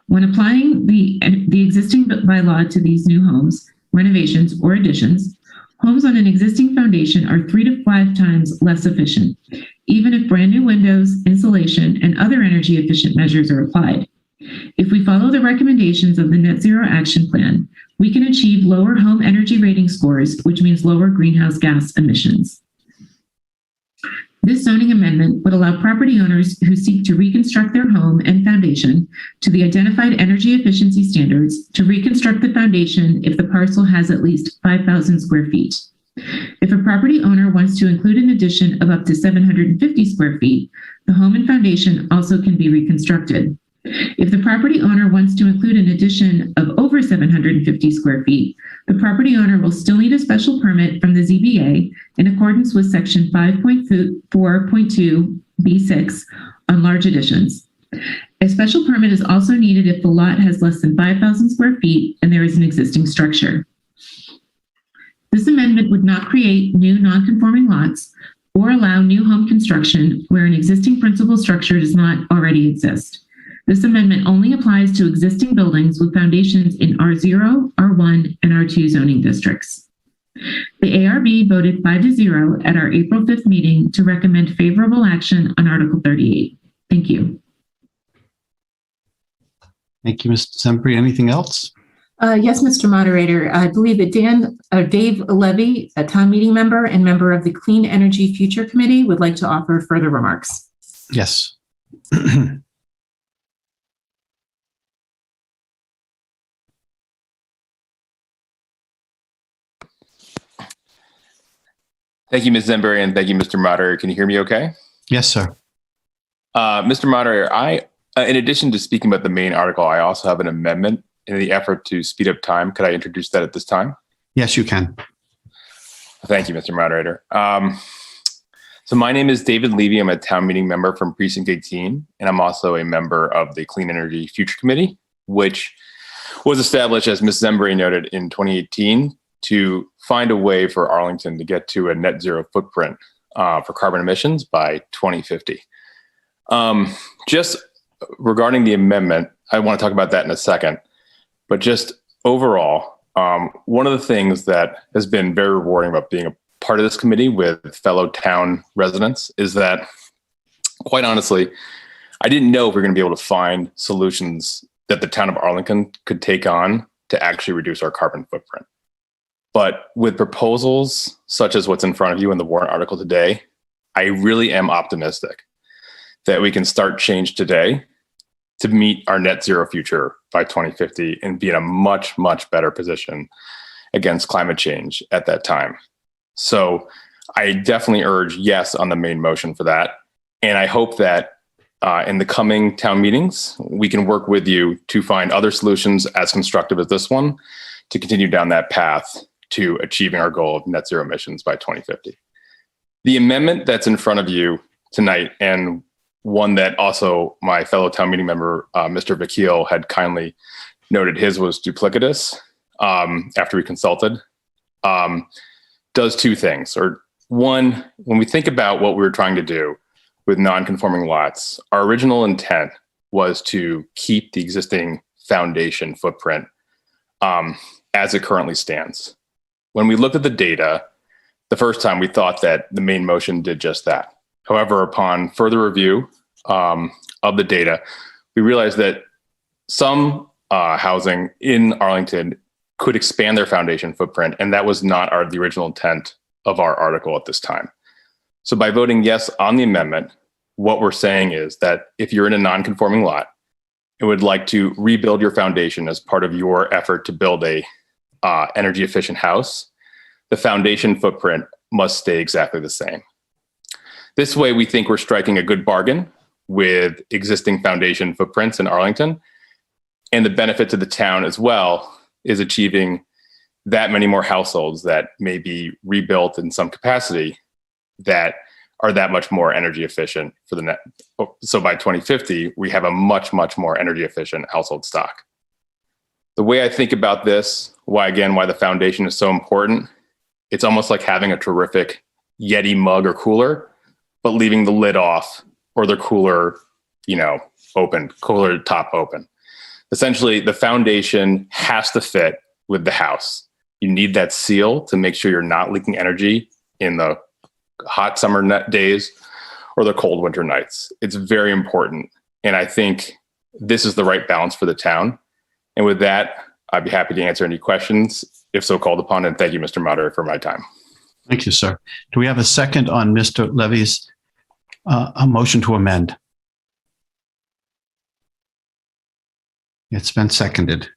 When applying the existing bylaw to these new homes, renovations, or additions, Homes on an existing foundation are 3 to 5 times less efficient, even if brand new windows, insulation, and other energy efficient measures are applied. If we follow the recommendations of the Net Zero Action Plan, we can achieve lower home energy rating scores, which means lower greenhouse gas emissions. This zoning amendment would allow property owners who seek to reconstruct their home and foundation to the identified energy efficiency standards to reconstruct the foundation if the parcel has at least 5,000 square feet. If a property owner wants to include an addition of up to 750 square feet, the home and foundation also can be reconstructed. If the property owner wants to include an addition of over 750 square feet, the property owner will still need a special permit from the ZBA in accordance with Section 5.4.2 B6 on large additions. A special permit is also needed if the lot has less than 5,000 square feet and there is an existing structure. This amendment would not create new non-conforming lots or allow new home construction where an existing principal structure does not already exist. This amendment only applies to existing buildings with foundations in R0, R1, and R2 zoning districts. The ARB voted 5-0 at our April 5th meeting to recommend favorable action on Article 38. Thank you. Thank you, Mr. Sempri. Anything else? Yes, Mr. Moderator. I believe that Dave Levy, a town meeting member and member of the Clean Energy Future Committee, would like to offer further remarks. Yes. Thank you, Ms. Zembury, and thank you, Mr. Moderator. Can you hear me okay? Yes, sir. Mr. Moderator, in addition to speaking about the main article, I also have an amendment in the effort to speed up time. Could I introduce that at this time? Yes, you can. Thank you, Mr. Moderator. So my name is David Levy. I'm a town meeting member from Precinct 18, and I'm also a member of the Clean Energy Future Committee, which was established, as Ms. Zembury noted, in 2018 to find a way for Arlington to get to a net zero footprint for carbon emissions by 2050. Just regarding the amendment, I want to talk about that in a second, but just overall, one of the things that has been very rewarding about being a part of this committee with fellow town residents is that, quite honestly, I didn't know if we were going to be able to find solutions that the town of Arlington could take on to actually reduce our carbon footprint. But with proposals such as what's in front of you in the warrant article today, I really am optimistic that we can start change today to meet our net zero future by 2050 and be in a much, much better position against climate change at that time. So I definitely urge yes on the main motion for that. And I hope that in the coming town meetings, we can work with you to find other solutions as constructive as this one to continue down that path to achieving our goal of net zero emissions by 2050. The amendment that's in front of you tonight, and one that also my fellow town meeting member, Mr. Vakil, had kindly noted his was duplicitous after we consulted, does two things. Or one, when we think about what we were trying to do with non-conforming lots, our original intent was to keep the existing foundation footprint as it currently stands. When we looked at the data, the first time we thought that the main motion did just that. However, upon further review of the data, we realized that some housing in Arlington could expand their foundation footprint, and that was not the original intent of our article at this time. So by voting yes on the amendment, what we're saying is that if you're in a non-conforming lot and would like to rebuild your foundation as part of your effort to build a energy efficient house, the foundation footprint must stay exactly the same. This way, we think we're striking a good bargain with existing foundation footprints in Arlington. And the benefit to the town as well is achieving that many more households that may be rebuilt in some capacity that are that much more energy efficient for the net. So by 2050, we have a much, much more energy efficient household stock. The way I think about this, why the foundation is so important, it's almost like having a terrific Yeti mug or cooler, but leaving the lid off or the cooler, open, cooler top open. Essentially, the foundation has to fit with the house. You need that seal to make sure you're not leaking energy in the hot summer days or the cold winter nights. It's very important. And I think this is the right balance for the town. And with that, I'd be happy to answer any questions, if so called upon. And thank you, Mr. Moderator, for my time. Thank you, sir. Do we have a second on Mr. Levy's a motion to amend? It's been seconded.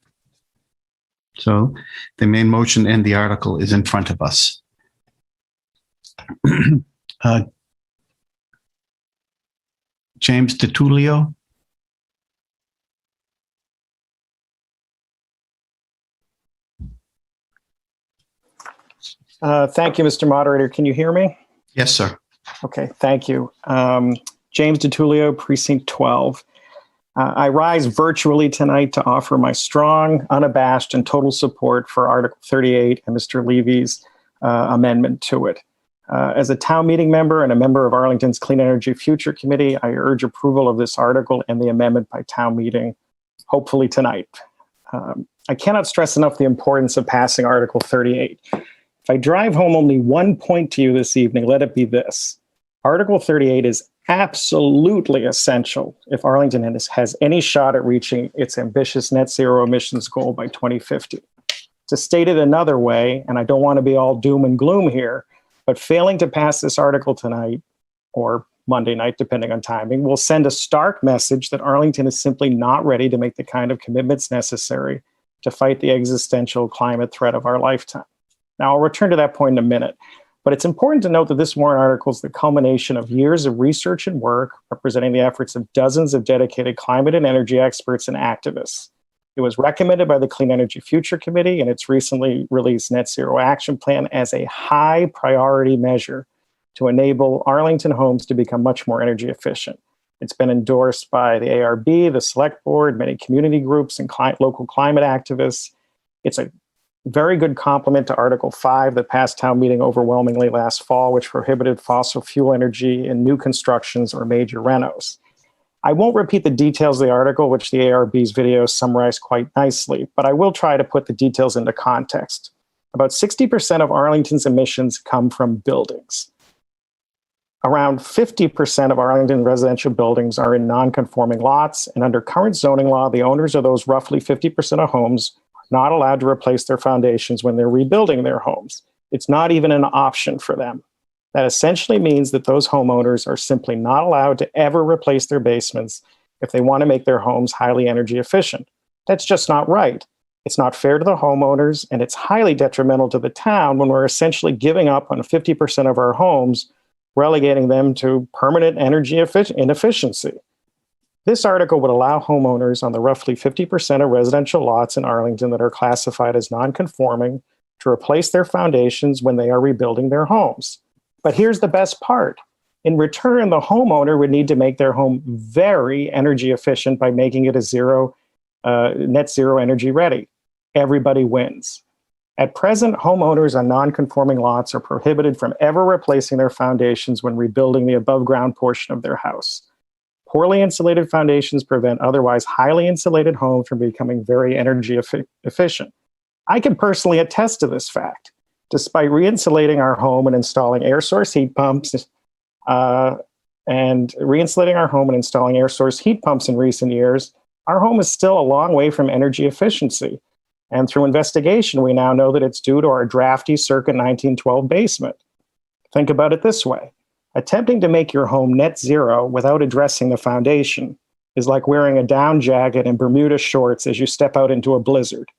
So the main motion and the article is in front of us. James DiTullio. Thank you, Mr. Moderator. Can you hear me? Yes, sir. Okay, thank you. James DiTullio, Precinct 12. I rise virtually tonight to offer my strong, unabashed, and total support for Article 38 and Mr. Levy's amendment to it. As a town meeting member and a member of Arlington's Clean Energy Future Committee, I urge approval of this article and the amendment by town meeting, hopefully tonight. I cannot stress enough the importance of passing Article 38. If I drive home only one point to you this evening, let it be this. Article 38 is absolutely essential if Arlington has any shot at reaching its ambitious net zero emissions goal by 2050. To state it another way, and I don't want to be all doom and gloom here, but failing to pass this article tonight or Monday night, depending on timing, will send a stark message that Arlington is simply not ready to make the kind of commitments necessary to fight the existential climate threat of our lifetime. Now, I'll return to that point in a minute. But it's important to note that this warrant article is the culmination of years of research and work representing the efforts of dozens of dedicated climate and energy experts and activists. It was recommended by the Clean Energy Future Committee in its recently released Net Zero Action Plan as a high priority measure to enable Arlington homes to become much more energy efficient. It's been endorsed by the ARB, the Select Board, many community groups, and local climate activists. It's a very good complement to Article 5 that passed town meeting overwhelmingly last fall, which prohibited fossil fuel energy in new constructions or major renos. I won't repeat the details of the article, which the ARB's video summarized quite nicely, but I will try to put the details into context. About 60% of Arlington's emissions come from buildings. Around 50% of Arlington residential buildings are in non-conforming lots, and under current zoning law, the owners of those roughly 50% of homes not allowed to replace their foundations when they're rebuilding their homes. It's not even an option for them. That essentially means that those homeowners are simply not allowed to ever replace their basements if they want to make their homes highly energy efficient. That's just not right. It's not fair to the homeowners, and it's highly detrimental to the town when we're essentially giving up on 50% of our homes, relegating them to permanent energy inefficiency. This article would allow homeowners on the roughly 50% of residential lots in Arlington that are classified as non-conforming to replace their foundations when they are rebuilding their homes. But here's the best part. In return, the homeowner would need to make their home very energy efficient by making it net zero energy ready. Everybody wins. At present, homeowners on non-conforming lots are prohibited from ever replacing their foundations when rebuilding the above-ground portion of their house. Poorly insulated foundations prevent otherwise highly insulated homes from becoming very energy efficient. I can personally attest to this fact. Despite re-insulating our home and installing air source heat pumps in recent years, our home is still a long way from energy efficiency. And through investigation, we now know that it's due to our drafty circa 1912 basement. Think about it this way. Attempting to make your home net zero without addressing the foundation is like wearing a down jacket and Bermuda shorts as you step out into a blizzard.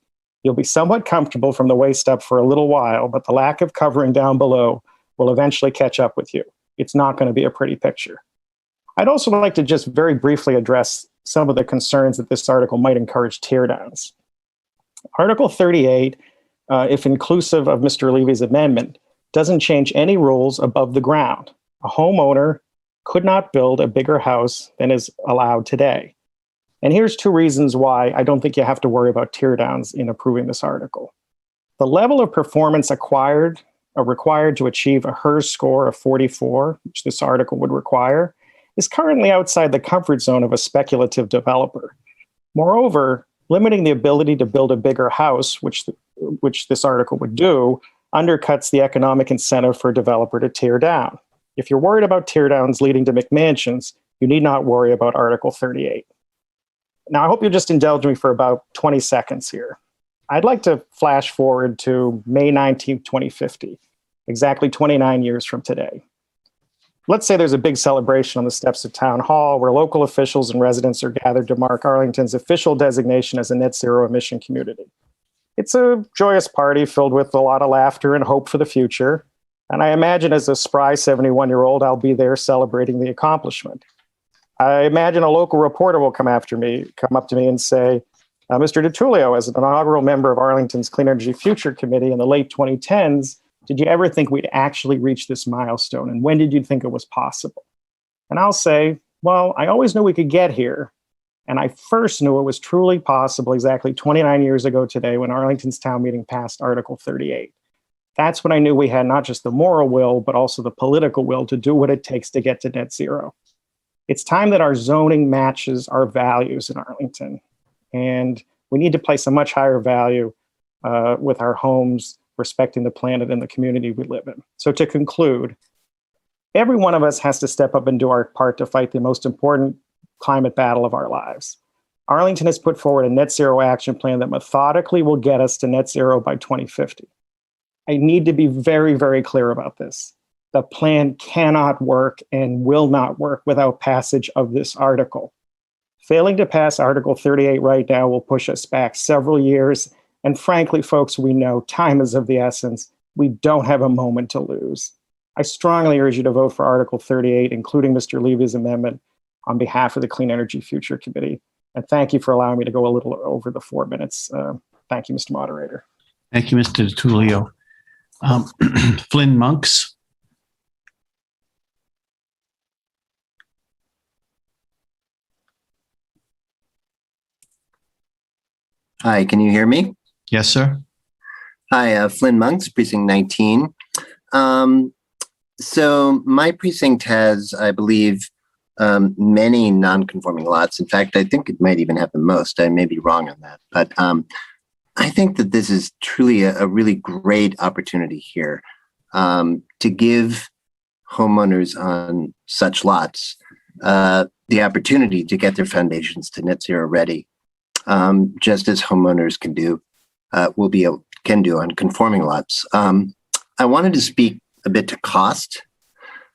You'll be somewhat comfortable from the waist up for a little while, but the lack of covering down below will eventually catch up with you. It's not going to be a pretty picture. I'd also like to just very briefly address some of the concerns that this article might encourage teardowns. Article 38, if inclusive of Mr. Levy's amendment, doesn't change any rules above the ground. A homeowner could not build a bigger house than is allowed today. And here's two reasons why I don't think you have to worry about teardowns in approving this article. The level of performance required to achieve a HERS score of 44, which this article would require, is currently outside the comfort zone of a speculative developer. Moreover, limiting the ability to build a bigger house, which which this article would do, undercuts the economic incentive for a developer to tear down. If you're worried about tear downs leading to McMansions, you need not worry about Article 38. Now, I hope you'll just indulge me for about 20 seconds here. I'd like to flash forward to May 19th, 2050, exactly 29 years from today. Let's say there's a big celebration on the steps of Town Hall where local officials and residents are gathered to mark Arlington's official designation as a net zero emission community. It's a joyous party filled with a lot of laughter and hope for the future. And I imagine as a spry 71-year-old, I'll be there celebrating the accomplishment. I imagine a local reporter will come up to me and say, Mr. DiTullio, as an inaugural member of Arlington's Clean Energy Future Committee in the late 2010s, did you ever think we'd actually reach this milestone? And when did you think it was possible? And I'll say, well, I always knew we could get here. And I first knew it was truly possible exactly 29 years ago today when Arlington's town meeting passed Article 38. That's when I knew we had not just the moral will, but also the political will to do what it takes to get to net zero. It's time that our zoning matches our values in Arlington. And we need to place a much higher value with our homes, respecting the planet and the community we live in. So to conclude, every one of us has to step up and do our part to fight the most important climate battle of our lives. Arlington has put forward a net zero action plan that methodically will get us to net zero by 2050. I need to be very, very clear about this. The plan cannot work and will not work without passage of this article. Failing to pass Article 38 right now will push us back several years. And frankly, folks, we know time is of the essence. We don't have a moment to lose. I strongly urge you to vote for Article 38, including Mr. Levy's amendment, on behalf of the Clean Energy Future Committee. And thank you for allowing me to go a little over the 4 minutes. Thank you, Mr. Moderator. Thank you, Mr. DiTullio. Flynn Monks. Hi, can you hear me? Yes, sir. Hi, Flynn Monks, Precinct 19. So my precinct has, I believe, many non-conforming lots. In fact, I think it might even have the most. I may be wrong on that. But I think that this is truly a really great opportunity here to give homeowners on such lots the opportunity to get their foundations to net zero ready, just as homeowners can do on conforming lots. I wanted to speak a bit to cost.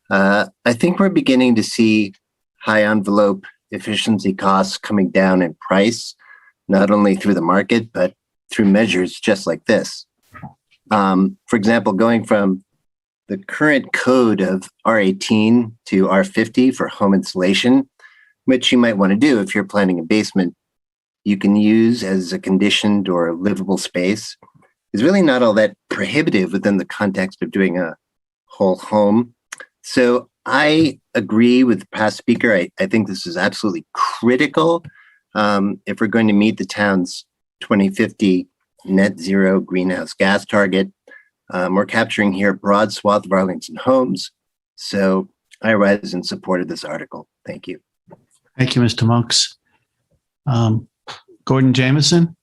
I think we're beginning to see high envelope efficiency costs coming down in price, not only through the market, but through measures just like this. For example, going from the current code of R18 to R50 for home insulation, which you might want to do if you're planning a basement, you can use as a conditioned or livable space, is really not all that prohibitive within the context of doing a whole home. So I agree with the past speaker. I think this is absolutely critical if we're going to meet the town's 2050 net zero greenhouse gas target. We're capturing here a broad swath of Arlington homes. So I rise in support of this article. Thank you. Thank you, Mr. Monks. Gordon Jamieson.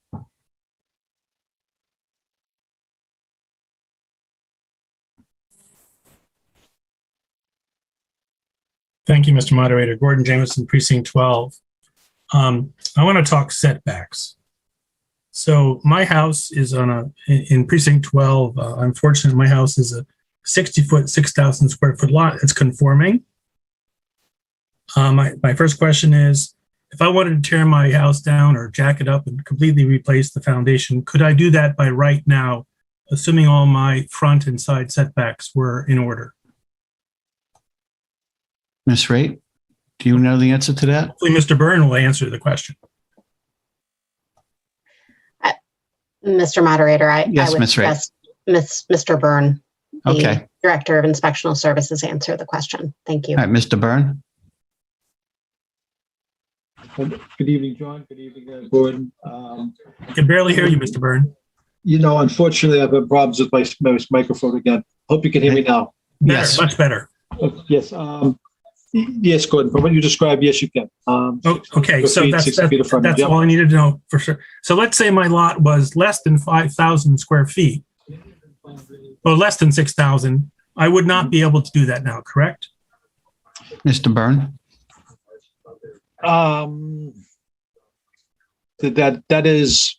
Thank you, Mr. Moderator. Gordon Jamieson, Precinct 12. I want to talk setbacks. So my house is in Precinct 12. Unfortunately, my house is a 60-foot, 6,000 square foot lot. It's conforming. My first question is, if I wanted to tear my house down or jack it up and completely replace the foundation, could I do that by right now, assuming all my front and side setbacks were in order? Ms. Raitt, do you know the answer to that? Hopefully Mr. Byrne will answer the question. Mr. Moderator, Yes, I would Ms. Raitt. suggest Mr. Byrne, the Okay. Director of Inspectional Services, answer the question. Thank you. All right, Mr. Byrne. Good evening, John. Good evening, Gordon. I can barely hear you, Mr. Byrne. Unfortunately, I've had problems with my microphone again. Hope you can hear me now. Better, much better. Yes. Yes, Gordon, from what you described, yes, you can. Okay, so feet, that's 60 feet of frontage, that's yep. all I needed to know for sure. So let's say my lot was less than 5,000 square feet, or less than 6,000. I would not be able to do that now, correct? Mr. Byrne? That is,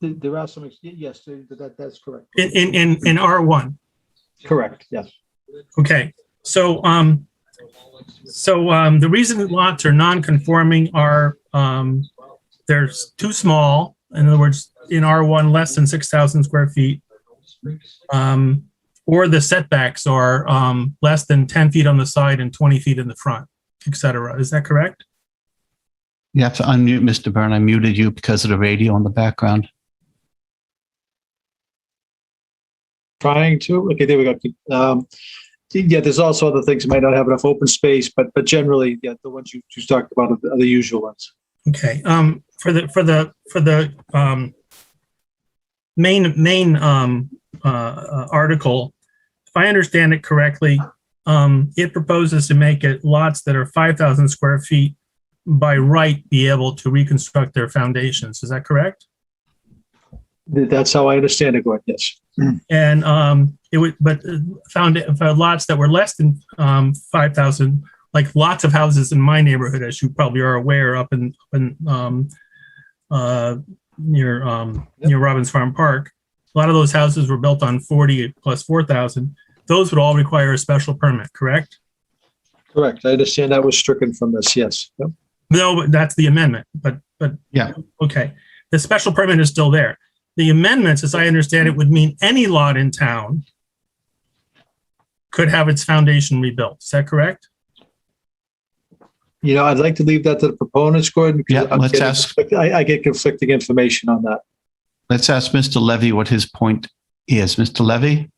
there are some, yes, that's correct. In R1. Correct, yes. Okay, so the reason that lots are non-conforming are they're too small. In other words, in R1, less than 6,000 square feet, or the setbacks are less than 10 feet on the side and 20 feet in the front, etc. Is that correct? You have to unmute Mr. Byrne. I muted you because of the radio in the background. Trying to, okay, there we go. Yeah, there's also other things that might not have enough open space, but generally, yeah, the ones you talked about are the usual ones. Okay. For the main article, if I understand it correctly, it proposes to make it lots that are 5,000 square feet by right be able to reconstruct their foundations. Is that correct? That's how I understand it, Gordon, yes. And it would, but found lots that were less than 5,000, like lots of houses in my neighborhood, as you probably are aware, up in near Robbins Farm Park. A lot of those houses were built on 40 plus 4,000. Those would all require a special permit, correct? Correct. I understand that was stricken from this, yes. Yep. No, but that's the amendment, but yeah. Okay. The special permit is still there. The amendments, as I understand it, would mean any lot in town could have its foundation rebuilt. Is that correct? You know, I'd like to leave that to the proponents, Gordon, because Yeah, I get conflicting information on that. Let's ask Mr. Levy what his point is. Mr. Levy?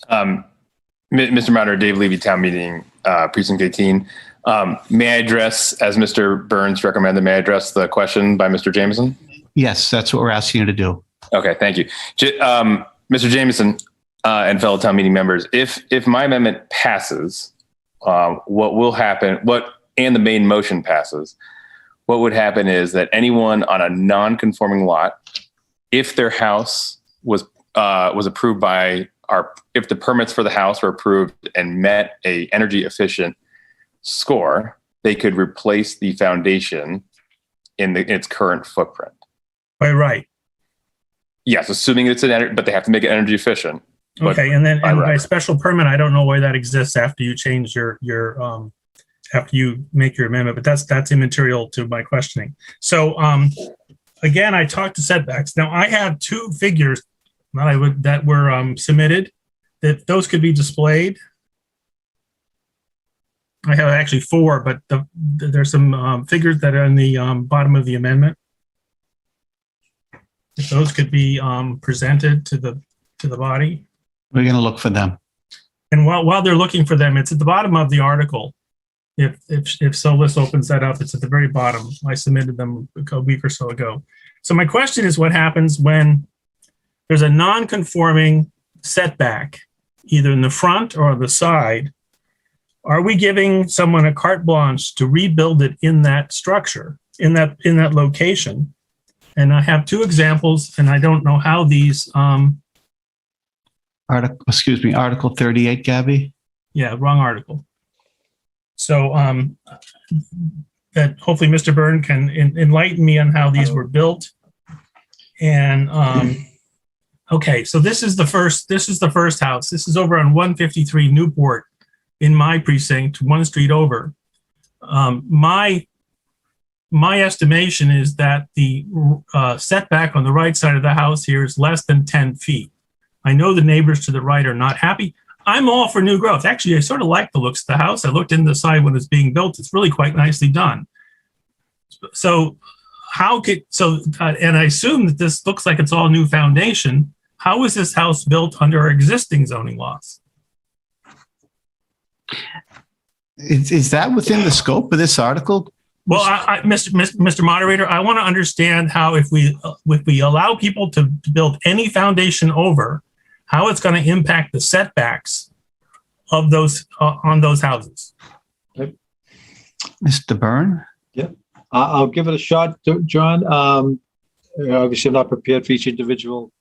Mr. Moderator, Dave Levy, Town Meeting, Precinct 18. May I address, as Mr. Burns recommended, may I address the question by Mr. Jameson? Yes, that's what we're asking you to do. Okay, thank you. Mr. Jameson and fellow town meeting members, if my amendment passes, what will happen, and the main motion passes, what would happen is that anyone on a non-conforming lot, if their house was approved by if the permits for the house were approved and met a energy efficient score, they could replace the foundation in its current footprint. Right. Yes, assuming it's but they have to make it energy efficient. Okay, and then by special permit, I don't know why that exists after you change your after you make your amendment, but that's immaterial to my questioning. So again, I talked to setbacks. Now I have two figures that were submitted that those could be displayed. I have actually four, but there's some figures that are in the bottom of the amendment. If those could be presented to the body. We're going to look for them. And while they're looking for them, it's at the bottom of the article. If Solus opens that up, it's at the very bottom. I submitted them a week or so ago. So my question is, what happens when there's a non-conforming setback, either in the front or the side? Are we giving someone a carte blanche to rebuild it in that structure, in that location? And I have two examples, and I don't know how these. Article 38, Gabby. Yeah, wrong article. So that hopefully Mr. Byrne can enlighten me on how these were built. And okay, so this is the first house. This is over on 153 Newport in my precinct, one street over. My estimation is that the setback on the right side of the house here is less than 10 feet. I know the neighbors to the right are not happy. I'm all for new growth. Actually, I sort of like the looks of the house. I looked in the side when it's being built. It's really quite nicely done. So and I assume that this looks like it's all new foundation. How is this house built under our existing zoning laws? Is that within the scope of this article? Well, Mr. Moderator, I want to understand how if we allow people to build any foundation over, how it's going to impact the setbacks of those on those houses. Mr. Byrne? Yeah, I'll give it a shot, John. Obviously, I'm not prepared for each individual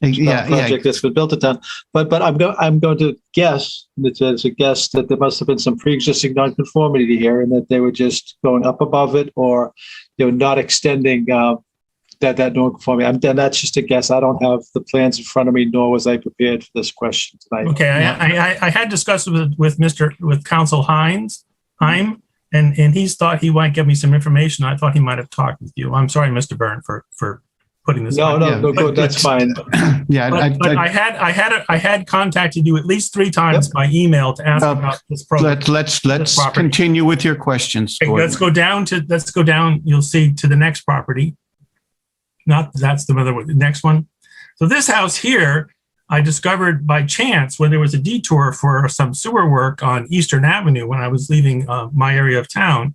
project that's been built in town, but I'm going to guess, it's a guess, that there must have been some pre-existing nonconformity here, and that they were just going up above it, or not extending that nonconformity. And that's just a guess. I don't have the plans in front of me, nor was I prepared for this question tonight. Okay, I had discussed with Council Heim, and he thought he might give me some information. I thought he might have talked with you. I'm sorry, Mr. Byrne, for putting this. No, good. That's fine. Yeah, but I had contacted you at least 3 times by email to ask about this program. Let's continue with your questions. Okay, let's go down. You'll see to the next property. That's the other one. The next one. So this house here, I discovered by chance when there was a detour for some sewer work on Eastern Avenue when I was leaving my area of town.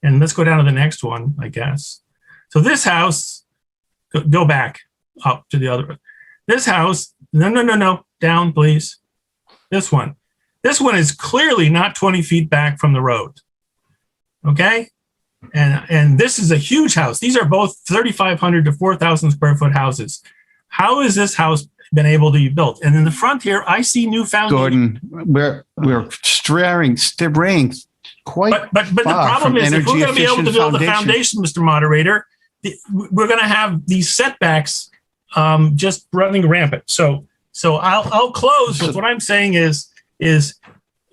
And let's go down to the next one, I guess. So this house, go back up to the other one. This house, no, down, please. This one is clearly not 20 feet back from the road. Okay? And this is a huge house. These are both 3,500 to 4,000 square foot houses. How has this house been able to be built? And in the front here, I see new foundations. Gordon, we're straying quite. But the problem is, if we're going to be able to build the foundation, Mr. Moderator, we're going to have these setbacks just running rampant. So I'll close with what I'm saying is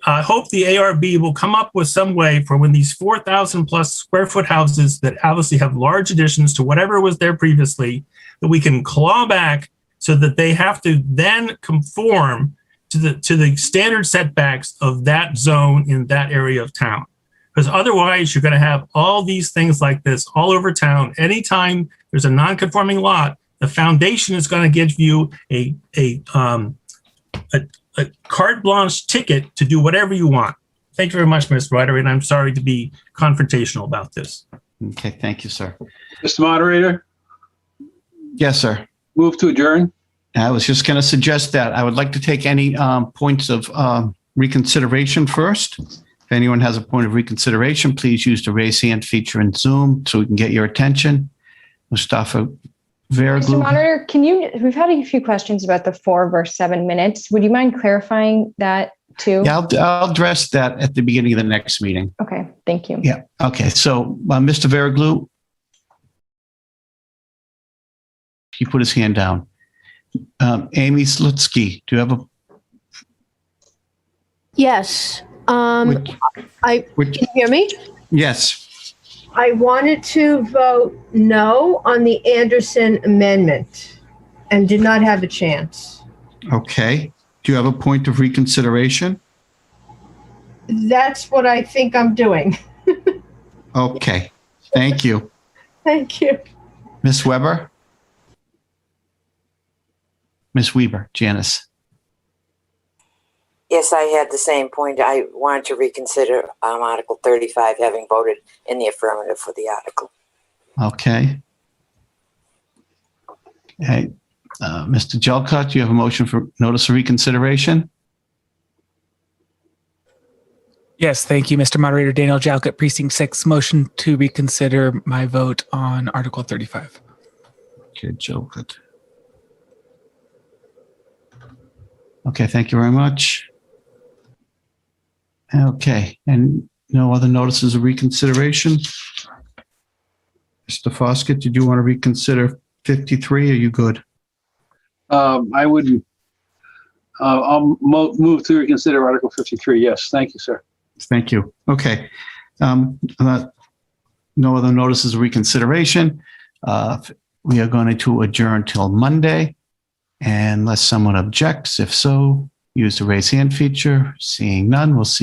I hope the ARB will come up with some way for when these 4,000 plus square foot houses that obviously have large additions to whatever was there previously, that we can claw back so that they have to then conform to the standard setbacks of that zone in that area of town. Because otherwise you're going to have all these things like this all over town. Anytime there's a non-conforming lot, the foundation is going to give you a carte blanche ticket to do whatever you want. Thank you very much, Mr. Ryder, and I'm sorry to be confrontational about this. Okay, thank you, sir. Mr. Moderator? Yes, sir. Move to adjourn. I was just going to suggest that. I would like to take any points of reconsideration first. If anyone has a point of reconsideration, please use the raise hand feature in Zoom so we can get your attention. Mustafa Verglu. Mr. Monitor, we've had a few questions about the 4 versus 7 minutes. Would you mind clarifying that too? Yeah, I'll address that at the beginning of the next meeting. Okay, thank you. Yeah, okay. So Mr. Verglu, he put his hand down. Amy Slutsky, do you have a? Yes. Can you hear me? Yes. I wanted to vote no on the Anderson amendment and did not have a chance. Okay. Do you have a point of reconsideration? That's what I think I'm doing. Okay. Thank you. Thank you. Ms. Weber? Ms. Weber, Janice. Yes, I had the same point. I wanted to reconsider Article 35, having voted in the affirmative for the article. Okay. Hey, Mr. Jelcott, do you have a motion for notice of reconsideration? Yes, thank you, Mr. Moderator. Daniel Jalkut, Precinct 6, motion to reconsider my vote on Article 35. Okay, Jelcott. Okay, thank you very much. Okay, and no other notices of reconsideration? Mr. Foskett, did you want to reconsider 53? Are you good? I would. I'll move to reconsider Article 53. Yes, thank you, sir. Thank you. Okay. No other notices of reconsideration. We are going to adjourn till Monday, unless someone objects. If so, use the raise hand feature. Seeing none, we'll see